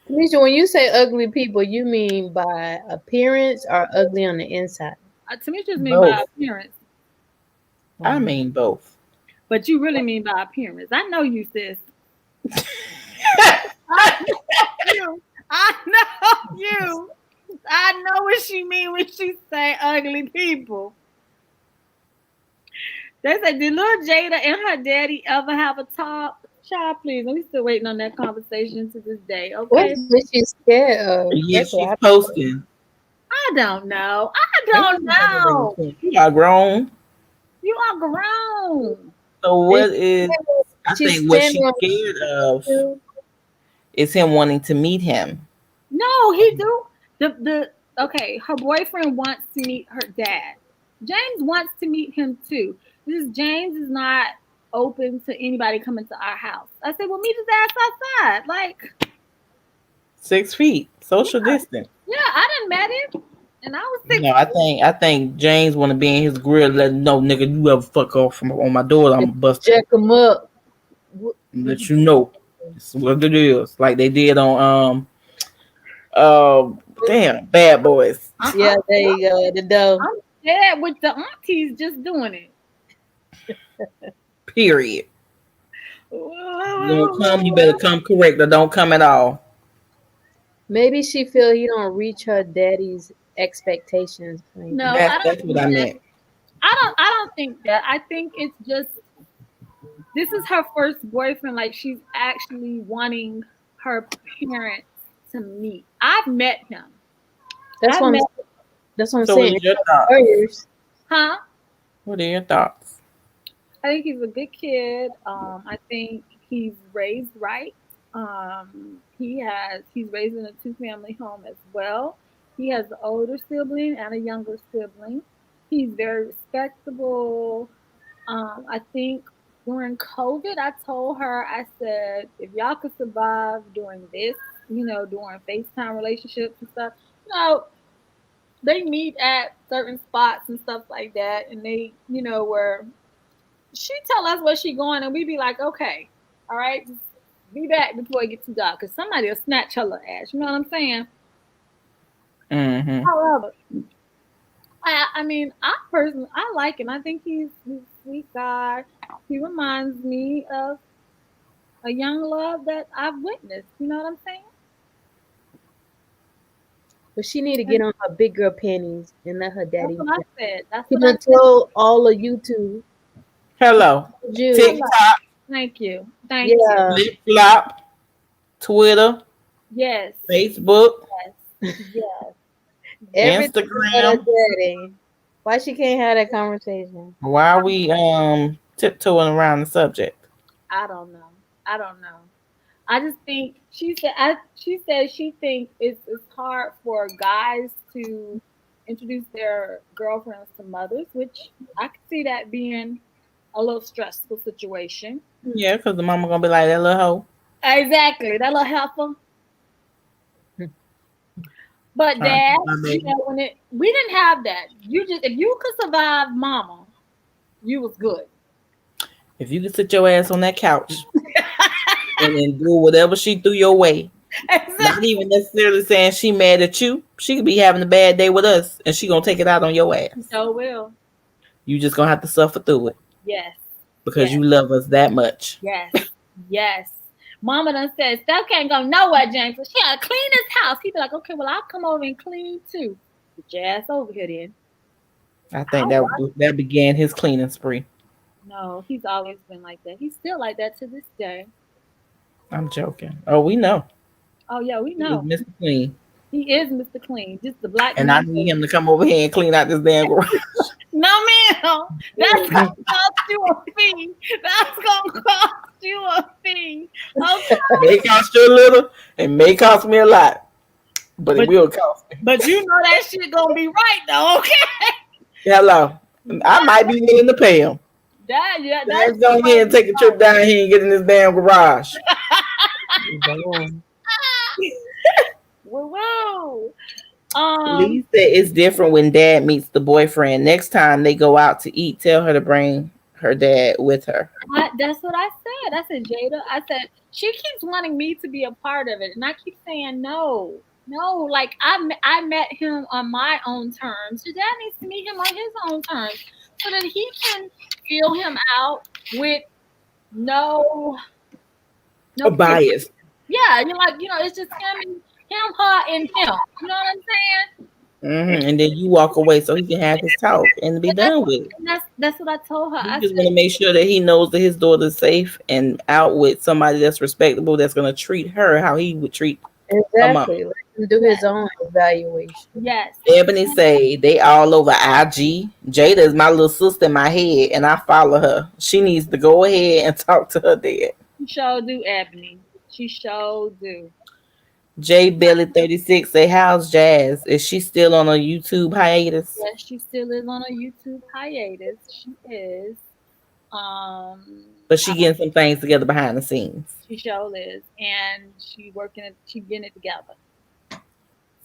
Misha, when you say ugly people, you mean by appearance or ugly on the inside? To me, just mean by appearance. I mean both. But you really mean by appearance. I know you, sis. I know you. I know what she mean when she say ugly people. They say, did little Jada and her daddy ever have a talk? Child, please. We still waiting on that conversation to this day. Okay. What is she scared of? Yeah, she's posting. I don't know. I don't know. You are grown. You are grown. So what is? I think what she's scared of is him wanting to meet him. No, he do. Okay, her boyfriend wants to meet her dad. James wants to meet him too. James is not open to anybody coming to our house. I said, well, meet his ass outside. Like 6 feet, social distance. Yeah, I done met him. And I was 6 No, I think James want to be in his grill, let him know, nigga, you ever fuck off on my door, I'm bust. Jack him up. Let you know. This is what it is. Like they did on Bad Boys. Yeah, there you go. The dough. I'm scared with the aunties just doing it. Period. You don't come, you better come correct, or don't come at all. Maybe she feel he don't reach her daddy's expectations. Maybe. No, I don't That's think what I that. meant. I don't think that. I think it's just this is her first boyfriend. Like she's actually wanting her parents to meet. I've met him. That's I've what I'm, met, that's what I'm So what saying. is your thoughts? First, huh? What are your thoughts? I think he's a good kid. I think he's raised right. He's raised in a two-family home as well. He has an older sibling and a younger sibling. He's very respectable. I think during COVID, I told her, I said, if y'all could survive during this, during FaceTime relationships and stuff, they meet at certain spots and stuff like that, and they, where she tell us where she going, and we be like, okay, all right, just be back before it gets too dark, because somebody will snatch her little ass. You know what I'm saying? Mm-hmm. However, I mean, I personally, I like him. I think he's a sweet guy. He reminds me of a young love that I've witnessed. You know what I'm saying? but she need to get on her big girl panties and let her That's daddy. what I said. That's He what I done said. told all of you two. Hello. You. TikTok, Thank you. Thank you. Yeah. Flip Flop, Twitter, Yes. Facebook, Yes. Yes. Everything but her Instagram. daddy. Why she can't have that conversation? Why are we tiptoeing around the subject? I don't know. I don't know. I just think she said she thinks it's hard for guys to introduce their girlfriends to mothers, which I could see that being a little stressful situation. Yeah, because the mama gonna be like that little hoe. Exactly, that little helpful. But Trying to dad, keep my baby. we didn't have that. You just if you could survive mama, you was good. If you can sit your ass on that couch and then do whatever she threw your way, not even necessarily saying she mad at you. She could be having a bad day with us, and she gonna take it out on your ass. So will. You just gonna have to suffer through it Yes. because Yes. you love us that much. Yes. Yes. Mama done said Steph can't go nowhere, James. So she gotta clean this house. He be like, okay, well I'll come over and clean too. Get your ass over here then. I think that began his cleaning spree. No, he's always been like that. He's still like that to this day. I'm joking. Oh, we know. Oh yeah, we He is know. Mr. Clean. He is Mr. Clean. Just the black And I man. need him to come over here and clean out this damn garage. No ma'am. That's gonna cost you a fee. That's gonna cost you a fee. Okay. May cost you a little and may cost me a lot. But it will cost me. But you know that shit gonna be right though, okay? Hello. I might be willing to pay him. Let's go ahead and take a trip down here and get in this damn garage. Whoa. Lee said it's different when dad meets the boyfriend. Next time they go out to eat, tell her to bring her dad with her. That's what I said. I said, Jada, I said, she keeps wanting me to be a part of it. And I keep saying, no, like I met him on my own terms. Your dad needs to meet him on his own terms so that he can feel him out with no bias. Yeah, you're like, it's just him, her, and him. You know what I'm saying? Mm-hmm. And then you walk away so he can have his talk and be done with it. That's what I told her. I just want to make sure that he knows that his daughter's safe and out with somebody that's respectable, that's going to treat her how he would treat exactly. Let him do his own evaluation. Yes. Ebony say they all over IG. Jada is my little sister in my head, and I follow her. She needs to go ahead and talk to her dad. She sure do, Ebony. She sure do. J Belly 36 say, how's Jazz? Is she still on a YouTube hiatus? Yes, she still is on a YouTube hiatus. She is. But she getting some things together behind the scenes. She sure is. And she getting it together.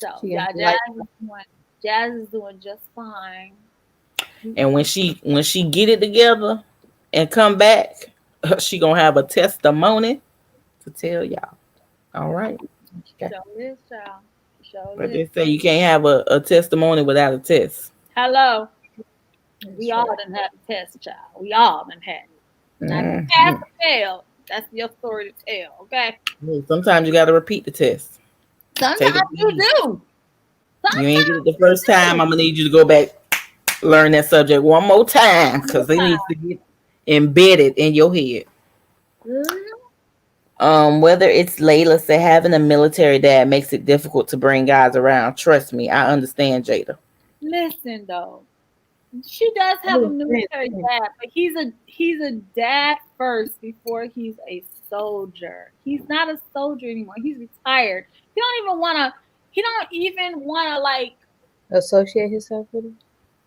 So yeah, Jazz is doing just fine. And when she get it together and come back, she gonna have a testimony to tell y'all. All right. Okay. Sure is, child. Sure but is. they say you can't have a testimony without a test. Hello. We all done had a test, child. We all done had it. Now, if you pass or fail, that's your story to tell, okay? Sometimes you got to repeat the test. Sometimes you do. You ain't get it the first time. I'm gonna need you to go back, learn that subject one more time because it needs to get embedded in your head. Whether it's Layla said having a military dad makes it difficult to bring guys around. Trust me, I understand, Jada. Listen though, she does have a military dad, but he's a dad first before he's a soldier. He's not a soldier anymore. He's retired. He don't even wanna like associate himself with him.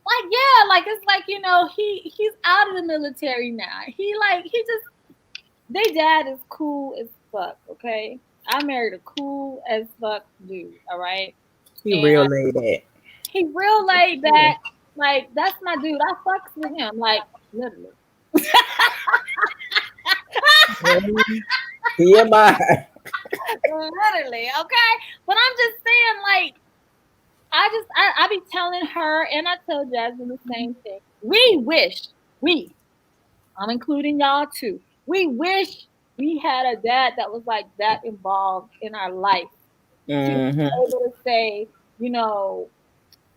Like yeah, like it's like he's out of the military now. He just their dad is cool as fuck. Okay, I married a cool as fuck dude. All right, he real laid back. He real laid back. Like that's my dude. I fucks with him. Like literally. TMI. Literally, okay. But I'm just saying, like, I be telling her, and I tell Jasmine the same thing. I'm including y'all too. We wish we had a dad that was like that involved in our life. To be able to say,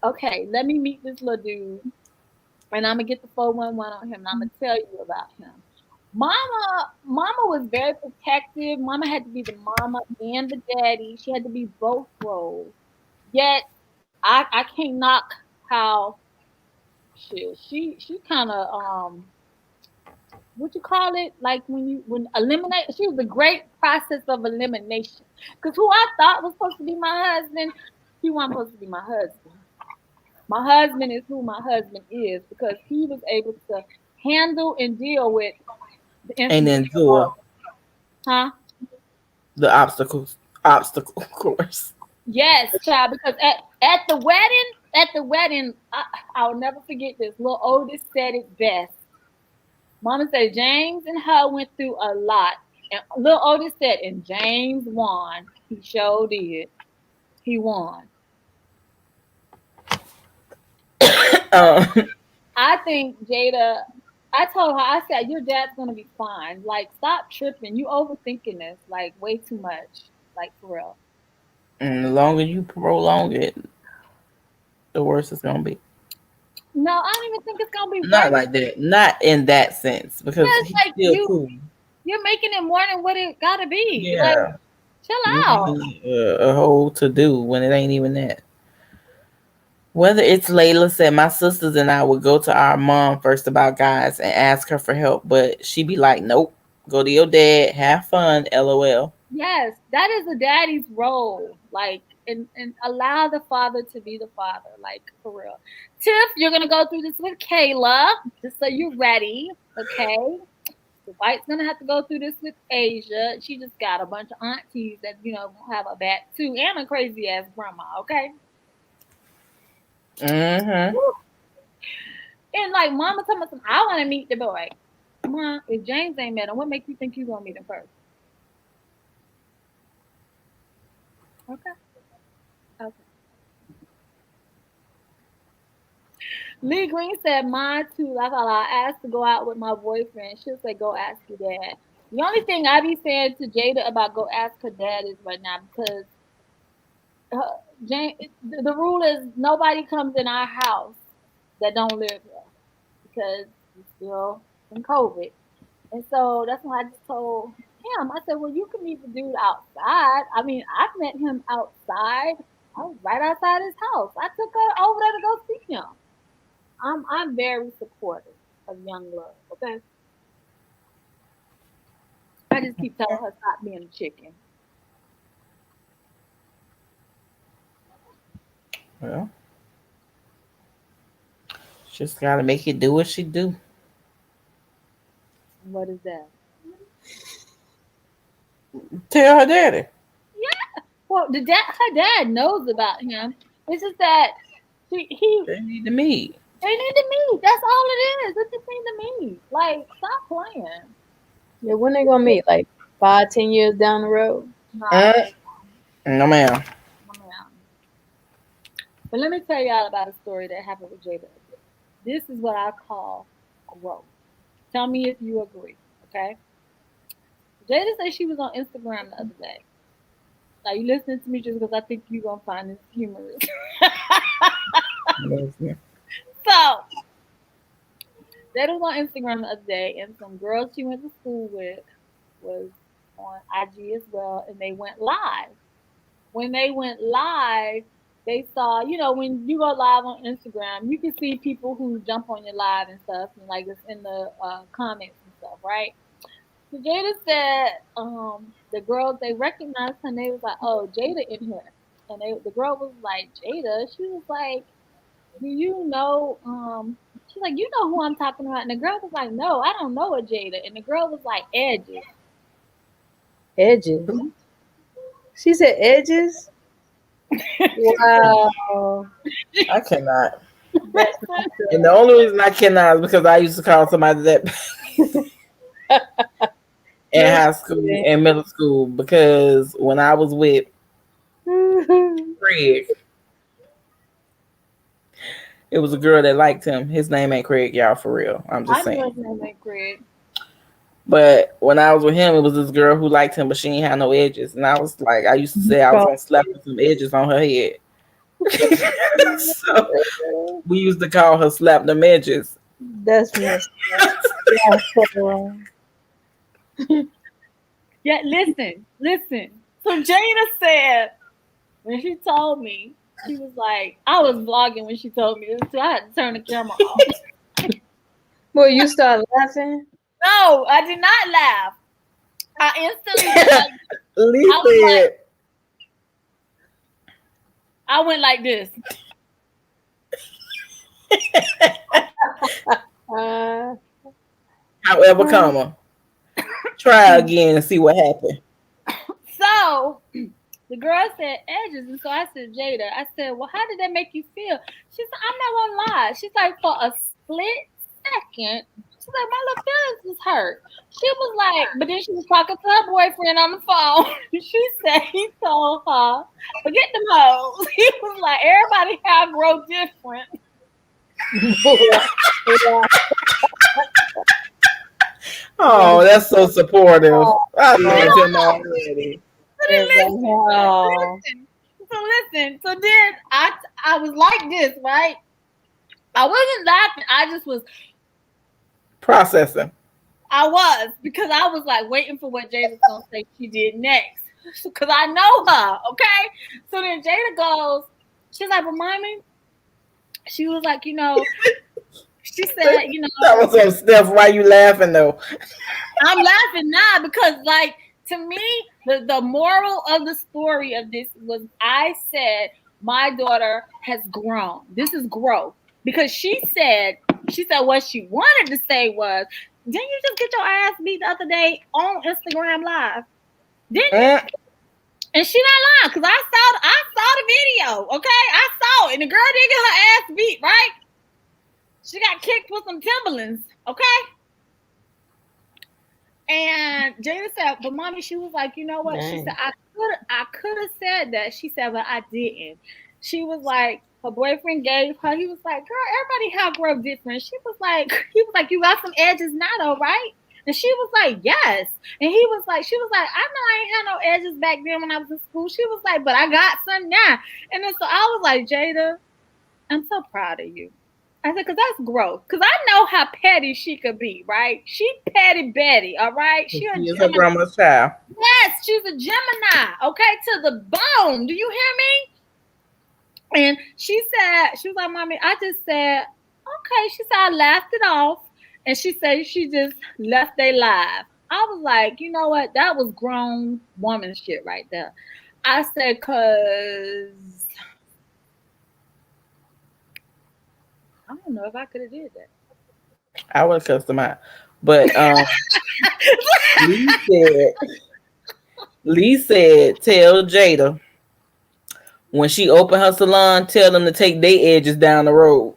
okay, let me meet this little dude, and I'm gonna get the 411 on him, and I'm gonna tell you about him. Mama was very protective. Mama had to be the mama and the daddy. She had to be both roles. Yet I can't knock how she kind of what you call it, like when eliminate. She was a great process of elimination, because who I thought was supposed to be my husband, he wasn't supposed to be my husband. My husband is who my husband is because he was able to handle and deal with the and endure the obstacle course. Yes, child, because at the wedding, I'll never forget this. Little oldest said it best. Mama said James and her went through a lot. And little oldest said, and James won. He sure did. He won. I think Jada, I told her, I said, your dad's going to be fine. Like, stop tripping. You overthinking this, like, way too much. Like, for real. And the longer you prolong it, the worse it's going to be. No, I don't even think it's going to be not like that. Not in that sense. Because he's like still cool. You're making it more than what it got to be. Yeah. Like, chill out. A whole to-do when it ain't even that. Whether it's Layla said, my sisters and I would go to our mom first about guys and ask her for help, but she'd be like, nope, go to your dad, have fun, LOL. Yes, that is a daddy's role. Like, and allow the father to be the father, like, for real. Tiff, you're going to go through this with Kayla, just so you're ready, okay? The White's going to have to go through this with Asia. She just got a bunch of aunties that, have a back too, and a crazy-ass grandma, okay? Mm-hmm. And like mama told me something, I want to meet the boy. Mom, if James ain't met him, what makes you think you gonna meet him first? Okay. Lee Green said mine too. Like I asked to go out with my boyfriend. She'll say go ask your dad. The only thing I be saying to Jada about go ask her dad is right now because the rule is nobody comes in our house that don't live here because we're still in COVID. And so that's why I just told him, I said, well, you can meet the dude outside. I mean, I've met him outside. I was right outside his house. I took her over there to go see him. I'm very supportive of young love, okay? I just keep telling her stop being a chicken. Well, just gotta make it do what she do. What is that? Tell her daddy. Yeah. Well, her dad knows about him. It's just that they need to meet. They need to meet. That's all it is. They just need to meet. Like, stop playing. Yeah, when they gonna meet? Like 5-10 years down the road? No, ma'am. But let me tell y'all about a story that happened with Jada. This is what I call growth. Tell me if you agree, okay? Jada said she was on Instagram the other day. Now you listening to me just because I think you're gonna find this humorous. So Jada was on Instagram the other day, and some girls she went to school with was on IG as well, and they went live. When they went live, they saw, when you go live on Instagram, you can see people who jump on your live and stuff, and like it's in the comments and stuff, right? So Jada said, the girls, they recognized her and they was like, oh, Jada in here. And the girl was like, Jada? She was like, do you know, she's like, you know who I'm talking about? And the girl was like, no, I don't know a Jada. And the girl was like, Edges. Edges. She said edges? Wow. I cannot. And the only reason I cannot is because I used to call somebody that in high school and middle school, because when I was with Craig, it was a girl that liked him. His name ain't Craig, y'all, for real. I'm just saying. His name ain't Craig. But when I was with him, it was this girl who liked him, but she ain't had no edges. And I was like, I used to say I was gonna slap some edges on her head. So we used to call her slap them edges. That's messed up. Yeah, listen. So Jada said, when she told me, she was like, I was vlogging when she told me this too. I had to turn the camera off. Well, you started laughing? No, I did not laugh. I instantly I went like this. However, comma. Try again and see what happened. So the girl said edges, and so I said, Jada, I said, well, how did that make you feel? She said, I'm not gonna lie. She's like, for a split second, she's like, my little feelings was hurt. She was like, but then she was talking to her boyfriend on the phone. She said he told her, forget them hoes. He was like, everybody have grow different. Oh, that's so supportive. I love him already. So then I was like this, right? I wasn't laughing. I just was processing. I was, because I was like waiting for what Jada's gonna say she did next, because I know her. Okay, so then Jada goes, she's like, remind me. She was like, she said, That was some stuff. Why you laughing though? I'm laughing now because, like, to me, the moral of the story of this was, I said my daughter has grown. This is growth, because she said what she wanted to say was, didn't you just get your ass beat the other day on Instagram Live? Didn't you? And she not lying, because I saw the video. Okay, I saw it, and the girl did get her ass beat, right? She got kicked with some Timberlands, okay? And Jada said, but mommy, she was like, you know what? Nice. She said, I could have said that. She said, but I didn't. She was like, her boyfriend gave her, he was like, girl, everybody have growth different. He was like, you got some edges now though, right? And she was like, yes. And she was like, I know I ain't had no edges back then when I was in school. She was like, but I got some now. And then so I was like, Jada, I'm so proud of you. I said, because that's growth. Because I know how petty she could be, right? She petty Betty, all right? She is her grandma's child. Yes, she's a Gemini, okay, to the bone. Do you hear me? And she was like, mommy, I just said, okay. She said, I laughed it off. And she said she just left they live. I was like, you know what? That was grown woman shit right there. I said, because I don't know if I could have did that. I would have cussed them out. But Lee said, tell Jada, when she open her salon, tell them to take their edges down the road.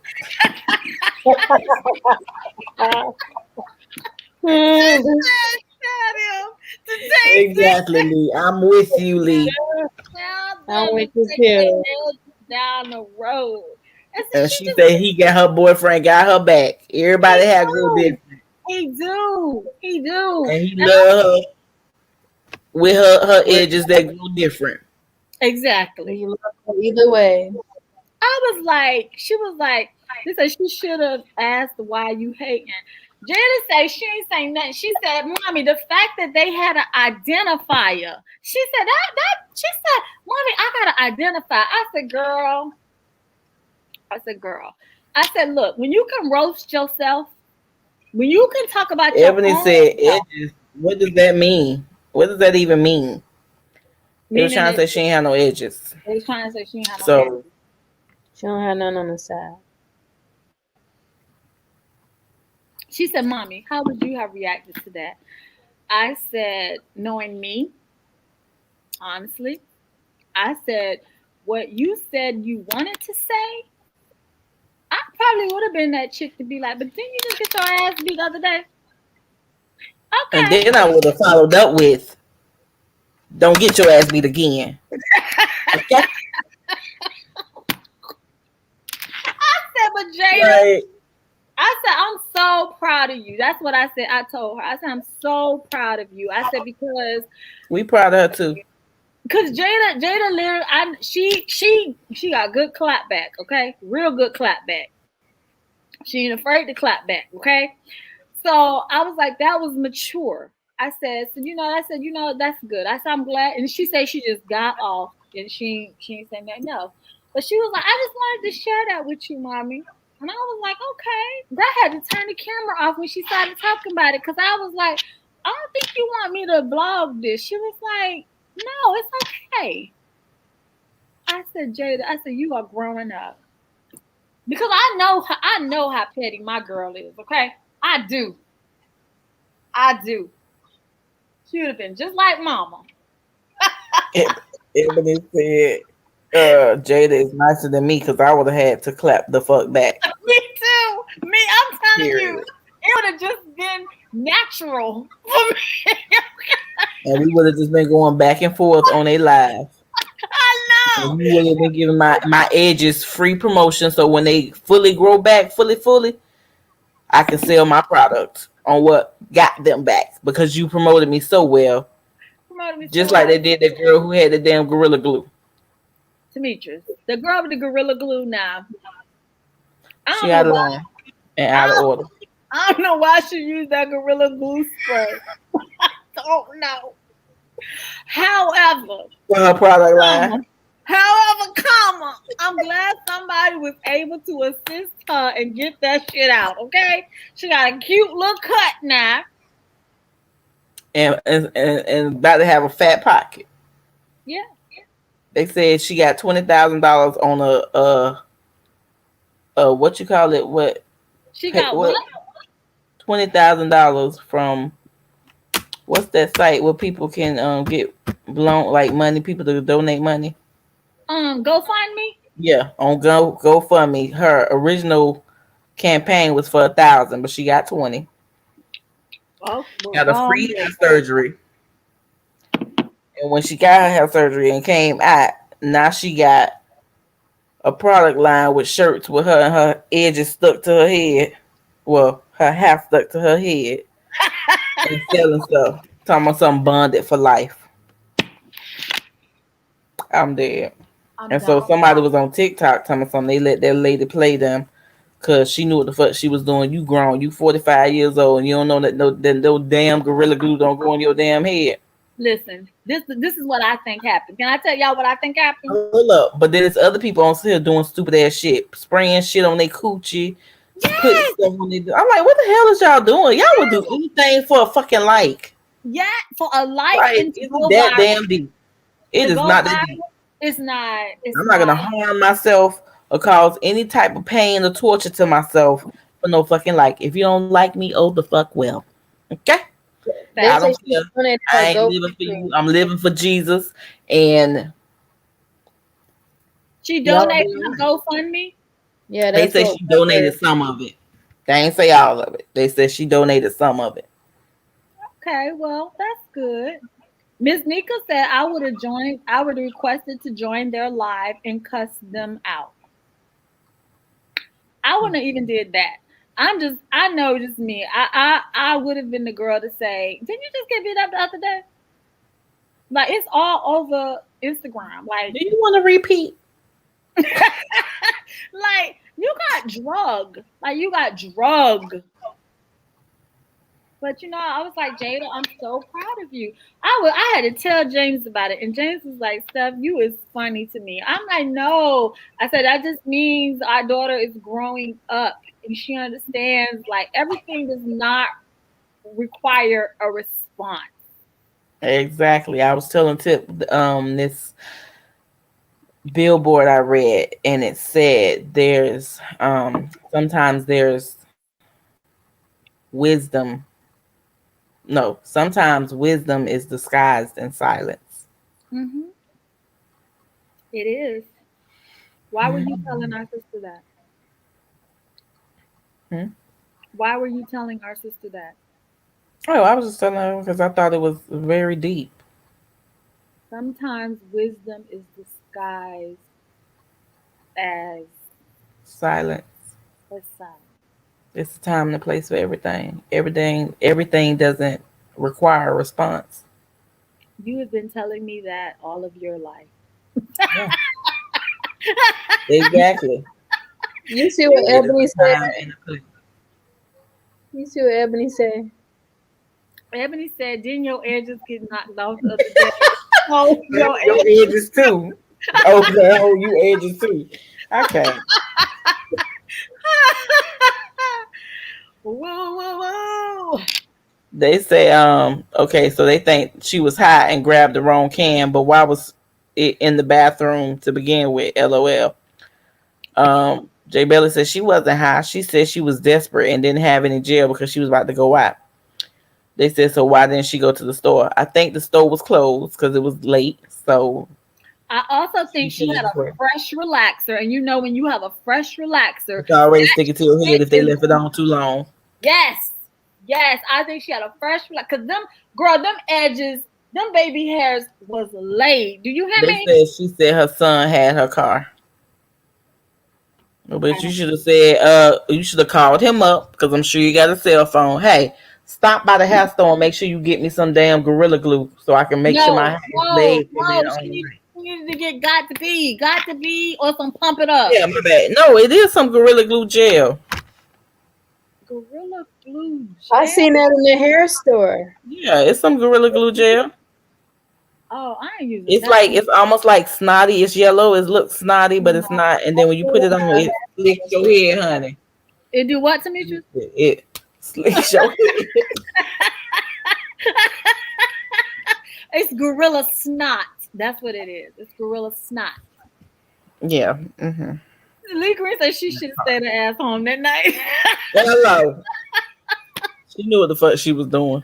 Exactly, Lee. I'm with you, Lee. I'm with you too. Down the road. And she said he got her boyfriend, got her back. Everybody had good different. He do. And he love her with her edges that grew different. Exactly. Either way. I was like, she was like, she said she should have asked why you hating. Jada said she ain't saying nothing. She said, Mommy, the fact that they had an identifier. She said she said, Mommy, I gotta identify. I said, girl. I said, look, when you can roast yourself, when you can talk about your Ebony own said self, edges. What does that mean? What does that even mean? They were meaning trying to that say she ain't had no edges. they was trying to say she ain't had no So edges. She don't have none on the side. She said, Mommy, how would you have reacted to that? I said, knowing me, honestly, I said, what you said you wanted to say, I probably would have been that chick to be like, but didn't you just get your ass beat the other day? and Okay. then I would have followed up with, don't get your ass beat again. Okay? I said, but Jada, Right. I said, I'm so proud of you. That's what I said. I told her. I said, I'm so proud of you. I said, because We proud of her too. Jada literally, she got good clap back, okay? Real good clap back. She ain't afraid to clap back, okay? So I was like, that was mature. I said, that's good. I said, I'm glad. And she said she just got off and she ain't saying nothing else. But she was like, I just wanted to share that with you, Mommy. And I was like, okay. But I had to turn the camera off when she started talking about it because I was like, I don't think you want me to blog this. She was like, no, it's okay. I said, Jada, you are growing up. Because I know how petty my girl is, okay? I do. She would have been just like Mama. Ebony said, Jada is nicer than me because I would have had to clap the fuck back. Me too. I'm telling you, Period. it would have just been natural for me. And we would have just been going back and forth on a live. I know. And you would have been giving my edges free promotion. So when they fully grow back, fully, I can sell my product on what got them back because you promoted me so well. Just like they did that girl who had the damn Gorilla Glue. Demetrius, the girl with the Gorilla Glue now. She out of line and out of order. I don't know why she used that Gorilla Glue spray. I don't know. However, For her product line. I'm glad somebody was able to assist her and get that shit out, okay? She got a cute little cut now. And about to have a fat pocket. Yeah. They said she got $20,000 on a what you call it? What she got what? $20,000 from what's that site where people can get blown like money? People to donate money. GoFundMe. Yeah, on GoFundMe. Her original campaign was for 1,000, but she got 20. Oh, got a free hair surgery. And when she got her hair surgery and came out, now she got a product line with shirts with her and her edges stuck to her head. Well, her half stuck to her head. And selling stuff. Talking about something bonded for life. I'm dead. So somebody was on TikTok telling me something. They let that lady play them because she knew what the fuck she was doing. You grown. You 45 years old and you don't know that no damn Gorilla Glue don't go in your damn head. Listen, this is what I think happened. Can I tell y'all what I think happened? Hold up. But there's other people on here doing stupid ass shit. Spraying shit on their coochie. Yes. Putting stuff on their... I'm like, what the hell is y'all doing? Y'all would do anything for a fucking like. Yeah, for a like. Right. It's that damn deep. It is not that deep. It's not. I'm not going to harm myself or cause any type of pain or torture to myself for no fucking like. If you don't like me, oh the fuck well. Okay? I don't care. I ain't living for you. I'm living for Jesus. And she donated to GoFundMe? Yeah, they say she donated some of it. They ain't say all of it. They said she donated some of it. Okay, well, that's good. Miss Nika said I would have requested to join their live and cuss them out. I wouldn't have even did that. I know just me. I would have been the girl to say, didn't you just get beat up the other day? Like, it's all over Instagram. Like, do you want to repeat? like, you got drug. Like, you got drug. But I was like, Jada, I'm so proud of you. I had to tell James about it, and James was like, Steph, you is funny to me. I'm like, no. I said that just means our daughter is growing up, and she understands like everything does not require a response. Exactly. I was telling Tip this billboard I read, and it said there's sometimes there's wisdom. No, sometimes wisdom is disguised in silence. Mm-hmm. It is. Why were you telling our sister that? Hmm? Why were you telling our sister that? Oh, I was just telling her because I thought it was very deep. Sometimes wisdom is disguised as Silence. a sign. It's the time and the place for everything. Everything doesn't require a response. You have been telling me that all of your life. Yeah. Exactly. You see what Ebony said? Time and a place. You see what Ebony said? Ebony said, didn't your edges get knocked off the other day? Oh, your Your edges. edges too. Okay, oh, you edges too. Okay. Whoa, whoa, whoa. They say, okay, so they think she was high and grabbed the wrong can, but why was it in the bathroom to begin with? LOL. Jay Bailey says she wasn't high. She said she was desperate and didn't have any jail because she was about to go out. They said, so why didn't she go to the store? I think the store was closed because it was late. So I also think she had a fresh relaxer. And when you have a fresh relaxer, it's already sticking to your head if they left it on too long. Yes. Yes. I think she had a fresh relaxer. Because them edges, them baby hairs was laid. Do you hear me? She said her son had her car. But you should have said, you should have called him up because I'm sure you got a cell phone. Hey, stop by the hair store and make sure you get me some damn Gorilla Glue so I can make sure my hair is laid. She needed to get got to be, or some pump it up. Yeah, my bad. No, it is some Gorilla Glue gel. Gorilla Glue gel? I seen that in the hair store. Yeah, it's some Gorilla Glue gel. Oh, I ain't using It's that. like, it's almost like snotty. It's yellow. It looks snotty, but it's not. And then when you put it on, it slicks your head, honey. It do what to me? It slicks your head. It's Gorilla Snot. That's what it is. It's Gorilla Snot. Yeah. Mm-hmm. Lee Green said she should have stayed her ass home that night. Hello. She knew what the fuck she was doing.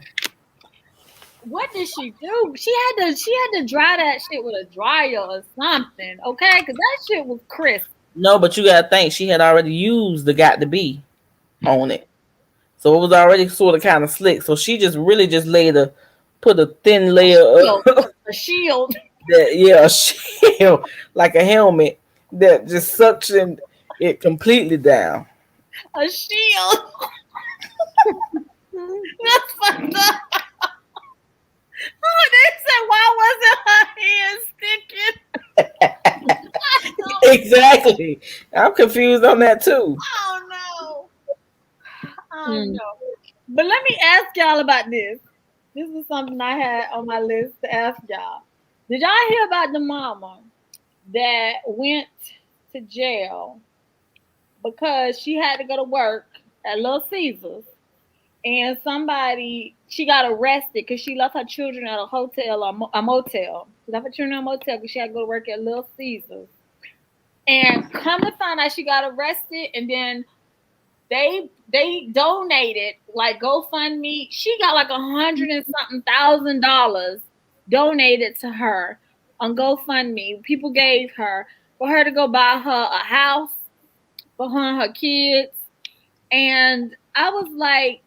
What did she do? She had to dry that shit with a dryer or something, okay? Because that shit was crisp. No, but you gotta think she had already used the got to be on it, so it was already sort of kind of slick. So she just put a thin layer of a shield. A shield, like a helmet that just suctioned it completely down. A shield. That's fucked up. Oh, they said, why wasn't her hand sticking? Exactly. I'm confused on that too. Oh no. But let me ask y'all about this. This is something I had on my list to ask y'all. Did y'all hear about the mama that went to jail because she had to go to work at Little Caesars, and she got arrested because she left her children at a hotel or a motel. She left her children at a motel because she had to go to work at Little Caesars. And come to find out, she got arrested, and then they donated, like GoFundMe. She got like $100 and something thousand donated to her on GoFundMe. People gave her for her to go buy her a house for her and her kids. And I was like,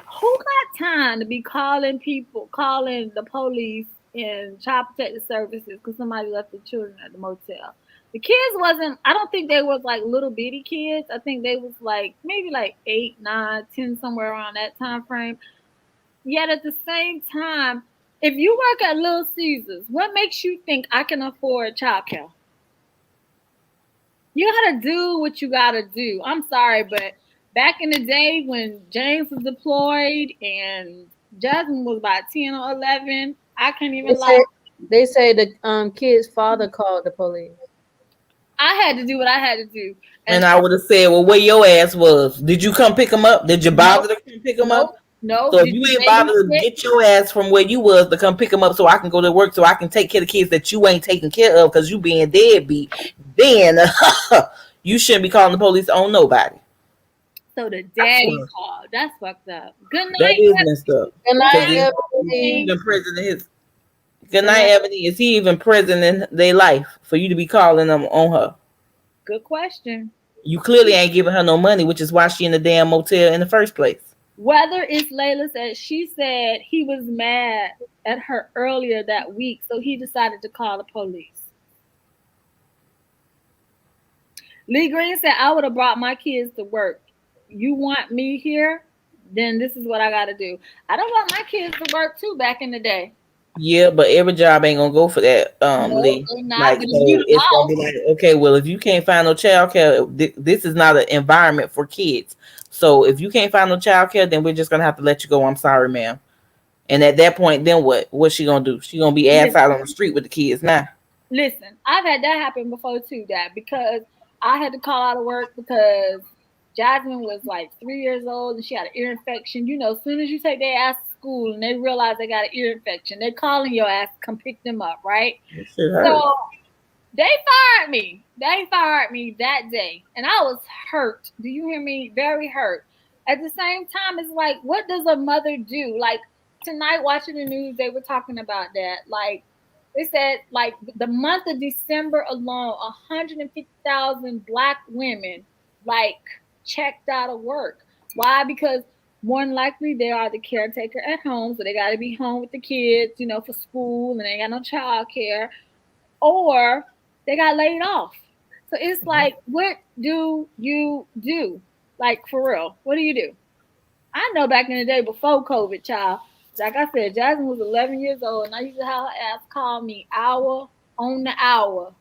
who got time to be calling the police in Child Protective Services because somebody left the children at the motel. The kids wasn't, I don't think they was like little bitty kids. I think they was like maybe like 8, 9, 10, somewhere around that time frame. Yet at the same time, if you work at Little Caesars, what makes you think I can afford childcare? You gotta do what you gotta do. I'm sorry, but back in the day when James was deployed and Jasmine was about 10 or 11, I can't even lie. They say the kid's father called the police. I had to do what I had to do. And I would have said, well, where your ass was? Did you come pick him up? Did you bother to come pick him up? No. So if you ain't bothered to get your ass from where you was to come pick him up so I can go to work so I can take care of the kids that you ain't taking care of because you being deadbeat, then you shouldn't be calling the police on nobody. So the daddy called. That's fucked up. Good night. That is messed up. Good night, Ebony. Good night, Ebony. Is he even present in their life for you to be calling them on her? Good question. You clearly ain't giving her no money, which is why she in the damn motel in the first place. Whether it's Layla said, she said he was mad at her earlier that week, so he decided to call the police. Lee Green said, I would have brought my kids to work. You want me here? Then this is what I got to do. I don't want my kids to work too back in the day. Yeah, but every job ain't gonna go for that, Lee. Like, so it's gonna be like, okay, well, if you can't find no childcare, this is not an environment for kids. So if you can't find no childcare, then we're just gonna have to let you go. I'm sorry, ma'am. And at that point, then what? What's she gonna do? She gonna be ass out on the street with the kids now. Listen, I've had that happen before too, Dad, because I had to call out of work because Jasmine was like 3 years old and she had an ear infection. You know, as soon as you take their ass to school and they realize they got an ear infection, they're calling your ass to come pick them up, right? So they fired me. They fired me that day. And I was hurt. Do you hear me? Very hurt. At the same time, it's like, what does a mother do? Like tonight watching the news, they were talking about that. Like they said, like the month of December alone, 150,000 Black women like checked out of work. Why? Because more than likely they are the caretaker at home, so they got to be home with the kids, you know, for school, and they ain't got no child care, or they got laid off. So it's like, what do you do? Like for real, what do you do? I know back in the day before COVID, child, like I said, Jasmine was 11 years old, and I used to have her ass call me hour on the hour,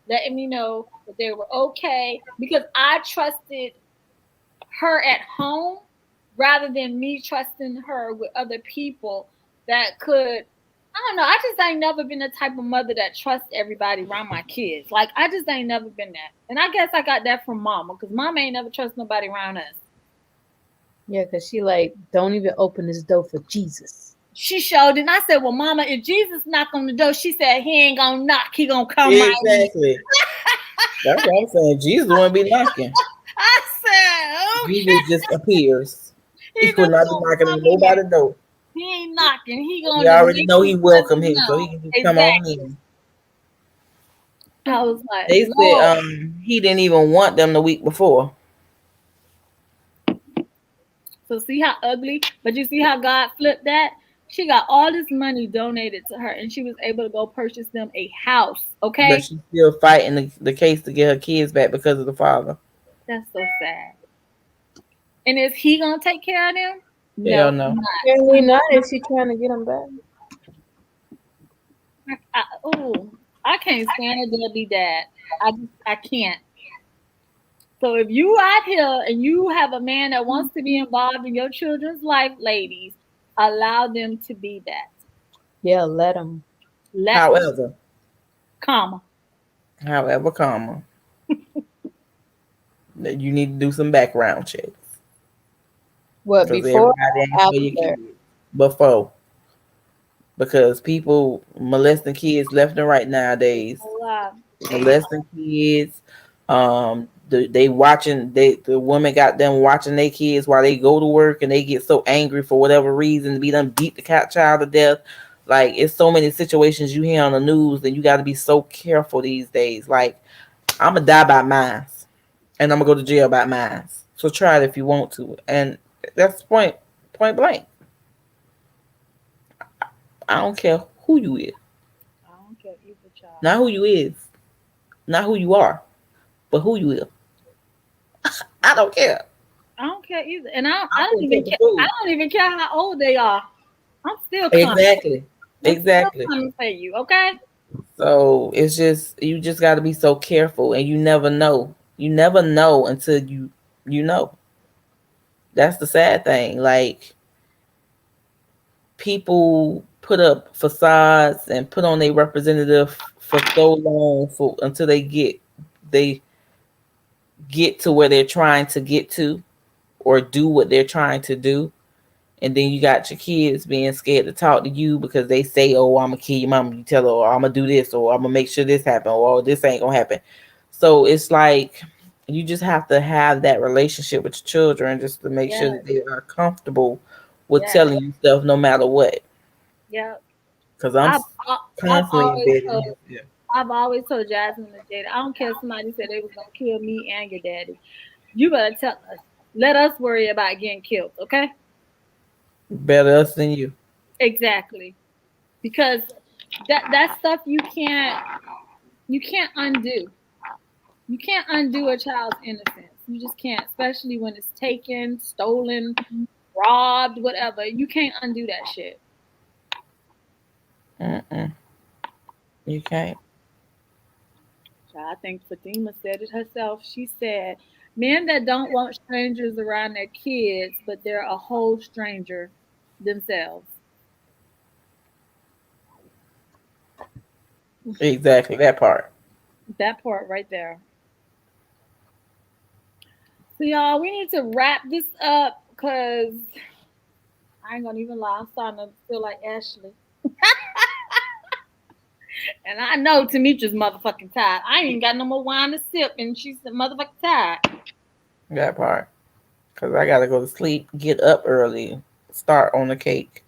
letting me know that they were okay, because I trusted her at home rather than me trusting her with other people that could, I don't know. I just ain't never been the type of mother that trusts everybody around my kids. Like, I just ain't never been that. And I guess I got that from Mama, because Mama ain't never trust nobody around us. Yeah, because she like, don't even open this door for Jesus. She showed it. And I said, well, Mama, if Jesus knock on the door, she said, he ain't going to knock. He going to come right in. Exactly. That's what I'm saying. Jesus won't be knocking. I said, okay. Jesus just appears. He will not be knocking on nobody's door. He ain't knocking. He gonna. You already know he welcome here, so he can just come on in. I was like, they said he didn't even want them the week before. So see how ugly, but you see how God flipped that? She got all this money donated to her, and she was able to go purchase them a house. Okay, but she's still fighting the case to get her kids back because of the father. That's so sad. And is he gonna take care of them? Hell no. Certainly not if she's trying to get them back. I can't stand a deadbeat dad. I can't. So if you out here and you have a man that wants to be involved in your children's life, ladies, allow them to be that. Yeah, let them. However, you need to do some background checks. What, before? After? Before. Because people molesting kids left and right nowadays. Molesting kids. The women got them watching their kids while they go to work, and they get so angry for whatever reason to be done beat the child to death. Like, it's so many situations you hear on the news, and you got to be so careful these days. Like, I'm gonna die by mine, and I'm gonna go to jail by mine. So try it if you want to, and that's point blank. I don't care who you is. Stupid child. Not who you is, not who you are, but who you is. I don't care. I don't care either, and I I'm don't gonna even take the care. I food. don't even care how old they are. I'm still coming. Exactly. I'm still Exactly. coming for you. Okay. So it's just you just got to be so careful, and you never know. You never know until you know. That's the sad thing. Like people put up facades and put on their representative for so long for until they get to where they're trying to get to or do what they're trying to do. And then you got your kids being scared to talk to you because they say, "Oh, I'm gonna kill your mom." You tell her, "Or I'm gonna do this," or "I'm gonna make sure this happen," or "Oh, this ain't gonna happen." So it's like you just have to have that relationship with your children just to make sure Yeah. that they are comfortable with Yeah. telling you stuff no matter what. Yeah. Because I'm I've constantly always embedded in told this. Yeah. I've always told Jasmine and Jada, I don't care if somebody said they was gonna kill me and your daddy. You better tell us. Let us worry about getting killed, okay? Better us than you. Exactly. Because that stuff you can't undo. You can't undo a child's innocence. You just can't, especially when it's taken, stolen, robbed, whatever. You can't undo that shit. Mm-mm. You can't. I think Fatima said it herself. She said, men that don't want strangers around their kids, but they're a whole stranger themselves. Exactly that part. That part right there. So, y'all, we need to wrap this up because I ain't gonna even lie. I'm starting to feel like Ashley. And I know Tamitra's motherfucking tired. I ain't got no more wine to sip, and she's motherfucking tired. That part. Because I gotta go to sleep, get up early, start on the cake.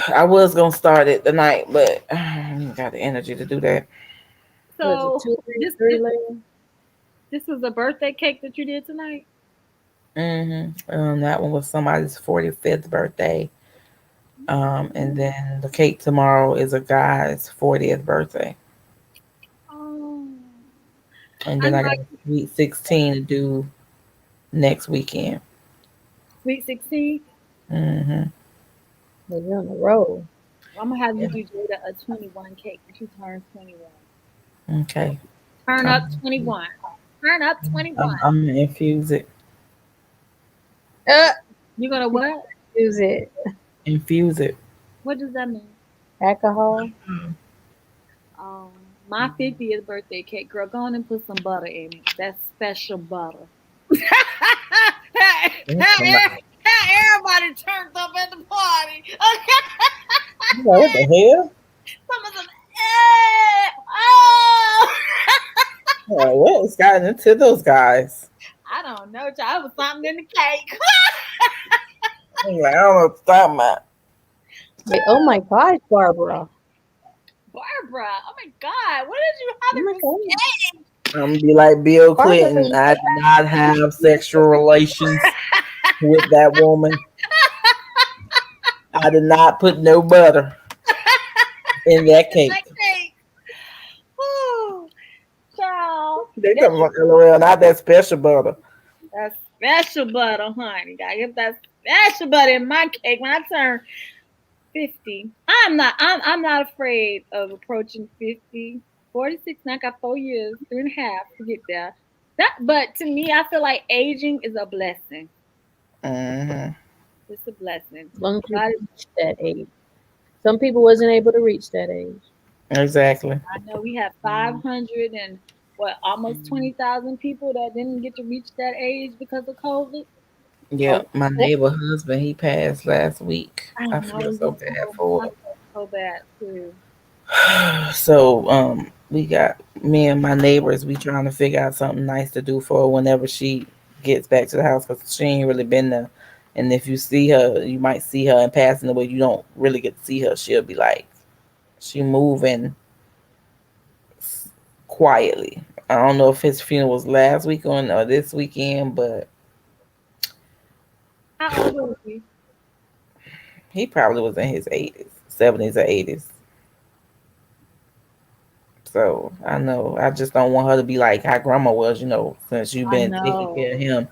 I was gonna start it tonight, but I ain't got the energy to do that. Was it So two, three, this three this later? this was a birthday cake that you did tonight. That one was somebody's 45th birthday. And then the cake tomorrow is a guy's 40th birthday. Oh, And I then know. I got a sweet 16 to do next weekend. Sweet 16. hmm Well, you're on the road. I'm gonna have you Yeah. do Jada a 21 cake when she turns 21. Okay. Turn up I'm, 21. Turn up 21. I'm gonna infuse it. Uh, You're gonna what? use it. Infuse it. What does that mean? Alcohol. Um, my 50th birthday cake, girl, go on and put some butter in it. That's special butter. That's somebody. Everybody turned up at the party. You know, what the hell? Some of them, oh, Yeah, what has gotten into those guys? I don't know, child. It was something in the cake. I'm like, I don't know what to talk about. Yeah, oh my gosh, Barbara. Barbara, oh my God, what did you Oh have in my this god. cake? I'm gonna be like Bill Barbara, Clinton. I did not have sexual relations with that woman. I did not put no butter in that cake. That cake. Woo, child. They talking about LOL, not that special butter. That's special butter, honey. Gotta get that special butter in my cake when I turn 50. I'm not afraid of approaching 50. 46, and I got 4 years, 3.5 to get there. But to me, I feel like aging is a blessing. Mm-hmm. It's a blessing. as long as you God, reach that age. Some people wasn't able to reach that age. Exactly. I know we have 500 and what, almost 20,000 people that didn't get to reach that age because of COVID. Yeah, Oh, my oh, neighbor husband, he passed last week. I I know feel so you bad told me. I for felt so bad too. it. So, we got me and my neighbors. We trying to figure out something nice to do for her whenever she gets back to the house because she ain't really been there. And if you see her, you might see her in passing, but you don't really get to see her. She'll be like, she moving quietly. I don't know if his funeral was last weekend or this weekend, but How old was he? he probably was in his 80s, 70s or 80s. So I know I just don't want her to be like how grandma was, since you've I been taking know. care of him.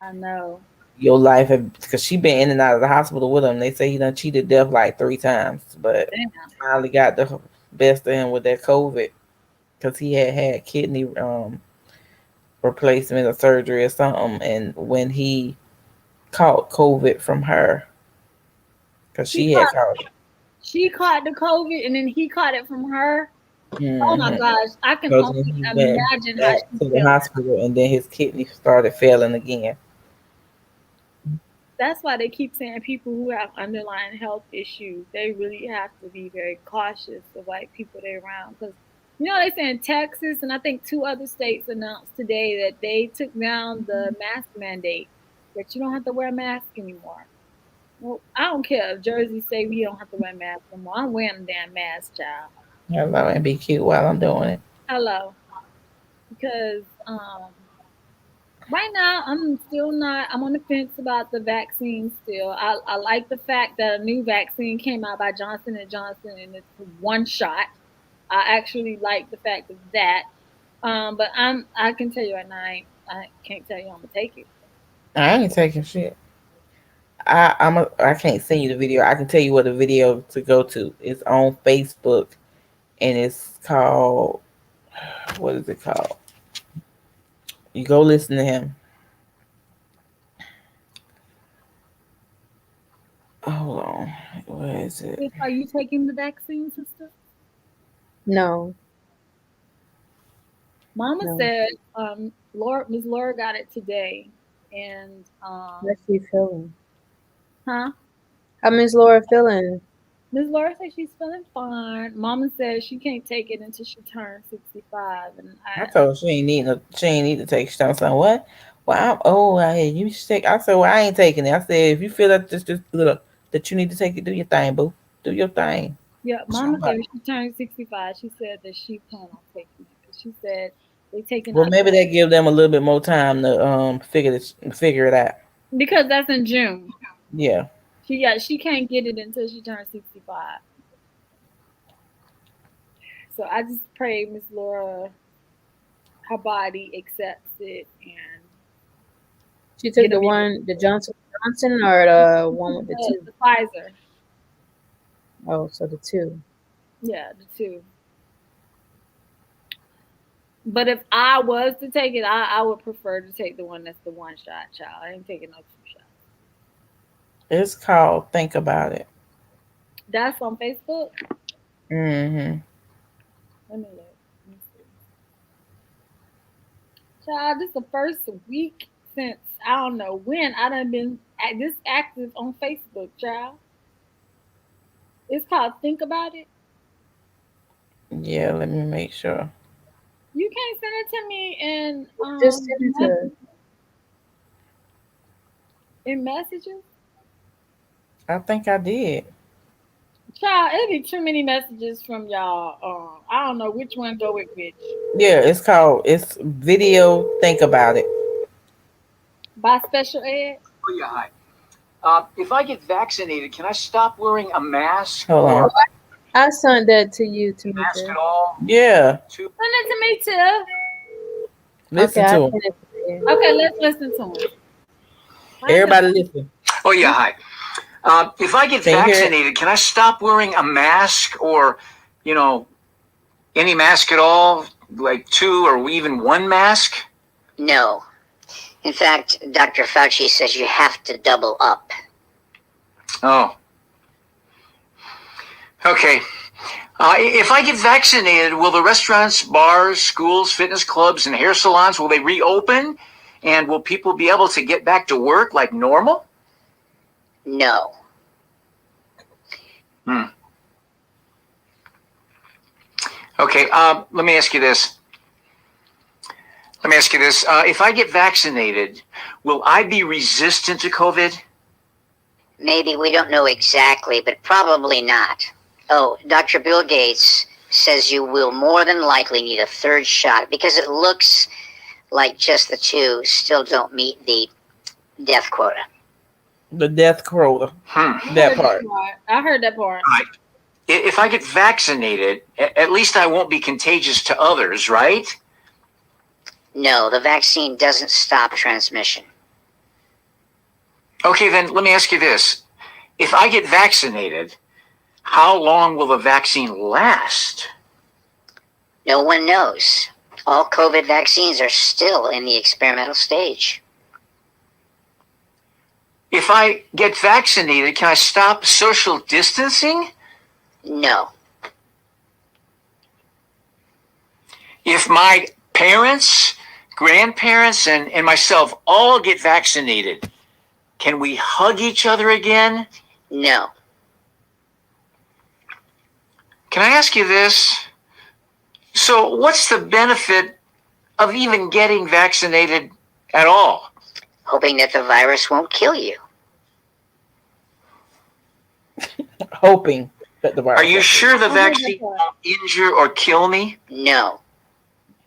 I know. Your life, because she been in and out of the hospital with him. They say he done cheated death like 3 times, but Damn. finally got the best of him with that COVID because he had kidney replacement or surgery or something. And when he caught COVID from her, because She she had caught caught it. she caught the COVID and then he caught it from her. Oh my Mm-hmm. gosh. I can Because when only he went imagine how back she to the feels. hospital and then his kidney started failing again. That's why they keep saying people who have underlying health issues, they really have to be very cautious of like people they're around. Because they say in Texas and I think 2 other states announced today that they took down the mask mandate, that you don't have to wear a mask anymore. Well, I don't care if Jersey say we don't have to wear masks anymore. I'm wearing a damn mask, child. Hello, and be cute while I'm doing it. Hello. Because right now, I'm still not. I'm on the fence about the vaccine. Still, I like the fact that a new vaccine came out by Johnson & Johnson, and it's one shot. I actually like the fact of that. But I can tell you right now, I can't tell you I'm gonna take it. I ain't taking shit. I can't send you the video. I can tell you what the video to go to. It's on Facebook and it's called, what is it called? You go listen to him. Hold on. Where is it? Are you taking the vaccine, sister? No. Mama No. said, Miss Laura got it today, and How's she feeling? huh? How Miss Laura feeling? Miss Laura said she's feeling fine. Mama says she can't take it until she turns 65, and I told her she ain't need to take. She told me, what? Well, I'm old out here. You should take. I said, well, I ain't taking it. I said, if you feel that this little that you need to take it, do your thing, boo. Do your thing. yeah, Mama said when she turned 65, she said that she planned on taking it. 'Cause she said they taking Well, out maybe that give them a little bit more time to figure it out. because that's in June. Yeah. She can't get it until she turns 65. So I just pray Miss Laura, her body accepts it and She took get the one, the Johnson or the one with the two? the Pfizer. Oh, so the two. Yeah, the two. But if I was to take it, I would prefer to take the one that's the one shot, child. I ain't taking no 2 shots. It's called Think About It. That's on Facebook. Mm-hmm. Let me look. Let me see. Child, this is the first week since I don't know when I done been this active on Facebook, child. It's called Think About It. Yeah, let me make sure. You can't send it to me Just send it to in messages. I think I did. Child, it'd be too many messages from y'all. I don't know which one go with which. Yeah, it's video Think About It. By special ed. Oh, yeah, hi. If I get vaccinated, can I stop wearing a mask? Hold on. Or I sent that to you, mask at Tamika. all? Yeah. Send it to me too. Listen Okay, to I him. sent it to you. Okay, let's listen to him. Everybody listen. Oh, yeah, hi. If I get Can you hear it? vaccinated, can I stop wearing a mask or, any mask at all? Like 2 or even 1 mask? No. In fact, Dr. Fauci says you have to double up. Oh. Okay. If I get vaccinated, will the restaurants, bars, schools, fitness clubs, and hair salons, will they reopen? And will people be able to get back to work like normal? No. Okay, let me ask you this. If I get vaccinated, will I be resistant to COVID? Maybe, we don't know exactly, but probably not. Oh, Dr. Bill Gates says you will more than likely need a 3rd shot because it looks like just the 2 still don't meet the death quota. The death quota. That part. I heard that part. Right. if I get vaccinated, at least I won't be contagious to others, right? No, the vaccine doesn't stop transmission. Okay, then let me ask you this. If I get vaccinated, how long will the vaccine last? No one knows. All COVID vaccines are still in the experimental stage. If I get vaccinated, can I stop social distancing? No. If my parents, grandparents, and myself all get vaccinated, can we hug each other again? No. Can I ask you this? So what's the benefit of even getting vaccinated at all? Hoping that the virus won't kill you. Hoping that the virus. Are you sure the vaccine won't injure or kill me? No.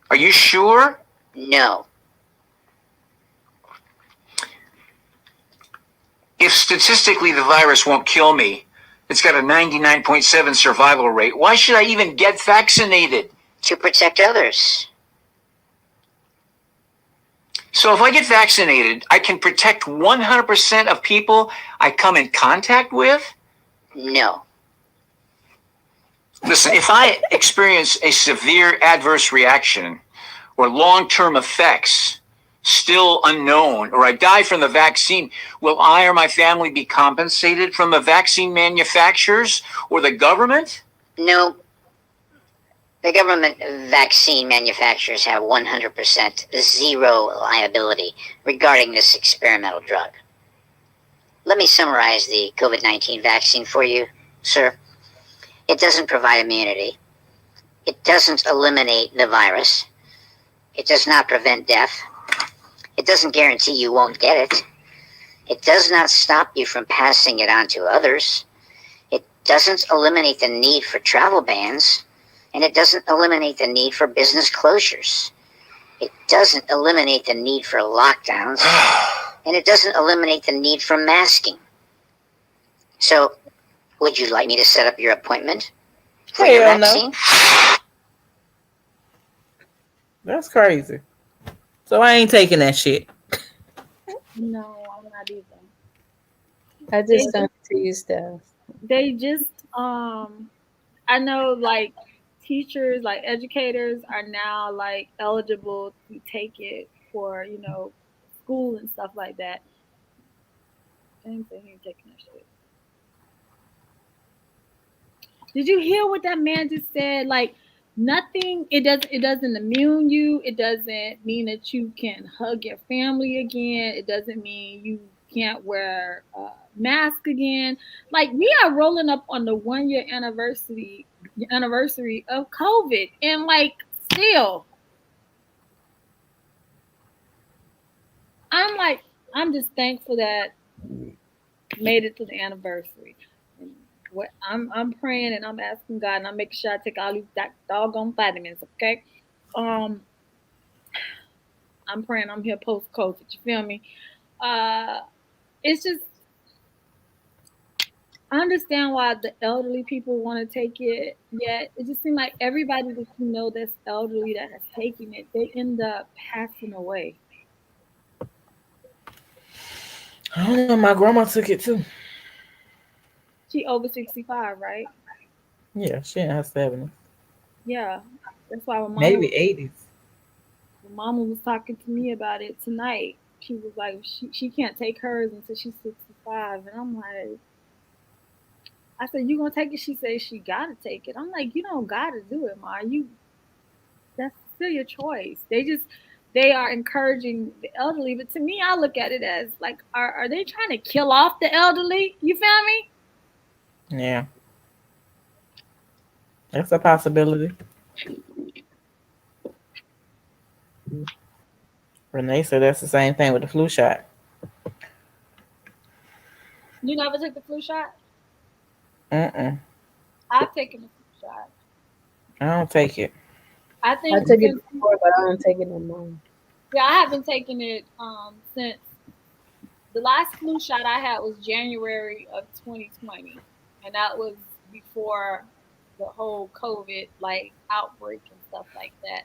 Are you sure? No. If statistically the virus won't kill me, it's got a 99.7 survival rate, why should I even get vaccinated? To protect others. So if I get vaccinated, I can protect 100% of people I come in contact with? No. Listen, if I experience a severe adverse reaction or long-term effects still unknown, or I die from the vaccine, will I or my family be compensated from the vaccine manufacturers or the government? No. The government vaccine manufacturers have 100% zero liability regarding this experimental drug. Let me summarize the COVID-19 vaccine for you, sir. It doesn't provide immunity. It doesn't eliminate the virus. It does not prevent death. It doesn't guarantee you won't get it. It does not stop you from passing it on to others. It doesn't eliminate the need for travel bans. And it doesn't eliminate the need for business closures. It doesn't eliminate the need for lockdowns. And it doesn't eliminate the need for masking. So, would you like me to set up your appointment for your vaccine? No. That's crazy. So I ain't taking that shit. No, I'm not either. I just sent it to you, Steph. They just I know like teachers, like educators are now like eligible to take it for, you know, school and stuff like that. I didn't say he ain't taking that shit. Did you hear what that man just said? Like nothing, it doesn't immune you. It doesn't mean that you can hug your family again. It doesn't mean you can't wear a mask again. Like we are rolling up on the 1 year anniversary of COVID, and like still I'm just thankful that made it to the anniversary. And what I'm praying and I'm asking God and I'm making sure I take all these doggone vitamins, okay? I'm praying I'm here post COVID, you feel me? It's just I understand why the elderly people want to take it, yet it just seems like everybody that you know that's elderly that has taken it, they end up passing away. I don't know. My grandma took it too. She over 65, right? Yeah, she in her 70s. Yeah, that's why when maybe 80s. When Mama was talking to me about it tonight, she was like, she can't take hers until she's 65, and I'm like, I said, you gonna take it? She said she gotta take it. I'm like, you don't gotta do it, Ma. That's still your choice. They are encouraging the elderly, but to me, I look at it as like, are they trying to kill off the elderly? You feel me? Yeah, that's a possibility. Renee said that's the same thing with the flu shot. You never took the flu shot? I've taken the flu shot. I don't take it. I took it before, but I don't take it no more. Yeah, I haven't taken it since the last flu shot I had was January of 2020, and that was before the whole COVID like outbreak and stuff like that.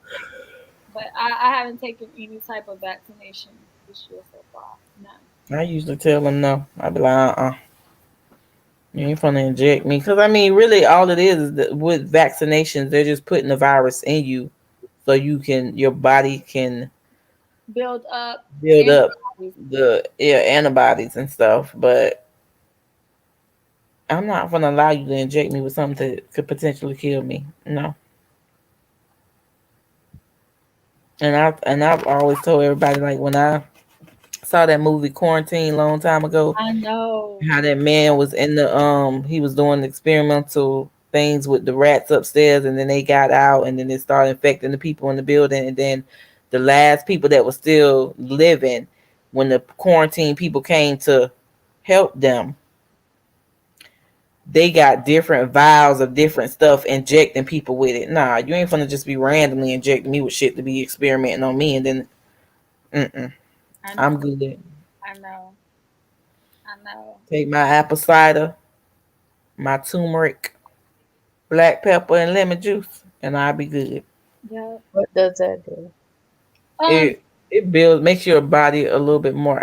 But I haven't taken any type of vaccination this year so far. None. I usually tell them no. I be like, you ain't gonna inject me, because I mean, really, all it is that with vaccinations, they're just putting the virus in you, so your body can Build up build up antibodies. the antibodies and stuff. But I'm not gonna allow you to inject me with something that could potentially kill me. No. And I've always told everybody, like, when I saw that movie Quarantine a long time ago, I know. how that man was in the he was doing experimental things with the rats upstairs, and then they got out, and then it started infecting the people in the building, and then the last people that were still living, when the quarantine people came to help them, they got different vials of different stuff, injecting people with it. Nah, you ain't gonna just be randomly injecting me with shit to be experimenting on me, and then I'm good. I know. I know. Take my apple cider, my turmeric, black pepper, and lemon juice, and I'll be good. Yeah. What does that do? It makes your body a little bit more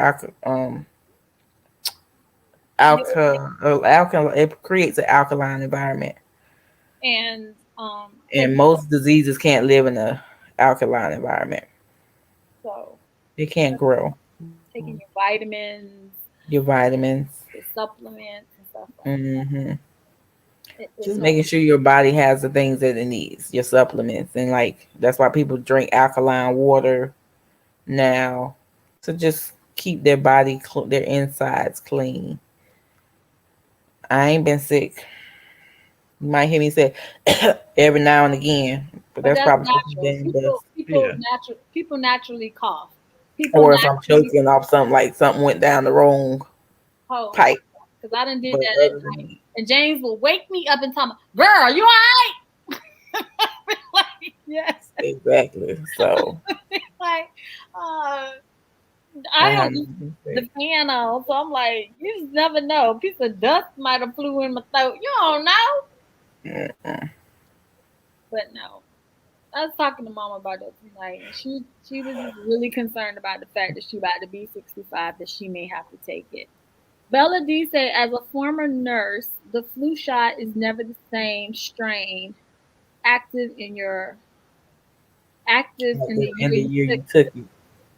it creates an alkaline environment, and and most diseases can't live in a alkaline environment. So They can't grow. taking your vitamins, Your vitamins. your supplements and stuff like Mm-hmm. that. Just making sure your body has the things that it needs, your supplements, and like that's why people drink alkaline water now, to just keep their body, their insides clean. I ain't been sick. You might hear me say every now and again, but that's probably natural. People naturally cough. Or if I'm choking off something, like something went down the wrong pipe. Because I done did that at night. And James will wake me up and tell me, "Girl, you all right?" Like, yes. Exactly. So like, I have the fan on, so I'm like, you just never know. A piece of dust might have flew in my throat. You don't know. But no. I was talking to Mama about that tonight, and she was just really concerned about the fact that she about to be 65, that she may have to take it. Bella D said, as a former nurse, the flu shot is never the same strain active in the year you took it.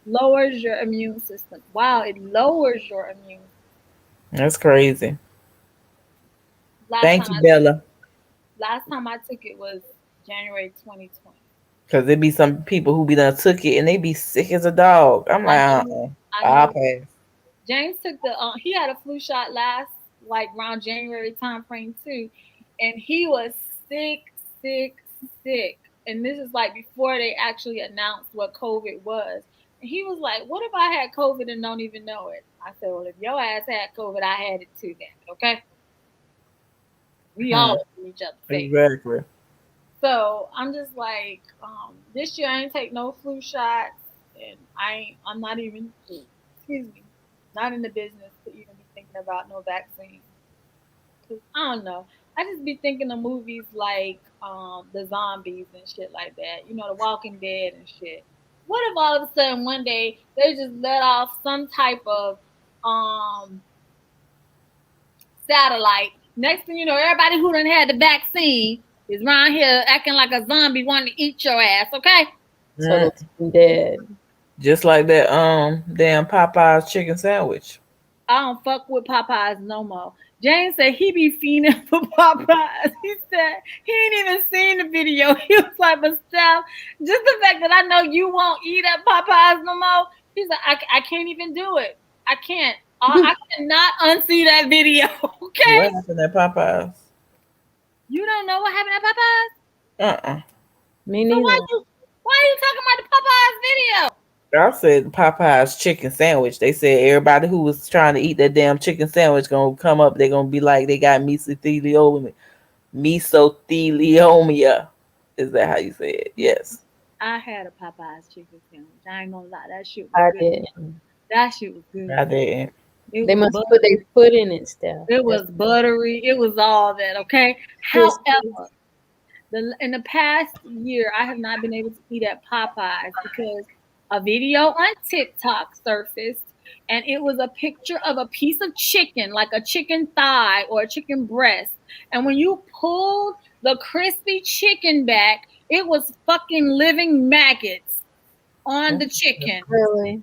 Lowers your immune system. Wow, it lowers your immune system. That's crazy. Thank you, Bella. Last time I took it was January 2020. Because there be some people who be done took it and they be sick as a dog. I'm like, I'll pass. James took he had a flu shot last, like around January time frame too, and he was sick. And this is like before they actually announced what COVID was. And he was like, "What if I had COVID and don't even know it?" I said, "Well, if your ass had COVID, I had it too, then, okay? We all in each other's face." Exactly. So I'm just like, this year I ain't take no flu shots, and I'm not even, not in the business to even be thinking about no vaccine. Cause I don't know. I just be thinking of movies like the zombies and shit like that. You know, The Walking Dead and shit. What if all of a sudden one day they just let off some type of satellite? Next thing you know, everybody who done had the vaccine is around here acting like a zombie wanting to eat your ass, okay? So I'm dead. Just like that damn Popeye's chicken sandwich. I don't fuck with Popeyes no more. James said he be fiending for Popeyes. He said he ain't even seen the video. He was like, but Steph, just the fact that I know you won't eat at Popeyes no more, he's like, I can't even do it. I can't. I cannot unsee that video. Okay. What happened at Popeyes? You don't know what happened at Popeyes? Me neither. So why are you talking about the Popeyes video? I said Popeye's chicken sandwich. They said everybody who was trying to eat that damn chicken sandwich gonna come up. They're gonna be like they got mesothelioma. Mesothelioma. Is that how you say it? Yes. I had a Popeyes chicken sandwich. I ain't gonna lie, that shit was good. Didn't. That shit was good. I didn't. They must put their foot in it still. It was buttery. It was all that, okay? However, In the past year, I have not been able to eat at Popeyes because a video on TikTok surfaced, and it was a picture of a piece of chicken, like a chicken thigh or a chicken breast. And when you pulled the crispy chicken back, it was fucking living maggots on the chicken. Really?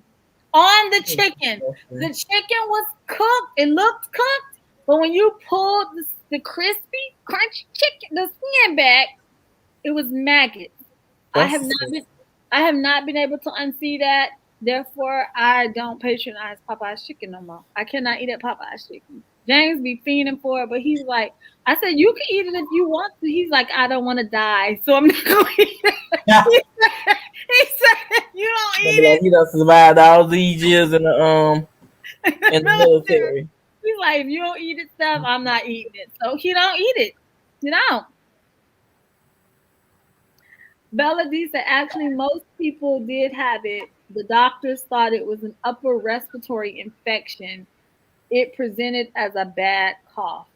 On the chicken. The chicken was cooked. It looked cooked. But when you pulled the crispy, crunchy chicken, the skin back, it was maggots. I have not been able to unsee that. Therefore, I don't patronize Popeye's chicken no more. I cannot eat at Popeye's chicken. James be fiending for it, but he's like, I said, you can eat it if you want to. He's like, I don't want to die, so I'm not going to eat it. He said, you don't eat it. He done survived all these years in the military. He's like, if you don't eat it stuff, I'm not eating it. So he don't eat it. You don't. Bella D said, actually, most people did have it. The doctors thought it was an upper respiratory infection. It presented as a bad cough.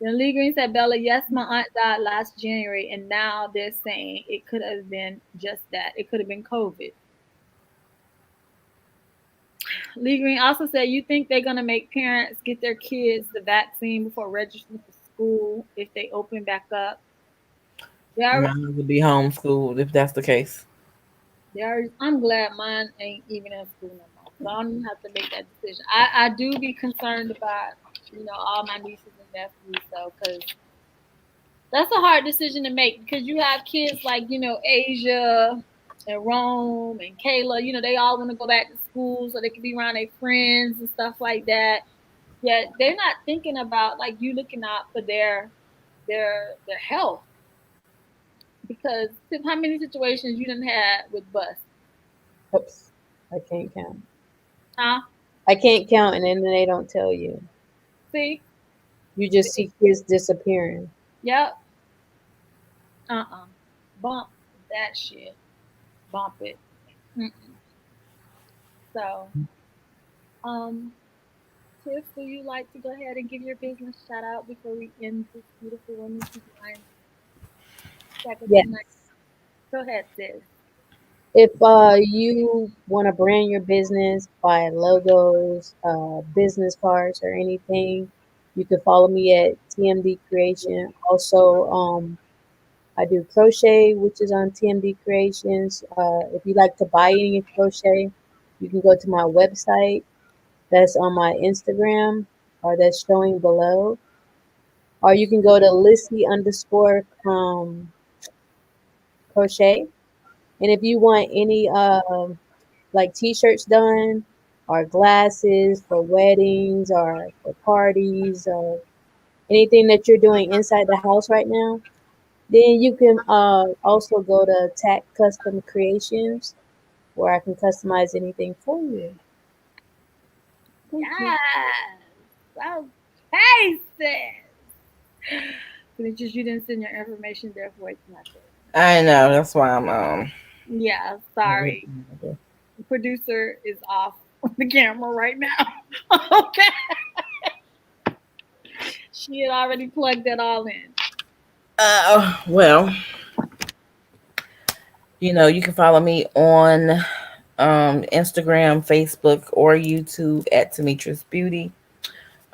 Then Lee Green said, Bella, yes, my aunt died last January, and now they're saying it could have been just that. It could have been COVID. Lee Green also said, you think they're going to make parents get their kids the vaccine before registering for school if they open back up? Mine would be homeschooled if that's the case. I'm glad mine ain't even in school no more. So I don't even have to make that decision. I do be concerned about, all my nieces and nephews, though, because that's a hard decision to make because you have kids like, Asia and Rome and Kayla, they all want to go back to school so they can be around their friends and stuff like that. Yet they're not thinking about, like, you looking out for their health. Because how many situations you done had with bus? Oops, I can't count. Huh? I can't count, and then they don't tell you. See? You just see kids disappearing. Yep. Bump that shit. Bump it. Mm-mm. So, Tiff, would you like to go ahead and give your business shout out before we end this beautiful women's line? Yes. Go ahead, sis. If you want to brand your business, buy logos, business cards, or anything, you can follow me at TMD Creation. Also, I do crochet, which is on TMD Creations. If you like to buy any crochet, you can go to my website. That's on my Instagram, or that's showing below. Or you can go to Lissy_crochet. And if you want any like t-shirts done, or glasses for weddings or for parties, or anything that you're doing inside the house right now, then you can also go to TAC Custom Creations, where I can customize anything for you. Yes. Okay, sis. But it's just you didn't send your information there for it's not there. I know, that's why I'm Yeah, sorry. The producer is off the camera right now. Okay. She had already plugged that all in. Well, you can follow me on Instagram, Facebook, or YouTube at Demetrius Beauty.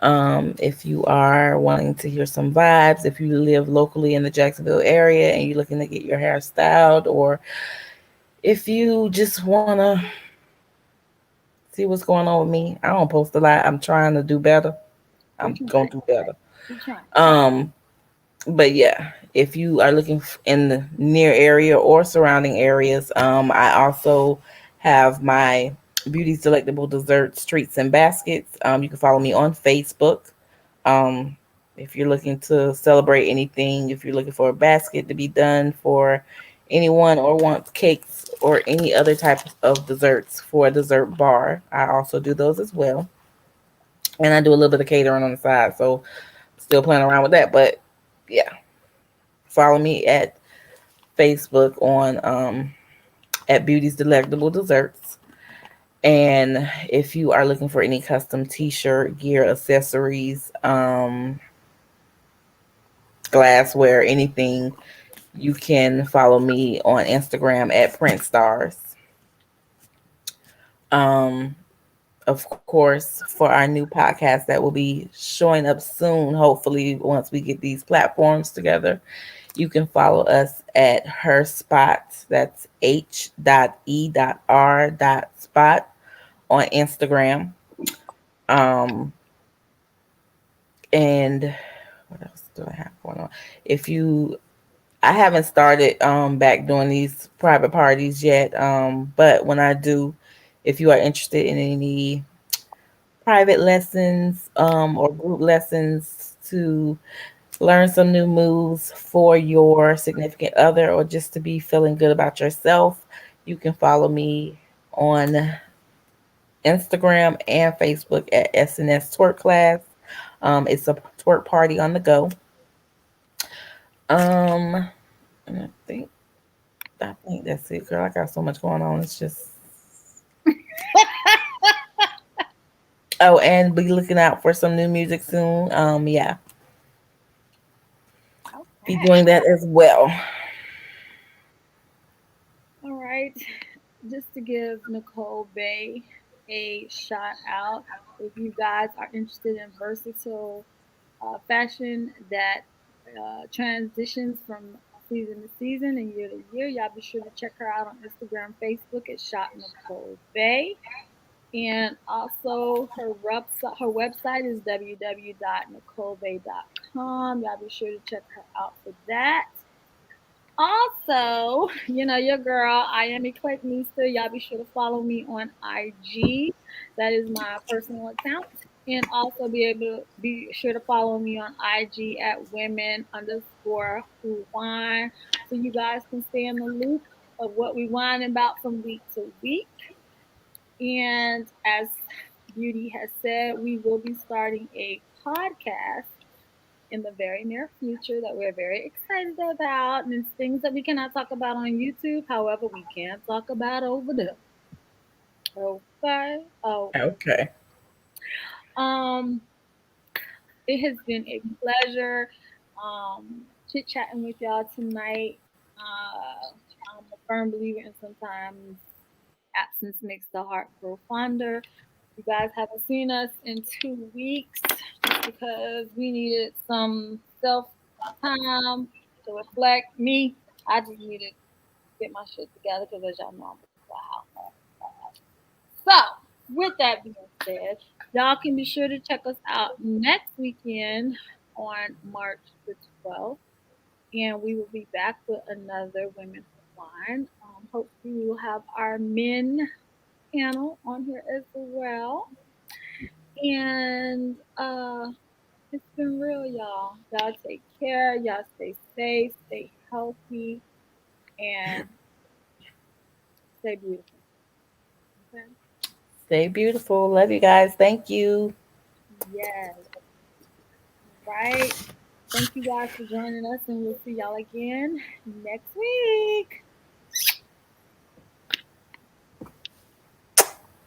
If you are wanting to hear some vibes, if you live locally in the Jacksonville area and you're looking to get your hair styled, or if you just want to see what's going on with me, I don't post a lot. I'm trying to do better. I'm going to do better. But yeah, if you are looking in the near area or surrounding areas, I also have my Beauty's Delectable Desserts, Treats, and Baskets. You can follow me on Facebook. If you're looking to celebrate anything, if you're looking for a basket to be done for anyone, or wants cakes or any other type of desserts for a dessert bar, I also do those as well. And I do a little bit of catering on the side, so still playing around with that. But yeah, follow me at Facebook on at Beauty's Delectable Desserts. And if you are looking for any custom t-shirt, gear, accessories, glassware, anything, you can follow me on Instagram at PrintStars. Of course, for our new podcast that will be showing up soon, hopefully, once we get these platforms together, you can follow us at Her Spot. That's H.E.R.spot on Instagram. And what else do I have going on? I haven't started back doing these private parties yet. But when I do, if you are interested in any private lessons or group lessons to learn some new moves for your significant other or just to be feeling good about yourself, you can follow me on Instagram and Facebook at SNS Twerk Class. It's a twerk party on the go. And I think that's it, girl. I got so much going on. It's just oh, and be looking out for some new music soon. Yeah. Be doing that as well. All right. Just to give Nicole Bay a shout out, if you guys are interested in versatile fashion that transitions from season to season and year to year, y'all be sure to check her out on Instagram, Facebook at Shop Nicole Bay. And also her website is www.nicolebay.com. Y'all be sure to check her out for that. Also, your girl, I am EclecticNista. Y'all be sure to follow me on IG. That is my personal account. And also be sure to follow me on IG at women_who whine. So you guys can stay in the loop of what we whine about from week to week. And as Beauty has said, we will be starting a podcast in the very near future that we're very excited about. And it's things that we cannot talk about on YouTube. However, we can talk about over there. Okay. Oh. Okay. It has been a pleasure chit chatting with y'all tonight. I'm a firm believer in sometimes absence makes the heart grow fonder. You guys haven't seen us in 2 weeks just because we needed some self time to reflect. Me, I just needed to get my shit together because, as y'all know, I'm wow. So, with that being said, y'all can be sure to check us out next weekend on March the 12th, and we will be back with another Women Who Wine. Hopefully, we will have our men panel on here as well. And it's been real, y'all. Y'all take care. Y'all stay safe, stay healthy, and stay beautiful. Okay? Stay beautiful. Love you guys. Thank you. Yes. Right. Thank you guys for joining us, and we'll see y'all again next week.